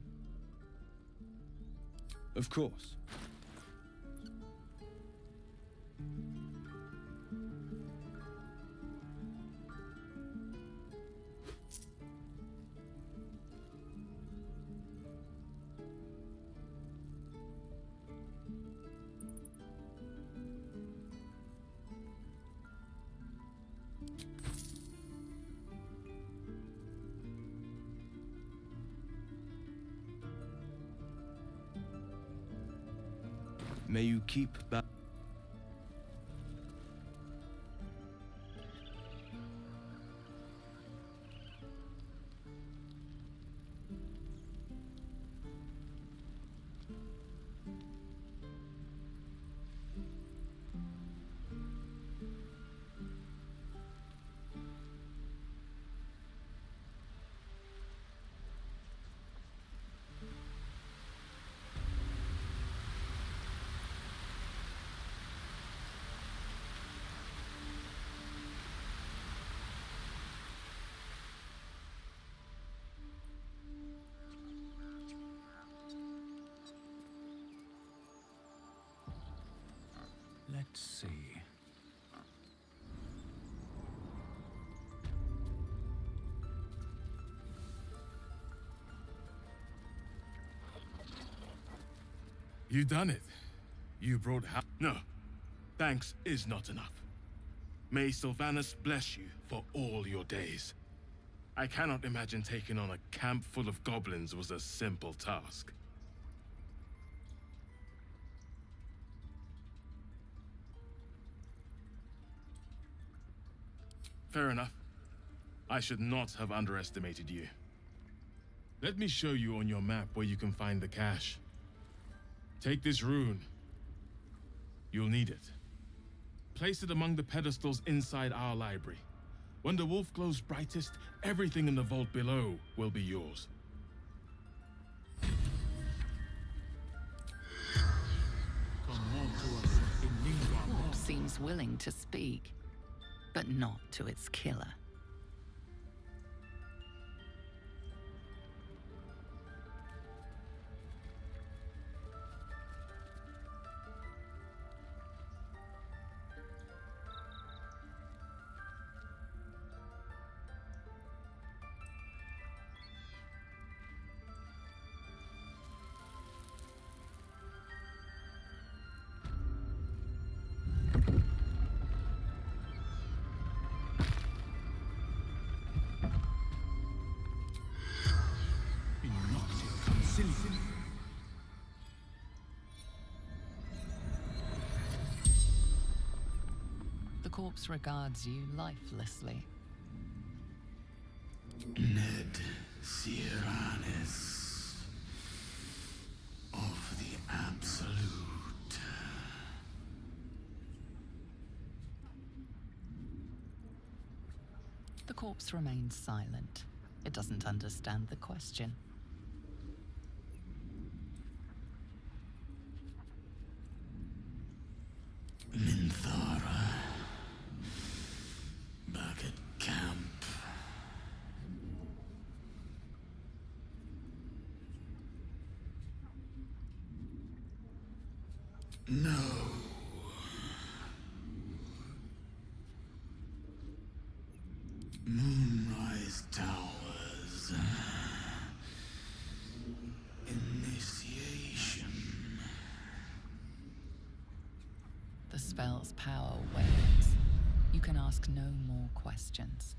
Of course. May you keep back. Let's see. You done it. You brought No. Thanks is not enough. May Sylvanus bless you for all your days. I cannot imagine taking on a camp full of goblins was a simple task. Fair enough. I should not have underestimated you. Let me show you on your map where you can find the cache. Take this rune. You'll need it. Place it among the pedestals inside our library. When the wolf glows brightest, everything in the vault below will be yours. Wolf seems willing to speak, but not to its killer. corpse regards you lifelessly. Ned Siranis of the Absolute. The corpse remains silent. It doesn't understand the question. Minthara. Back at camp. No. Moonrise Towers. Initiation. The spell's power wanes. You can ask no more questions.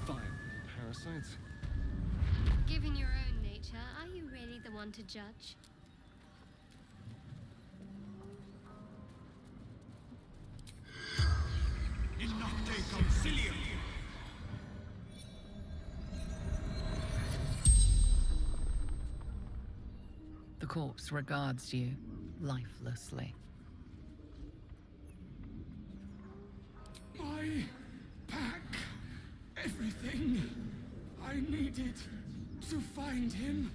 Fine. Parasites. Given your own nature, are you really the one to judge? In nocte concilium. The corpse regards you lifelessly. I pack everything I needed to find him.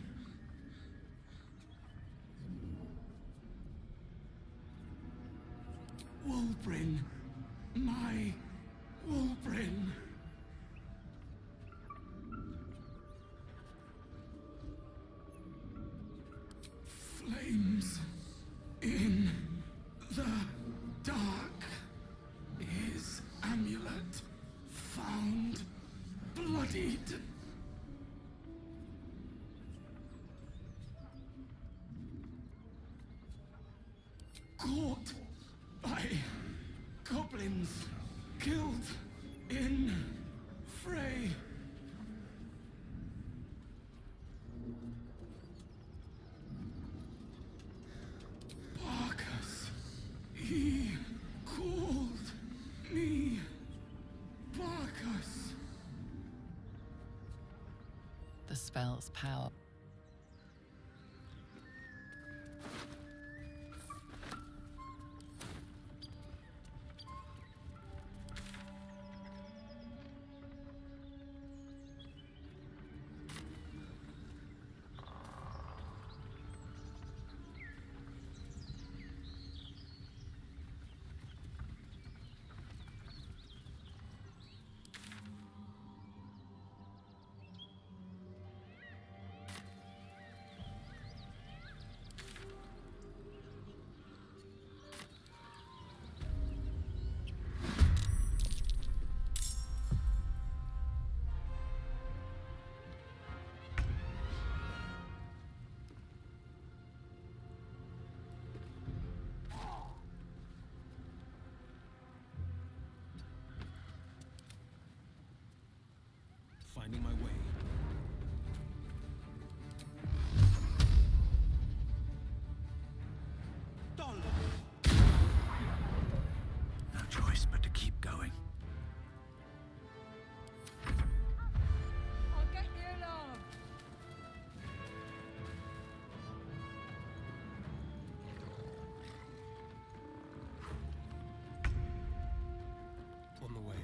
Wulbrin, my Wulbrin. Flames in the dark. His amulet found bloodied. Caught by goblins, killed in fray. Barkus, he called me Barkus. spell's power. Finding my way. No choice but to keep going. I'll get you along. On the way.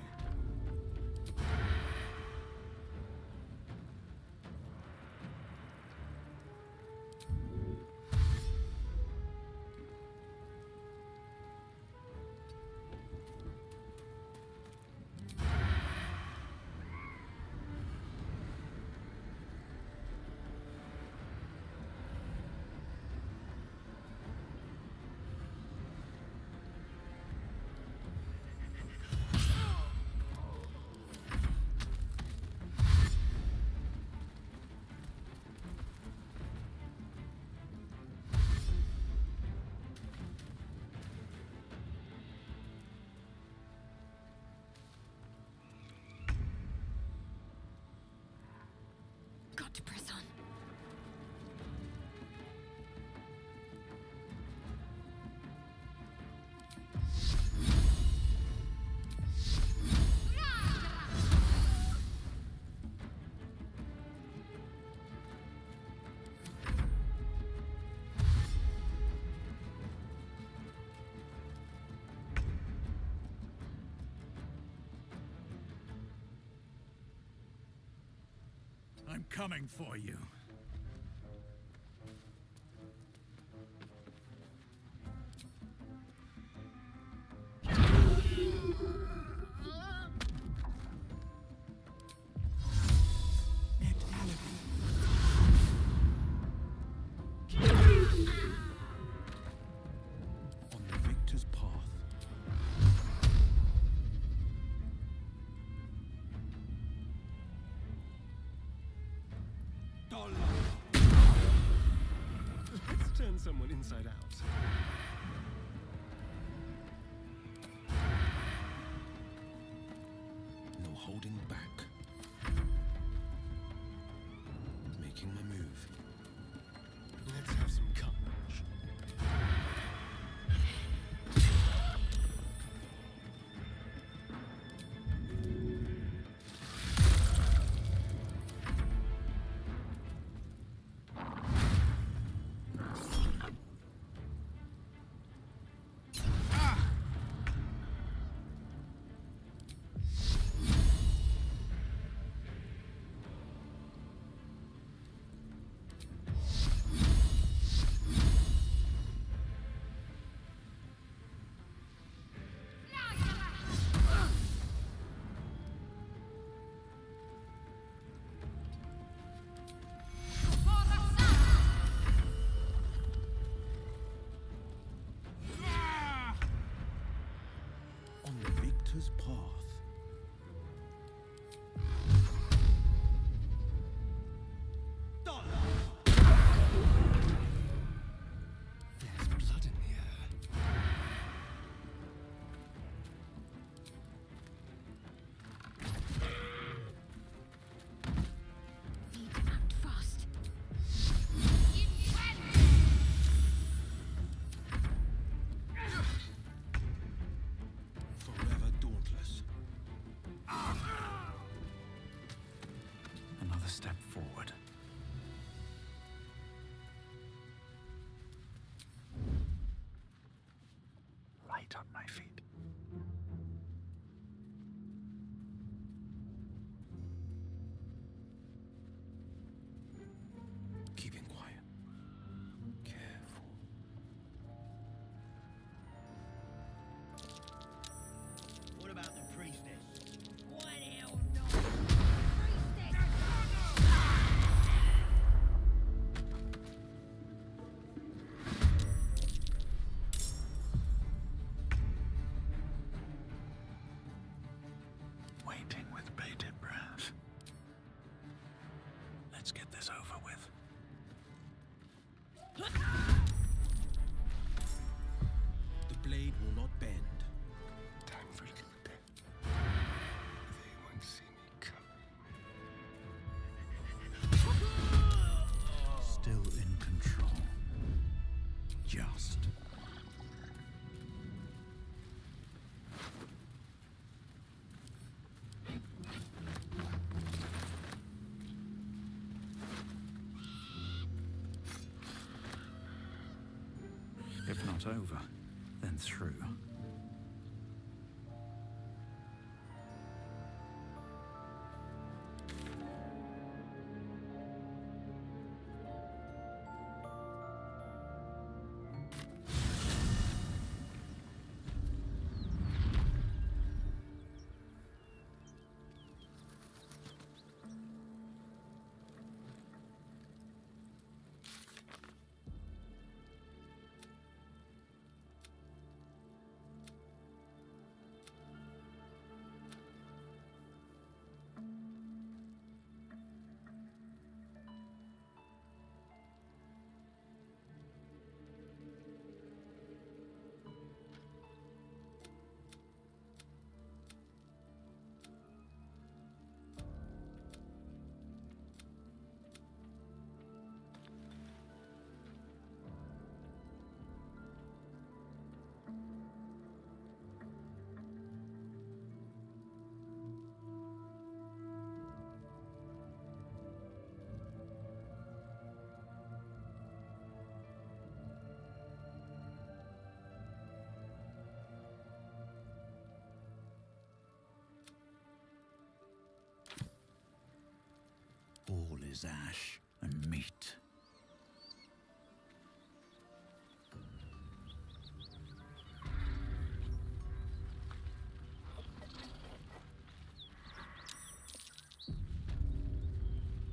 Got to press on. I'm coming for you. On the victor's path. Let's turn someone inside out. No holding back. Making my move. Let's have some courage. On the victor's path. There's blood in here. Need to act fast. Forever dauntless. Another step forward. Let's get this over with. The blade will not bend. Time for a little bit. They won't see me coming. Still in control. Just. If not over, then through. All is ash and meat.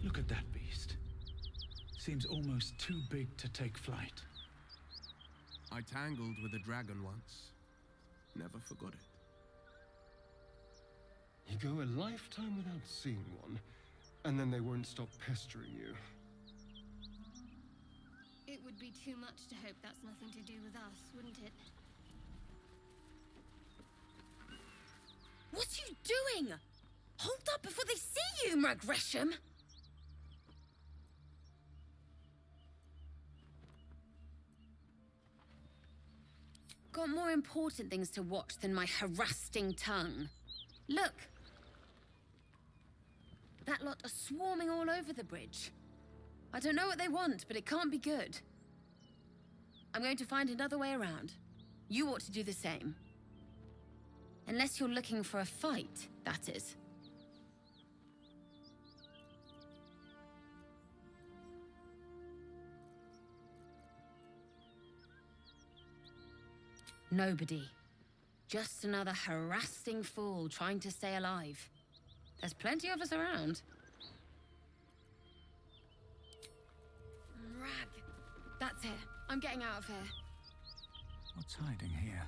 Look at that beast. Seems almost too big to take flight. I tangled with a dragon once. Never forgot it. You go a lifetime without seeing one, and then they won't stop pestering you. It would be too much to hope that's nothing to do with us, wouldn't it? What are you doing? Hold up before they see you, Mroczna! Got more important things to watch than my harassing tongue. Look! That lot are swarming all over the bridge. I don't know what they want, but it can't be good. I'm going to find another way around. You ought to do the same. Unless you're looking for a fight, that is. Nobody. Just another harassing fool trying to stay alive. There's plenty of us around. Rag. That's it. I'm getting out of here. What's hiding here?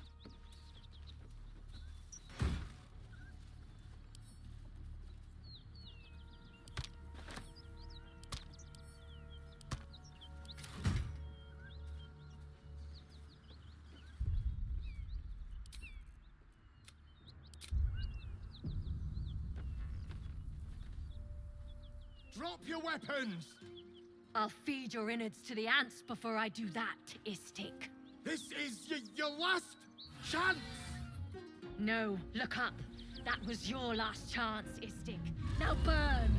Drop your weapons! I'll feed your innards to the ants before I do that, Istik. This is your last chance! No, look up. That was your last chance, Istik. Now burn!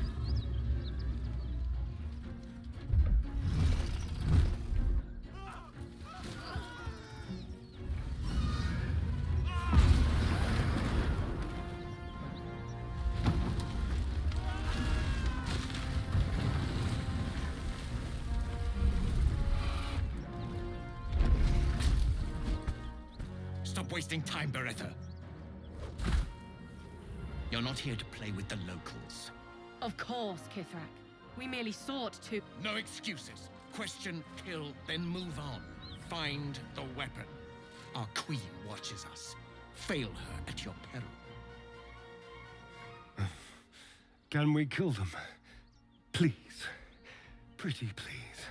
Stop wasting time, Beretta. You're not here to play with the locals. Of course, Kithrak. We merely sought to... No excuses. Question, kill, then move on. Find the weapon. Our queen watches us. Fail her at your peril. Can we kill them? Please. Pretty please.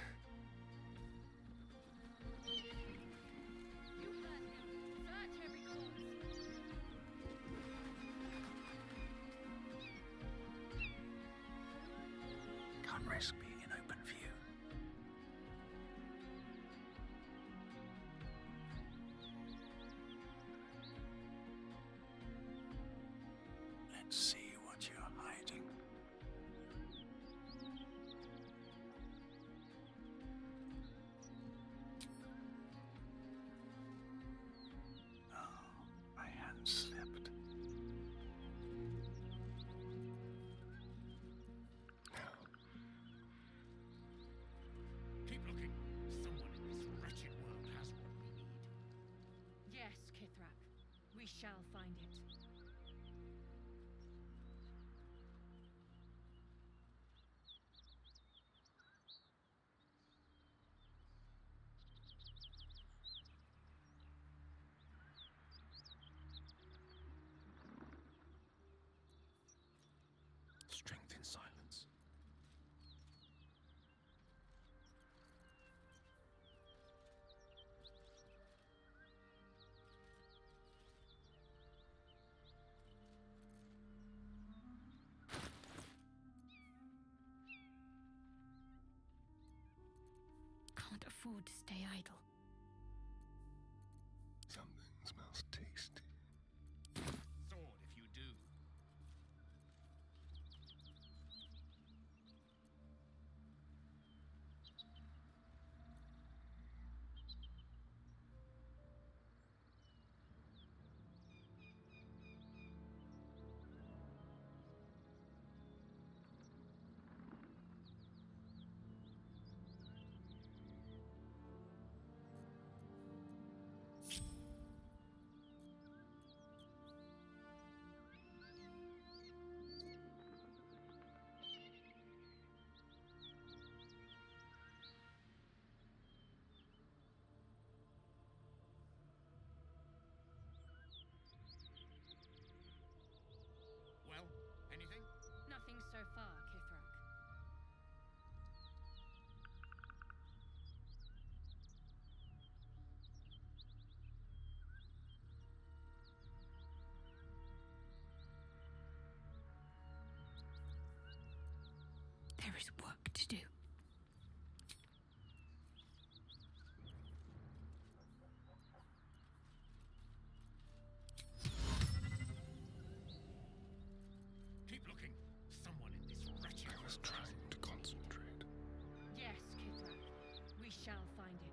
Can't risk being in open view. Let's see what you're hiding. Oh, my hand slipped. Keep looking. Someone in this wretched world has what we need. Yes, Kithrak. We shall find it. Strength in silence. Can't afford to stay idle. Something smells tasty. Sword if you do. Well, anything? Nothing so far, Kithrak. There is work to do. Keep looking. Someone in this wretched world. I was trying to concentrate. Yes, Kithrak. We shall find it.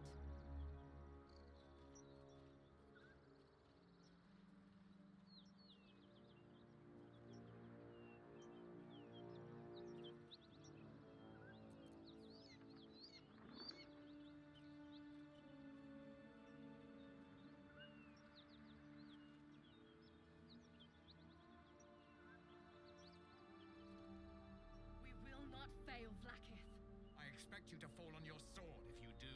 We will not fail, Vlaakith. I expect you to fall on your sword if you do.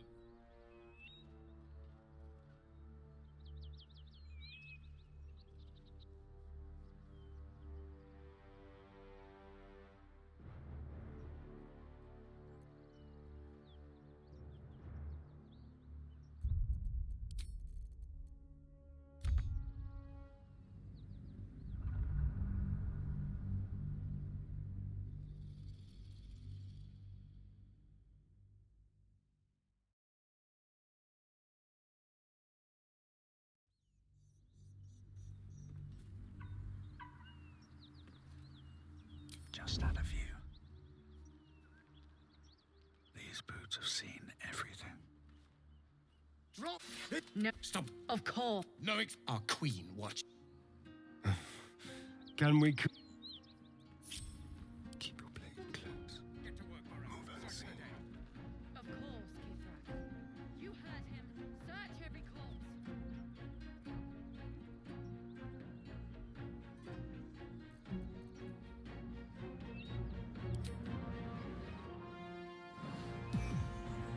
Just out of view. These boots have seen everything. Drop it! No. Stop. Of course. No, our queen watch. Can we... Keep your blade close. Get to work, Baron. Move unseen. Of course, Kithrak. You heard him. Search every corpse.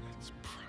Let's pray.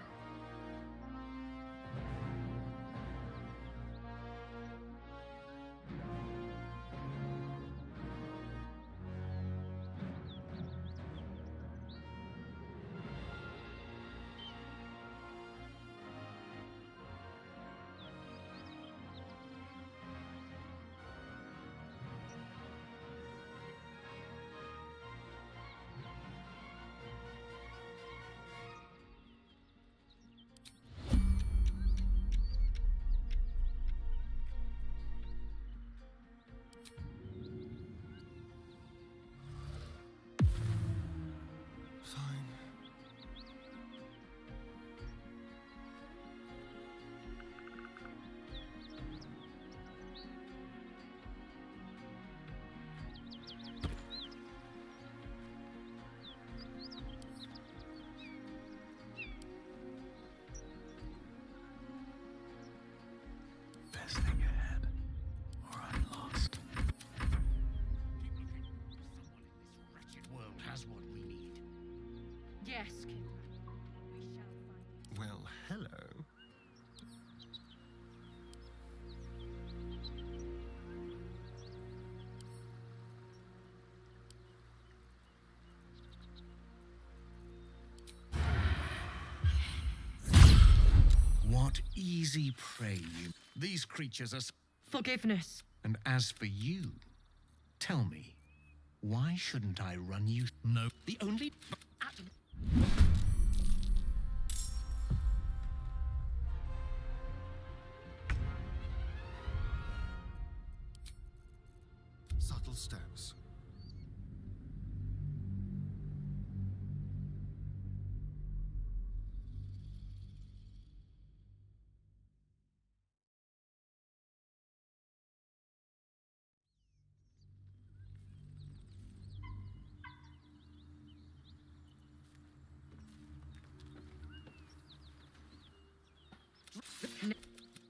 Yes, King. We shall find. Well, hello. What easy prey you... These creatures are... Forgiveness. And as for you, tell me, why shouldn't I run you... No, the only... Subtle steps.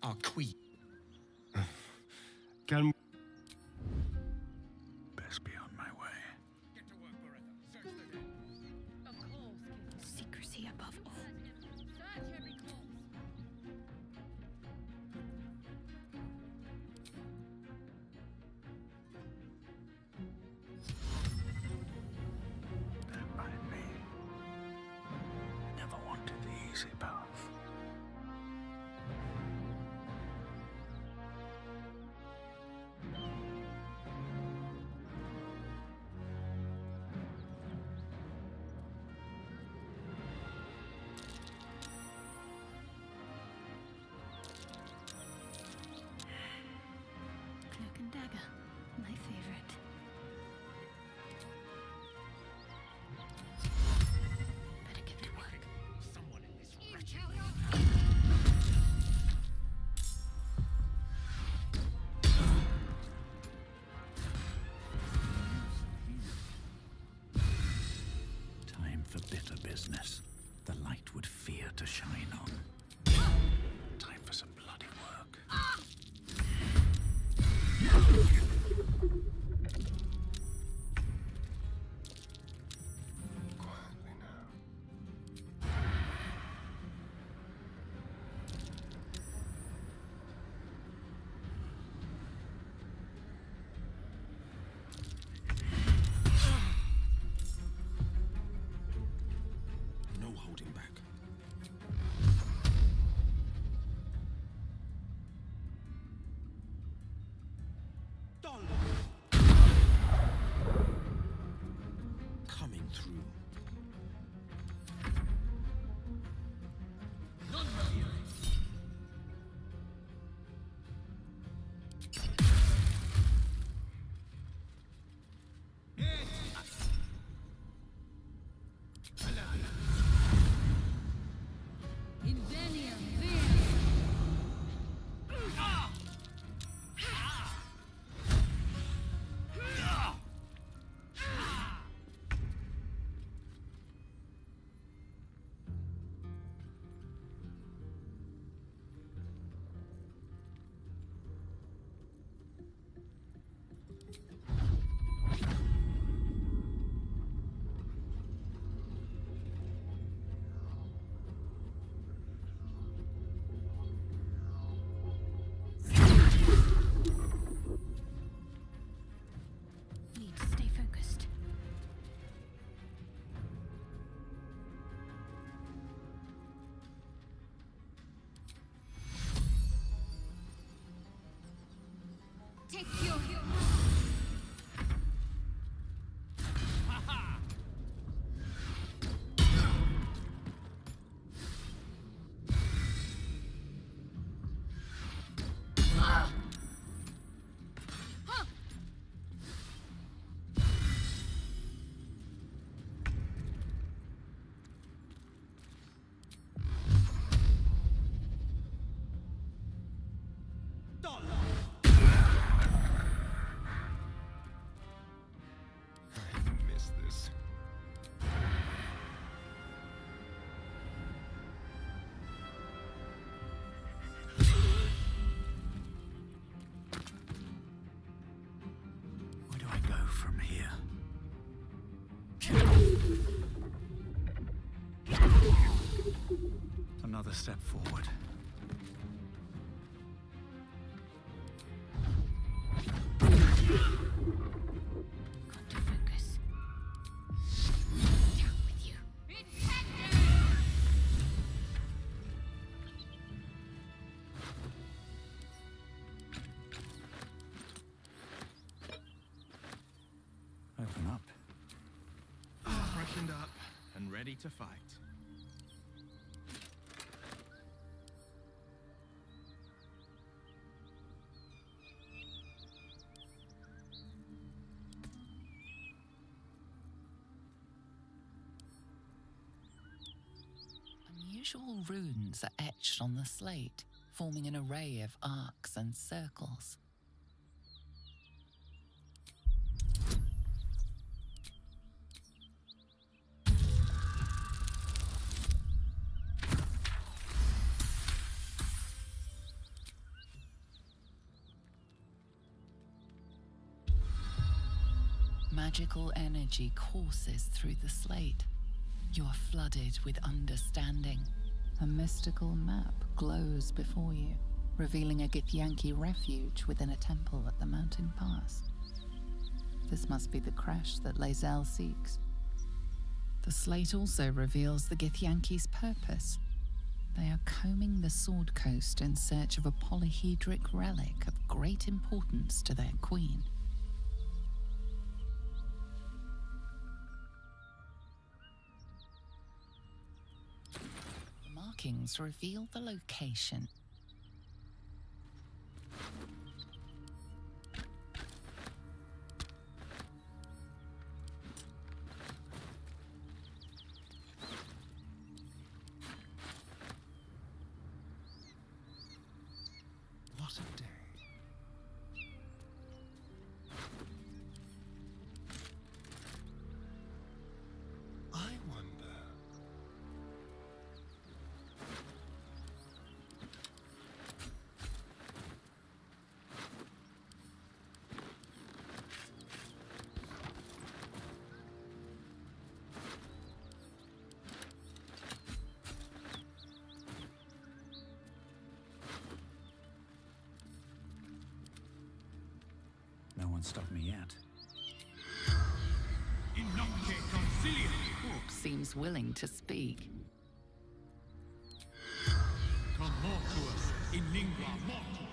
Our queen. Can Best be on my way. Of course, King. Secrecy above all. Search every corpse. Don't mind me. Never wanted the easy path. Cloak and dagger, my favorite. Better get to work. Someone in this Time for bitter business. The light would fear to shine on. Time for some bloody work. quietly now. No holding back. Coming through. Need to stay focused. Take your step forward. Got to focus. Down with you. Open up. Freshened up and ready to fight. Unusual runes are etched on the slate, forming an array of arcs and circles. Magical energy courses through the slate. You are flooded with understanding. A mystical map glows before you, revealing a Githyanki refuge within a temple at the mountain pass. This must be the crash that Lae'zel seeks. The slate also reveals the Githyanki's purpose. They are combing the Sword Coast in search of a polyhedric relic of great importance to their queen. The markings reveal the location. What a day. I wonder. No one stopped me yet. The corpse seems willing to speak. Come mortuus in lingua mortis.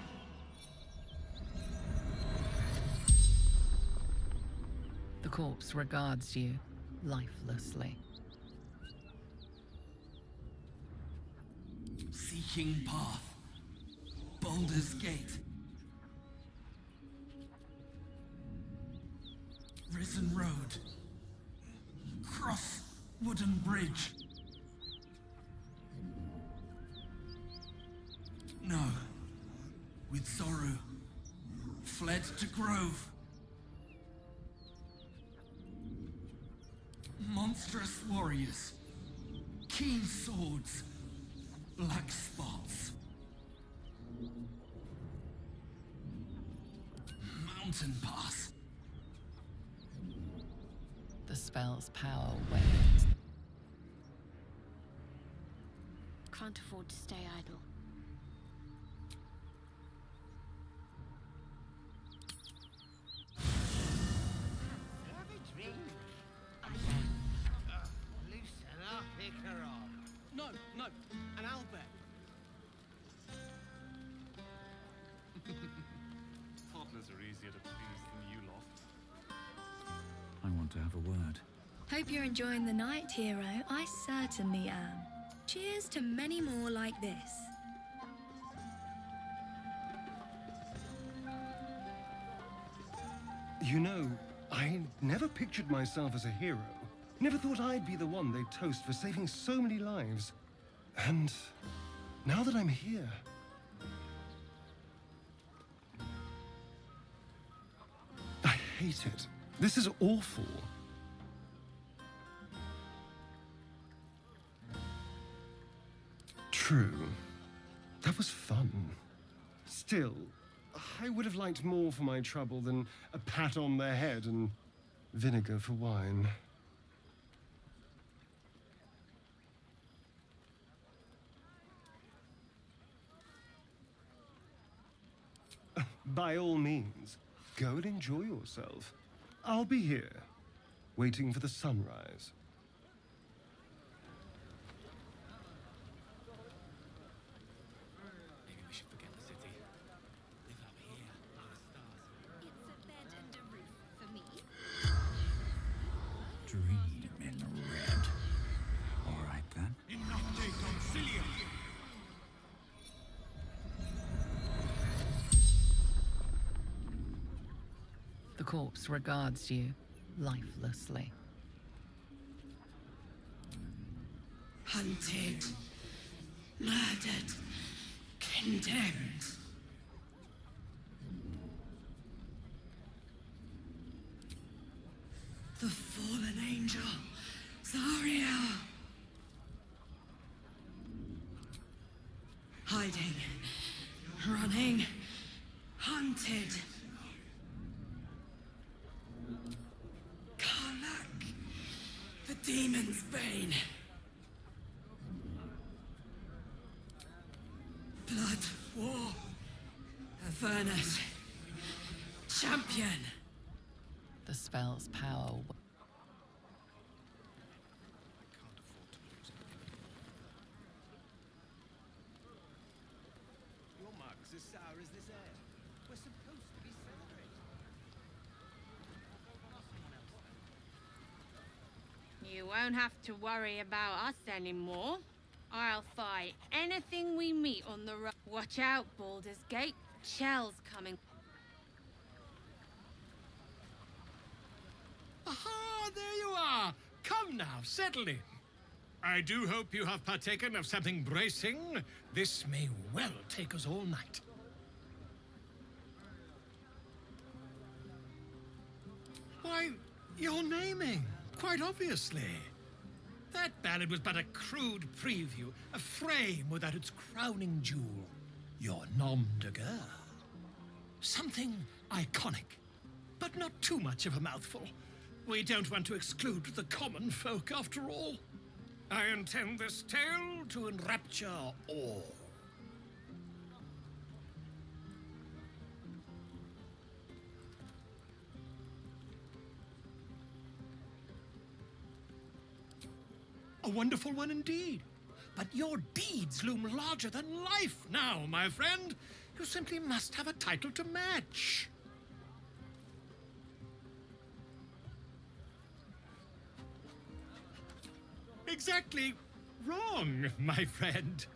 The corpse regards you lifelessly. Seeking path. Baldur's Gate. Risen Road. Cross Wooden Bridge. No. With Zoru. Fled to Grove. Monstrous warriors. Keen swords. Black spots. Mountain Pass. The spell's power wanes. Can't afford to stay idle. Have a drink. Loosen up, Icaron. No, an Albert. Toddlers are easier to please than you lot. I want to have a word. Hope you're enjoying the night, hero. I certainly am. Cheers to many more like this. You know, I never pictured myself as a hero. Never thought I'd be the one they'd toast for saving so many lives. And now that I'm here... I hate it. This is awful. True. That was fun. Still, I would have liked more for my trouble than a pat on the head and vinegar for wine. By all means, go and enjoy yourself. I'll be here, waiting for the sunrise. Maybe we should forget the city. Live up here, by the stars. It's a bed and a roof for me. Dream in red. All right then. In nocte concilium. The corpse regards you lifelessly. Hunted, murdered, condemned. The fallen angel, Zariel. Hiding, running, hunted. Karlak, the demon's bane. Blood, war, Avernus, champion. The spell's power. Your mug's as sour as this air. We're supposed to be celebrating. You won't have to worry about us anymore. I'll fight anything we meet on the road. Watch out, Baldur's Gate. Shell's coming. Aha, there you are. Come now, settle in. I do hope you have partaken of something bracing. This may well take us all night. Why, you're naming, quite obviously. That ballad was but a crude preview, a frame without its crowning jewel. Your nom de guerre. Something iconic, but not too much of a mouthful. We don't want to exclude the common folk, after all. I intend this tale to enrapture all. A wonderful one indeed. But your deeds loom larger than life now, my friend. You simply must have a title to match. Exactly wrong, my friend.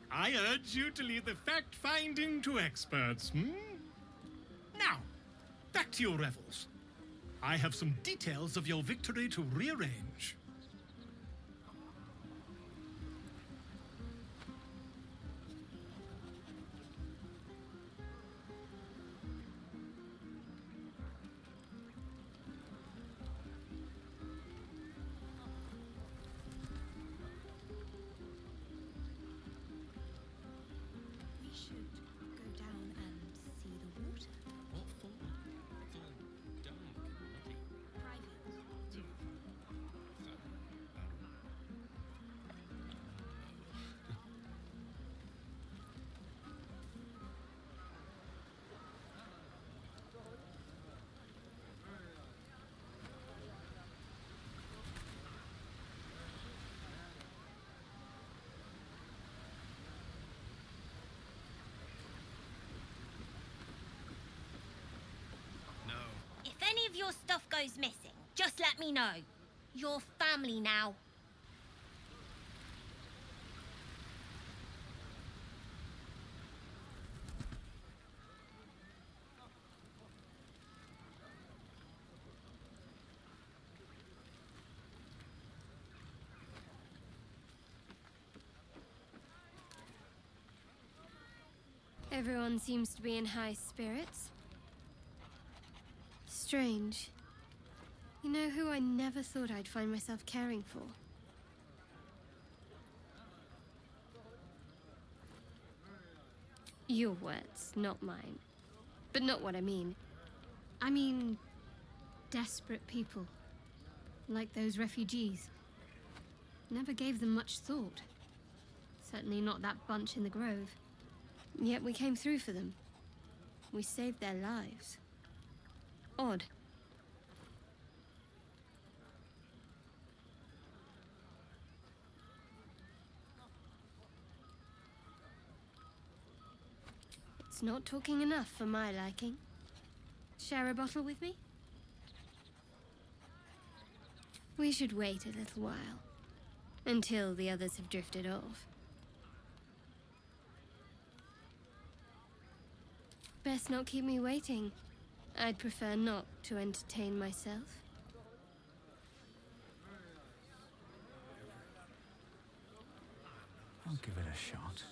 I urge you to leave the fact-finding to experts, Now, back to your revels. I have some details of your victory to rearrange. We should go down and see the water. What for? It's all dark and muddy. Private, too. If any of your stuff goes missing, just let me know. You're family now. Everyone seems to be in high spirits. Strange. You know who I never thought I'd find myself caring for? Your words, not mine. But not what I mean. I mean, desperate people. Like those refugees. Never gave them much thought. Certainly not that bunch in the grove. Yet we came through for them. We saved their lives. Odd. It's not talking enough for my liking. Share a bottle with me? We should wait a little while. Until the others have drifted off. Best not keep me waiting. I'd prefer not to entertain myself. I'll give it a shot.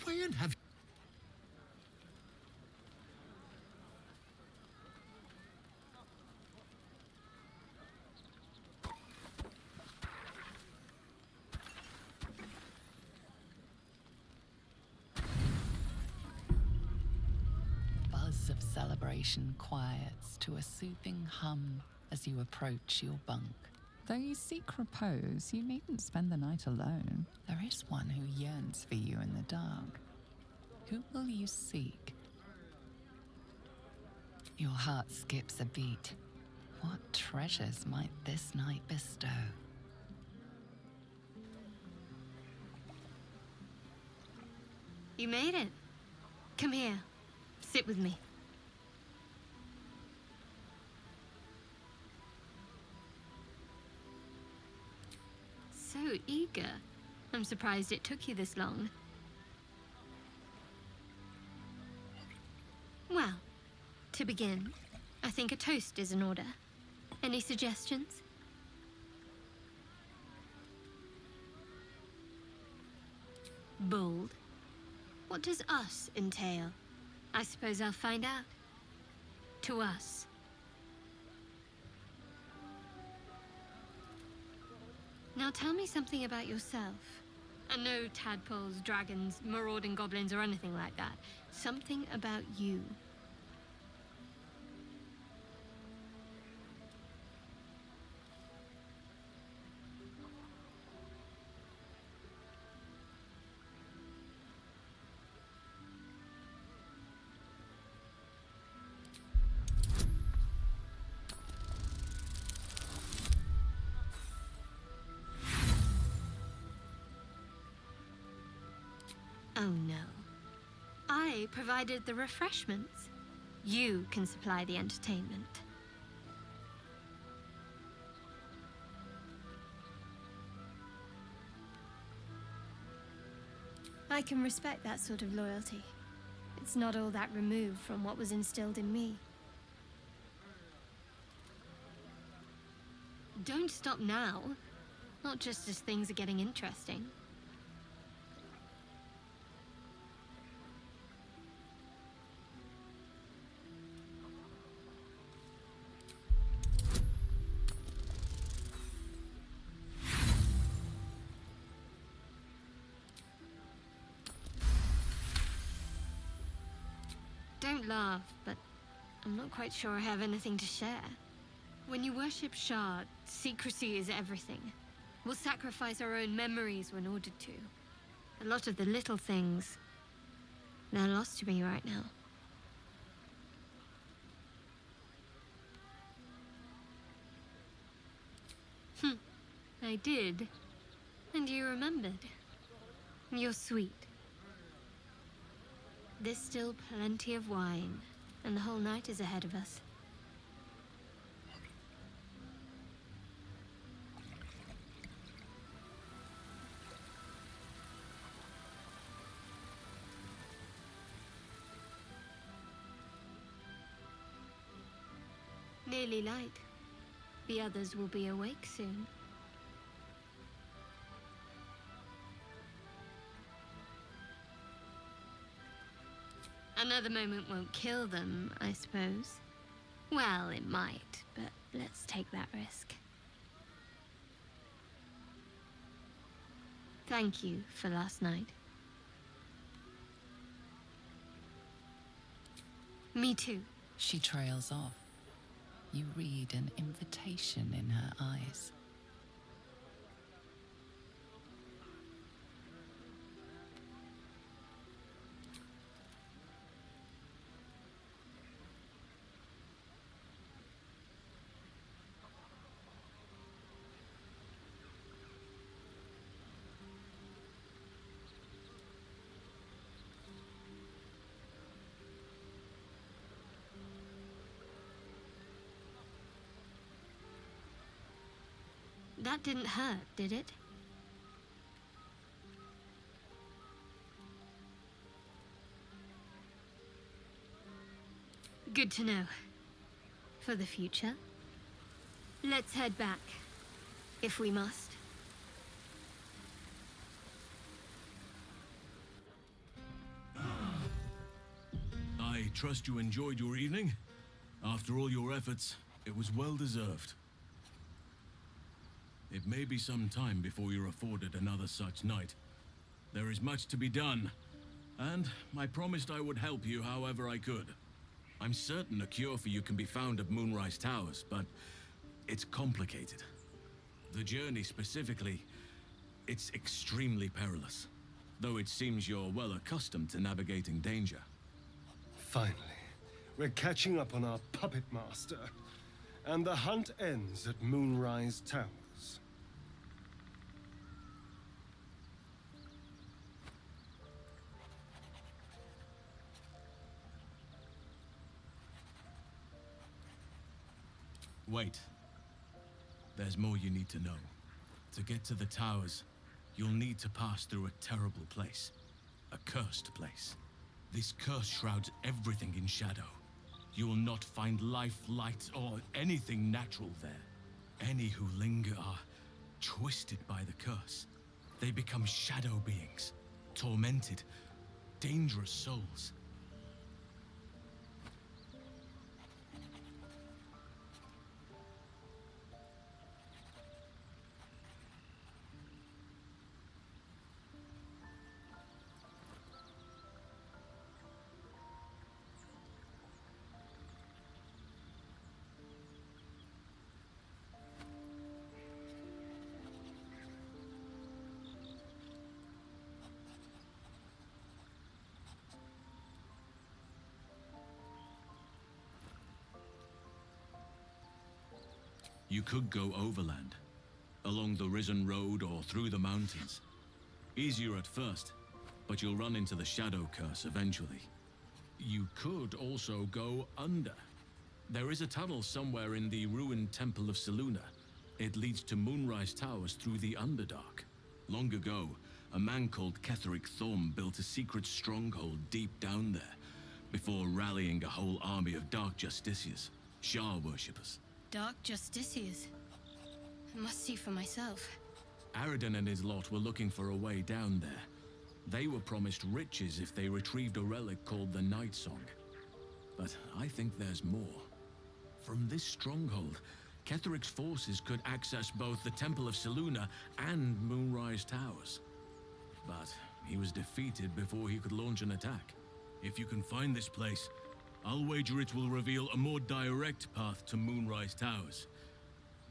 When have Buzz of celebration quiets to a soothing hum as you approach your bunk. Though you seek repose, you needn't spend the night alone. There is one who yearns for you in the dark. Who will you seek? Your heart skips a beat. What treasures might this night bestow? You made it. Come here. Sit with me. So eager. I'm surprised it took you this long. Well, to begin, I think a toast is in order. Any suggestions? Bold. What does us entail? I suppose I'll find out. To us. Now tell me something about yourself. And no tadpoles, dragons, marauding goblins, or anything like that. Something about you. Oh no. I provided the refreshments. You can supply the entertainment. I can respect that sort of loyalty. It's not all that removed from what was instilled in me. Don't stop now. Not just as things are getting interesting. Don't laugh, but I'm not quite sure I have anything to share. When you worship Shard, secrecy is everything. We'll sacrifice our own memories when ordered to. A lot of the little things, they're lost to me right now. I did. And you remembered. You're sweet. There's still plenty of wine, and the whole night is ahead of us. Nearly light. The others will be awake soon. Another moment won't kill them, I suppose. Well, it might, but let's take that risk. Thank you for last night. Me too. She trails off. You read an invitation in her eyes. That didn't hurt, did it? Good to know. For the future. Let's head back, if we must. I trust you enjoyed your evening. After all your efforts, it was well deserved. It may be some time before you're afforded another such night. There is much to be done, and I promised I would help you however I could. I'm certain a cure for you can be found at Moonrise Towers, but it's complicated. The journey specifically, it's extremely perilous, though it seems you're well accustomed to navigating danger. Finally, we're catching up on our puppet master, and the hunt ends at Moonrise Towers. Wait. There's more you need to know. To get to the towers, you'll need to pass through a terrible place. A cursed place. This curse shrouds everything in shadow. You will not find life, light, or anything natural there. Any who linger are twisted by the curse. They become shadow beings, tormented, dangerous souls. You could go overland, along the Risen Road or through the mountains. Easier at first, but you'll run into the Shadow Curse eventually. You could also go under. There is a tunnel somewhere in the ruined Temple of Selûne. It leads to Moonrise Towers through the Underdark. Long ago, a man called Ketheric Thorm built a secret stronghold deep down there, before rallying a whole army of Dark Justiciars, Shah worshippers. Dark Justiciars. I must see for myself. Aradin and his lot were looking for a way down there. They were promised riches if they retrieved a relic called the Night Song. But I think there's more. From this stronghold, Ketheric's forces could access both the Temple of Selûne and Moonrise Towers. But he was defeated before he could launch an attack. If you can find this place, I'll wager it will reveal a more direct path to Moonrise Towers.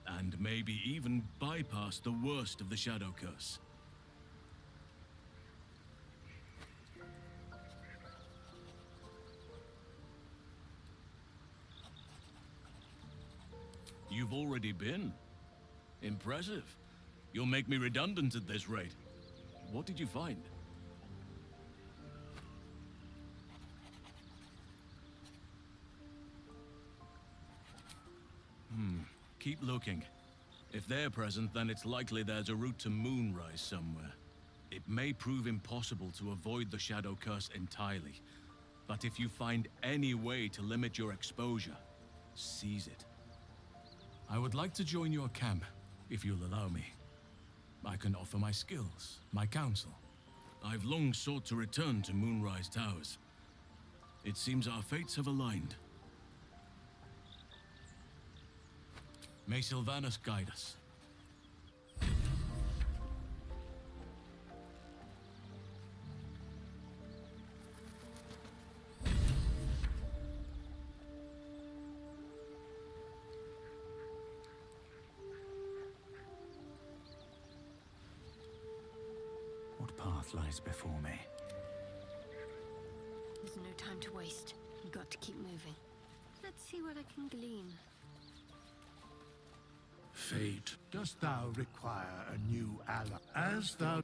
And maybe even bypass the worst of the Shadow Curse. You've already been? Impressive. You'll make me redundant at this rate. What did you find? Keep looking. If they're present, then it's likely there's a route to Moonrise somewhere. It may prove impossible to avoid the Shadow Curse entirely, but if you find any way to limit your exposure, seize it. I would like to join your camp, if you'll allow me. I can offer my skills, my counsel. I've long sought to return to Moonrise Towers. It seems our fates have aligned. May Sylvanus guide us. What path lies before me? There's no time to waste. We've got to keep moving. Let's see what I can glean. Fate, dost thou require a new ally? As thou...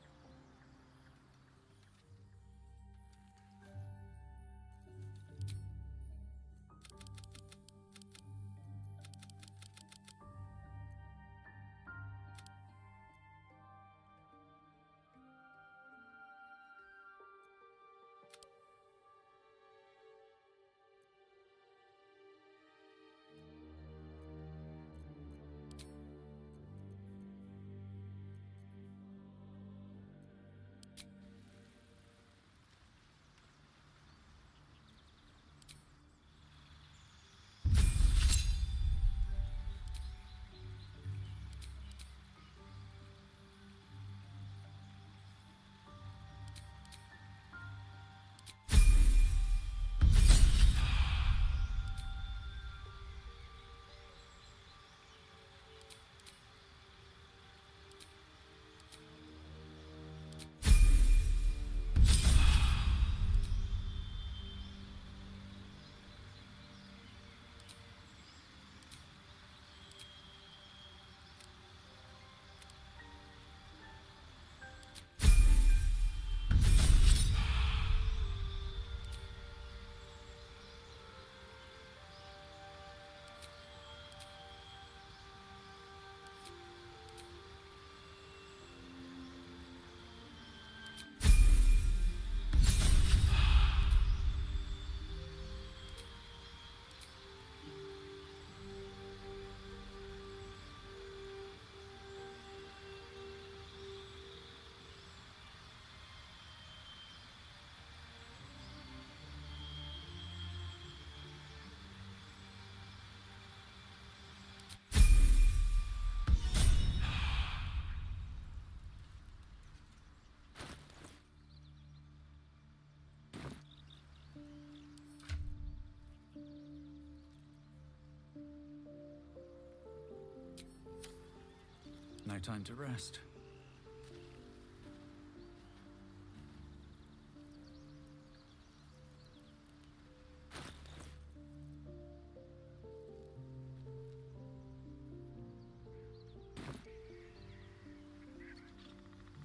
No time to rest.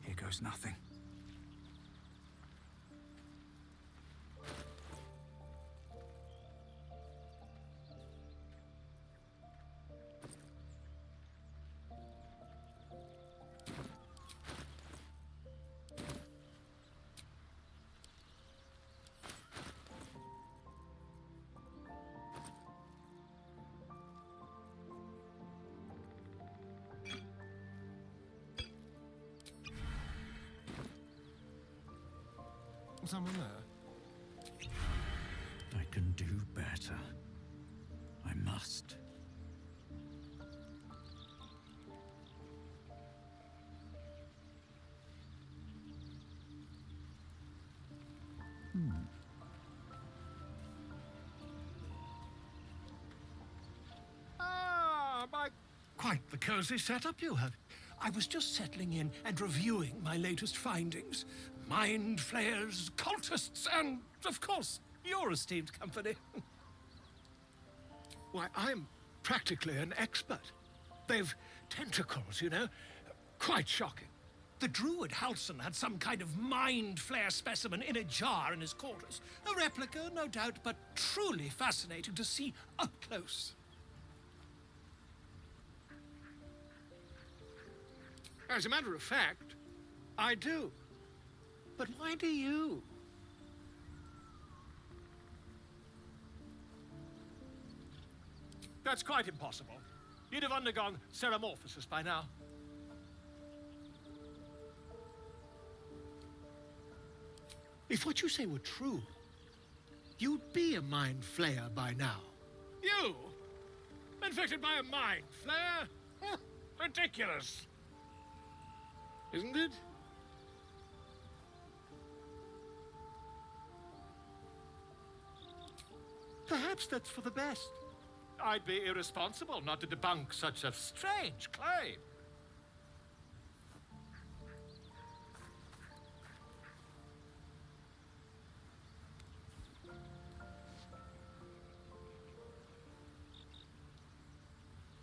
Here goes nothing. Someone there? I can do better. I must. Quite the cozy setup you have. I was just settling in and reviewing my latest findings. Mind flayers, cultists, and, of course, your esteemed company. Why, I'm practically an expert. They've tentacles, you know. Quite shocking. The druid Halson had some kind of mind flare specimen in a jar in his quarters. A replica, no doubt, but truly fascinating to see up close. As a matter of fact, I do. But why do you? That's quite impossible. You'd have undergone ceramorphosis by now. If what you say were true, you'd be a mind flayer by now. You? Infected by a mind flare? Huh, ridiculous. Isn't it? Perhaps that's for the best. I'd be irresponsible not to debunk such a strange claim.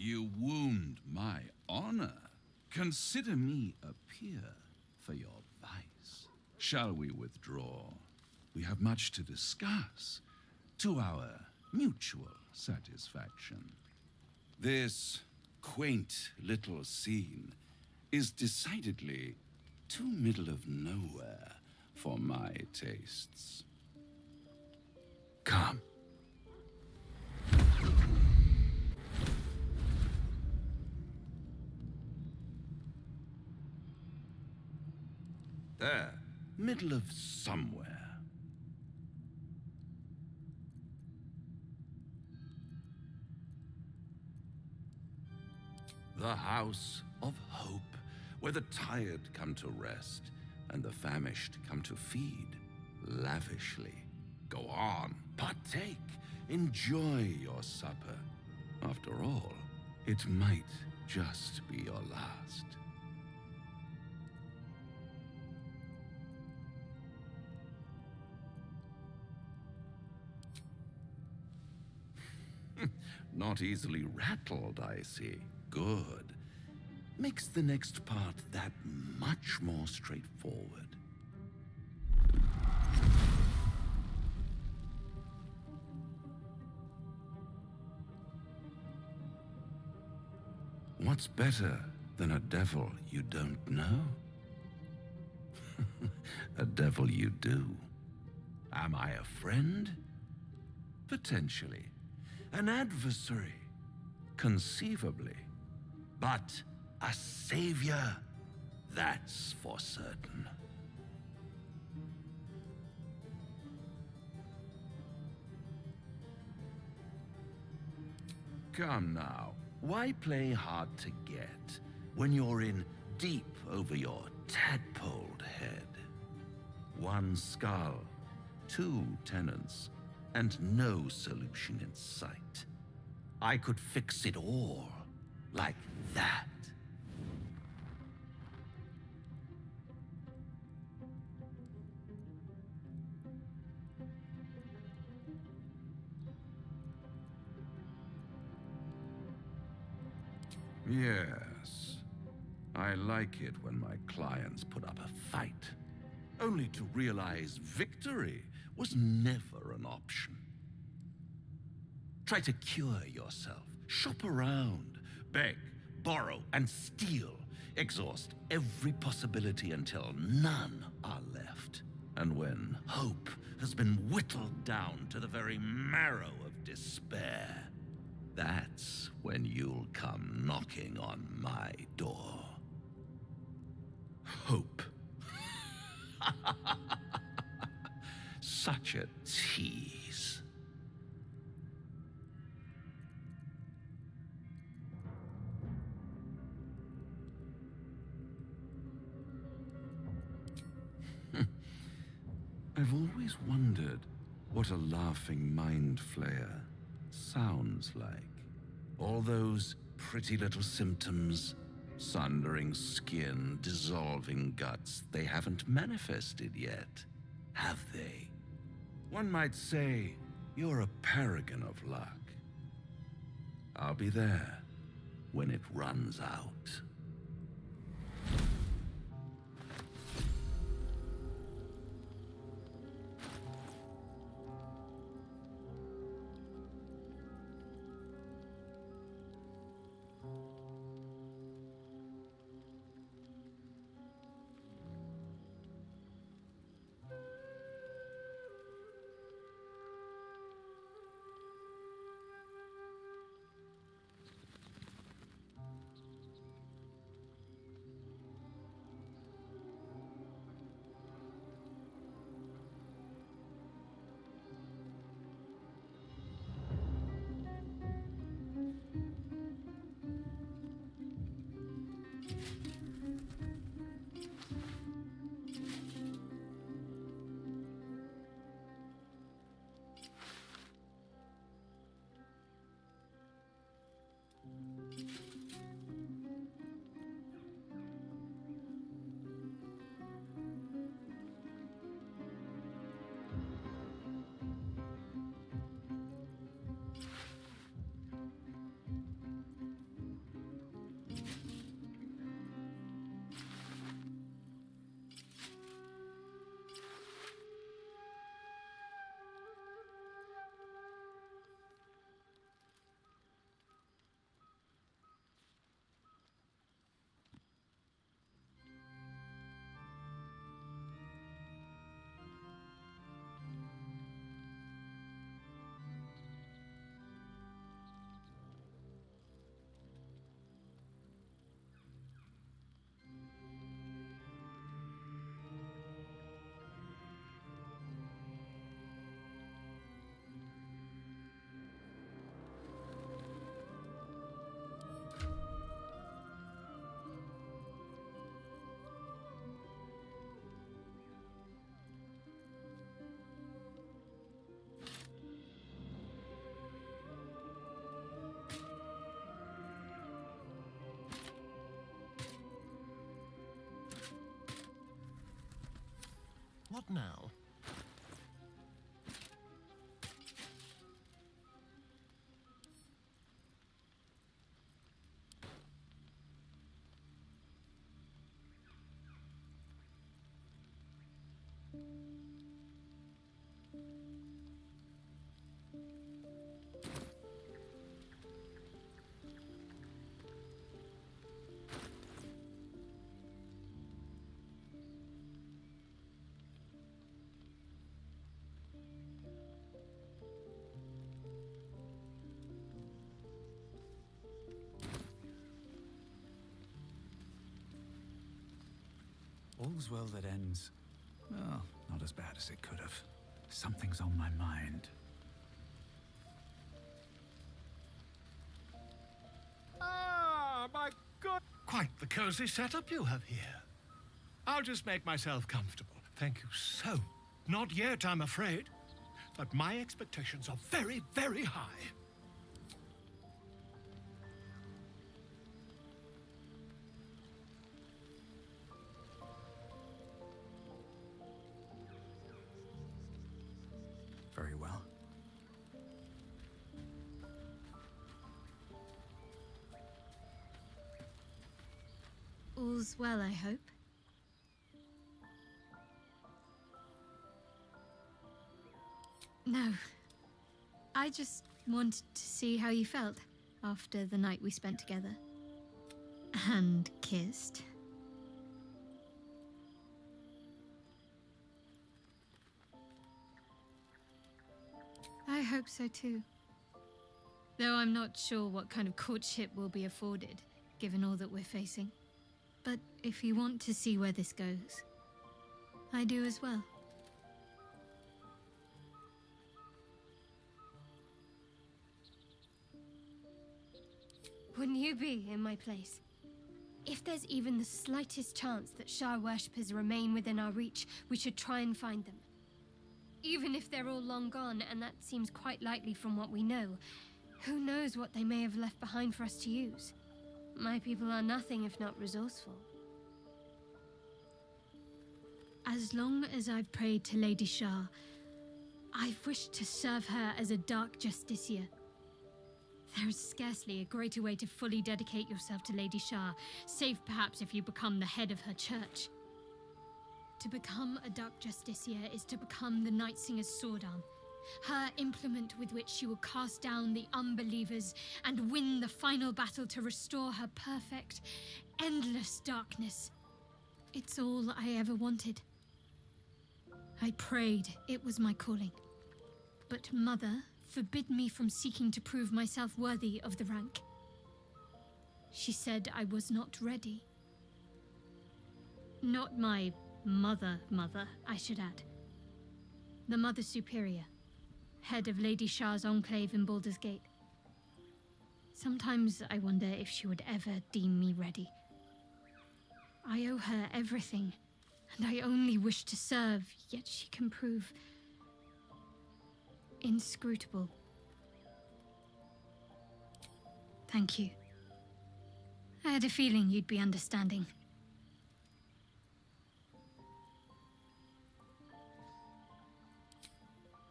You wound my honor. Consider me a peer for your vice. Shall we withdraw? We have much to discuss, to our mutual satisfaction. This quaint little scene is decidedly too middle of nowhere for my tastes. Come. There, middle of somewhere. The House of Hope, where the tired come to rest and the famished come to feed lavishly. Go on, partake, enjoy your supper. After all, it might just be your last. Not easily rattled, I see. Good. Makes the next part that much more straightforward. What's better than a devil you don't know? A devil you do. Am I a friend? Potentially. An adversary? Conceivably. But a savior? That's for certain. Come now, why play hard to get when you're in deep over your tadpoled head? One skull, two tenants, and no solution in sight. I could fix it all, like that. Yes. I like it when my clients put up a fight, only to realize victory was never an option. Try to cure yourself, shop around, beg, borrow, and steal. Exhaust every possibility until none are left. And when hope has been whittled down to the very marrow of despair, that's when you'll come knocking on my door. Hope. Such a tease. I've always wondered what a laughing mind flayer sounds like. All those pretty little symptoms, sundering skin, dissolving guts, they haven't manifested yet, have they? One might say you're a paragon of luck. I'll be there when it runs out. What now? All's well that ends. Well, not as bad as it could have. Something's on my mind. Ah, my God! Quite the cozy setup you have here. I'll just make myself comfortable. Thank you so. Not yet, I'm afraid. But my expectations are very, very high. Very well. All's well, I hope. No. I just wanted to see how you felt after the night we spent together. And kissed. I hope so too. Though I'm not sure what kind of courtship will be afforded, given all that we're facing. But if you want to see where this goes, I do as well. Wouldn't you be in my place? If there's even the slightest chance that Shah worshippers remain within our reach, we should try and find them. Even if they're all long gone, and that seems quite likely from what we know, who knows what they may have left behind for us to use? My people are nothing if not resourceful. As long as I've prayed to Lady Shah, I've wished to serve her as a dark justiciar. There is scarcely a greater way to fully dedicate yourself to Lady Shah, save perhaps if you become the head of her church. To become a dark justiciar is to become the Night Singer's sword arm, her implement with which she will cast down the unbelievers and win the final battle to restore her perfect, endless darkness. It's all I ever wanted. I prayed it was my calling. But Mother forbid me from seeking to prove myself worthy of the rank. She said I was not ready. Not my mother, I should add. The Mother Superior, head of Lady Shah's enclave in Baldur's Gate. Sometimes I wonder if she would ever deem me ready. I owe her everything, and I only wish to serve, yet she can prove inscrutable. Thank you. I had a feeling you'd be understanding.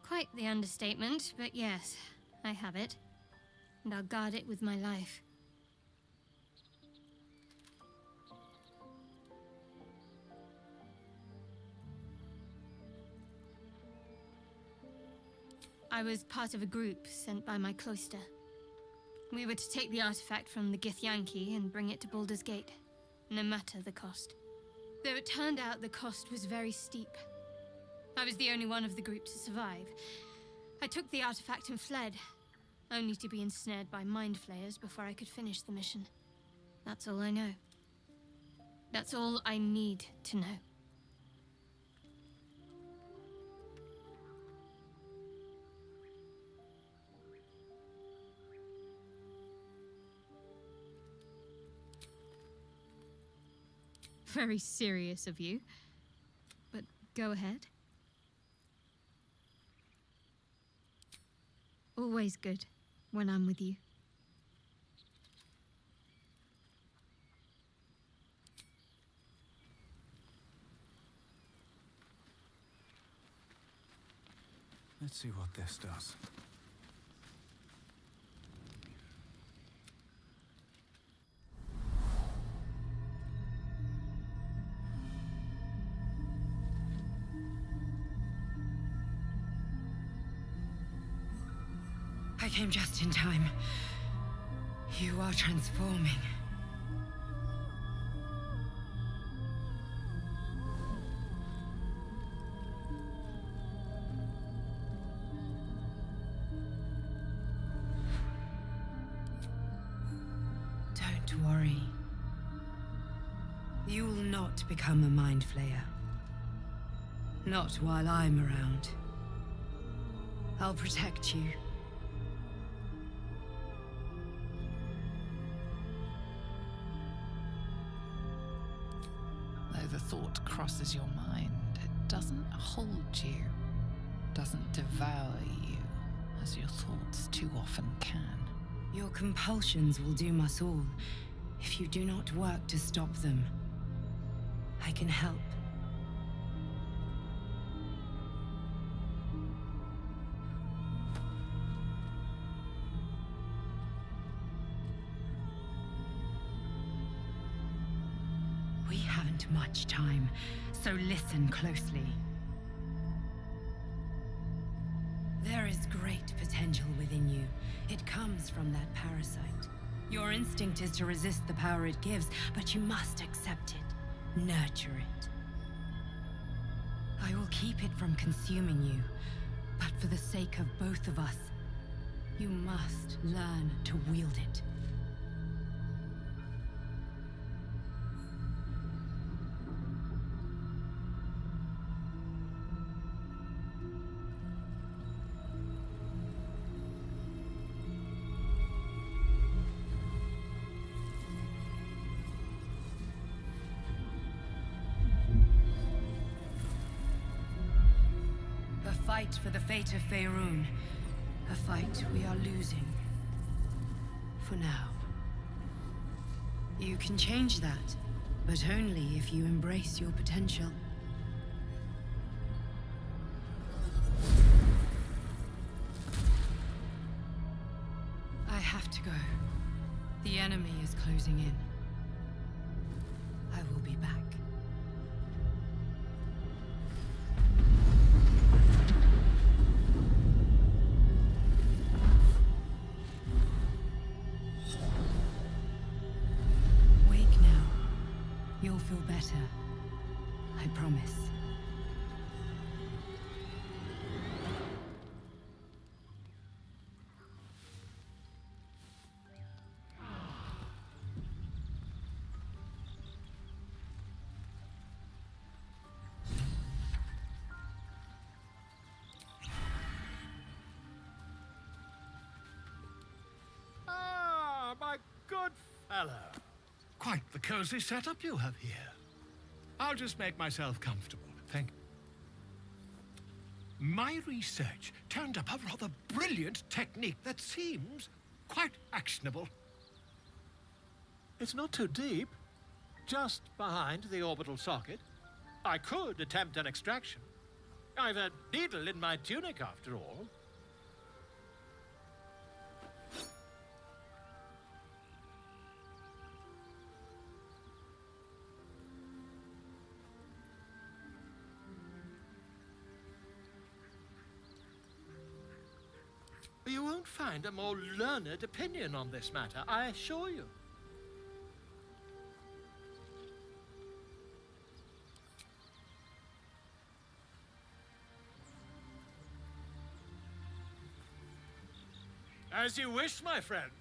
Quite the understatement, but yes, I have it. And I'll guard it with my life. I was part of a group sent by my cloister. We were to take the artifact from the Githyanki and bring it to Baldur's Gate, no matter the cost. Though it turned out the cost was very steep. I was the only one of the group to survive. I took the artifact and fled, only to be ensnared by mind flayers before I could finish the mission. That's all I know. That's all I need to know. Very serious of you, but go ahead. Always good when I'm with you. Let's see what this does. I came just in time. You are transforming. Don't worry. You will not become a mind flayer. Not while I'm around. I'll protect you. Though the thought crosses your mind, it doesn't hold you, doesn't devour you, as your thoughts too often can. Your compulsions will doom us all, if you do not work to stop them. I can help. We haven't much time, so listen closely. There is great potential within you. It comes from that parasite. Your instinct is to resist the power it gives, but you must accept it, nurture it. I will keep it from consuming you, but for the sake of both of us, you must learn to wield it. A fight for the fate of Faerun. A fight we are losing. For now. You can change that, but only if you embrace your potential. I have to go. The enemy is closing in. I will be back. You'll feel better. I promise. Ah, my good fellow. Quite the cozy setup you have here. I'll just make myself comfortable, thank you. My research turned up a rather brilliant technique that seems quite actionable. It's not too deep, just behind the orbital socket. I could attempt an extraction. I've a needle in my tunic, after all. You won't find a more learned opinion on this matter, I assure you. As you wish, my friend.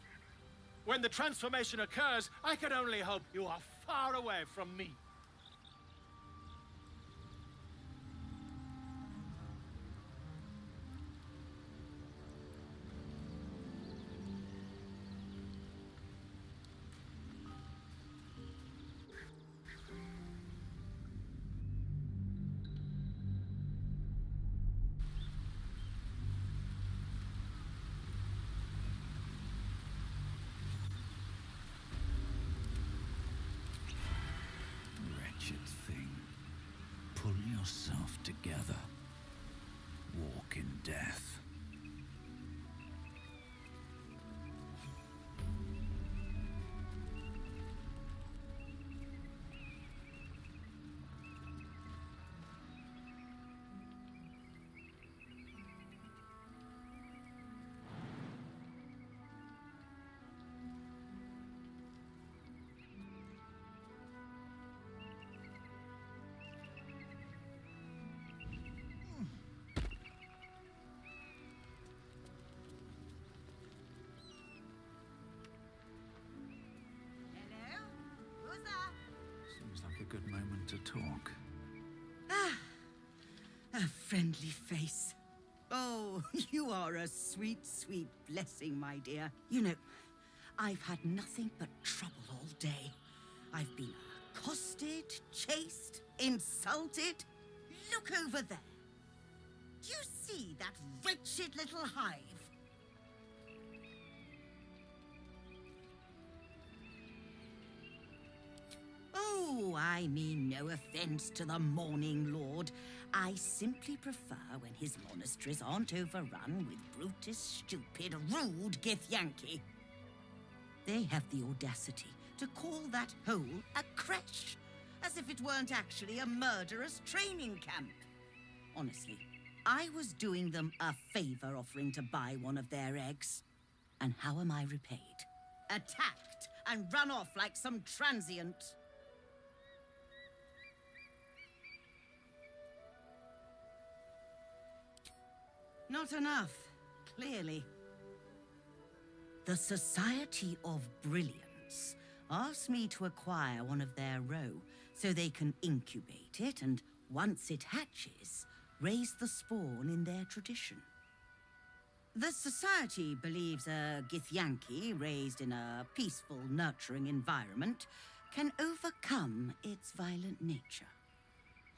When the transformation occurs, I can only hope you are far away from me. Wretched thing. Pull yourself together. walk in death. Seems like a good moment to talk. Ah, a friendly face. Oh, you are a sweet, sweet blessing, my dear. You know, I've had nothing but trouble all day. I've been accosted, chased, insulted. Look over there. Do you see that wretched little hive? Oh, I mean no offense to the Morning Lord. I simply prefer when his monasteries aren't overrun with brutish, stupid, rude Githyanki. They have the audacity to call that hole a creche, as if it weren't actually a murderous training camp. Honestly, I was doing them a favor offering to buy one of their eggs. And how am I repaid? Attacked and run off like some transient. Not enough, clearly. The Society of Brilliance asked me to acquire one of their roe so they can incubate it and, once it hatches, raise the spawn in their tradition. The Society believes a Githyanki raised in a peaceful, nurturing environment can overcome its violent nature.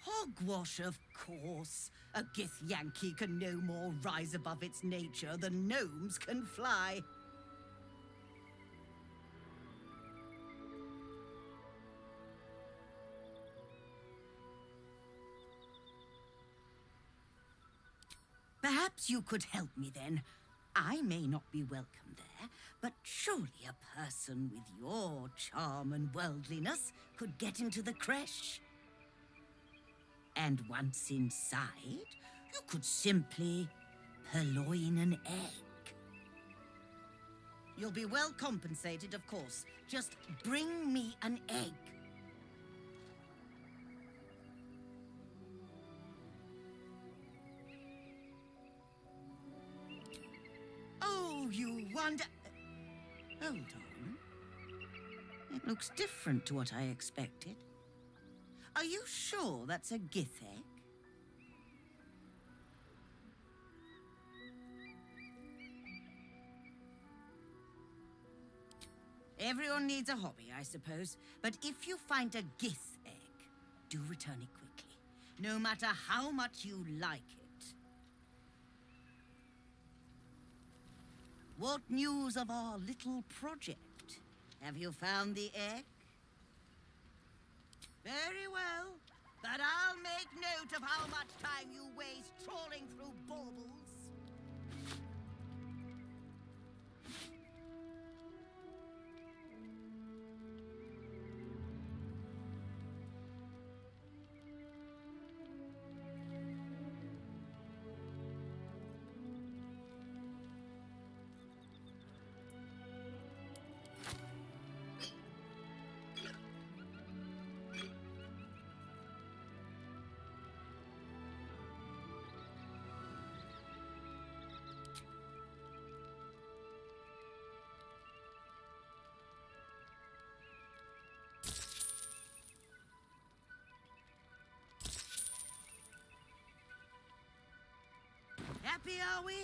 Hogwash, of course. A Githyanki can no more rise above its nature than gnomes can fly. Perhaps you could help me then. I may not be welcome there, but surely a person with your charm and worldliness could get into the creche. And once inside, you could simply purloin an egg. You'll be well compensated, of course. Just bring me an egg. Oh, you wonder... Hold on. It looks different to what I expected. Are you sure that's a Gith egg? Everyone needs a hobby, I suppose. But if you find a Gith egg, do return it quickly, no matter how much you like it. What news of our little project? Have you found the egg? Very well, but I'll make note of how much time you waste trawling through baubles. Happy, are we?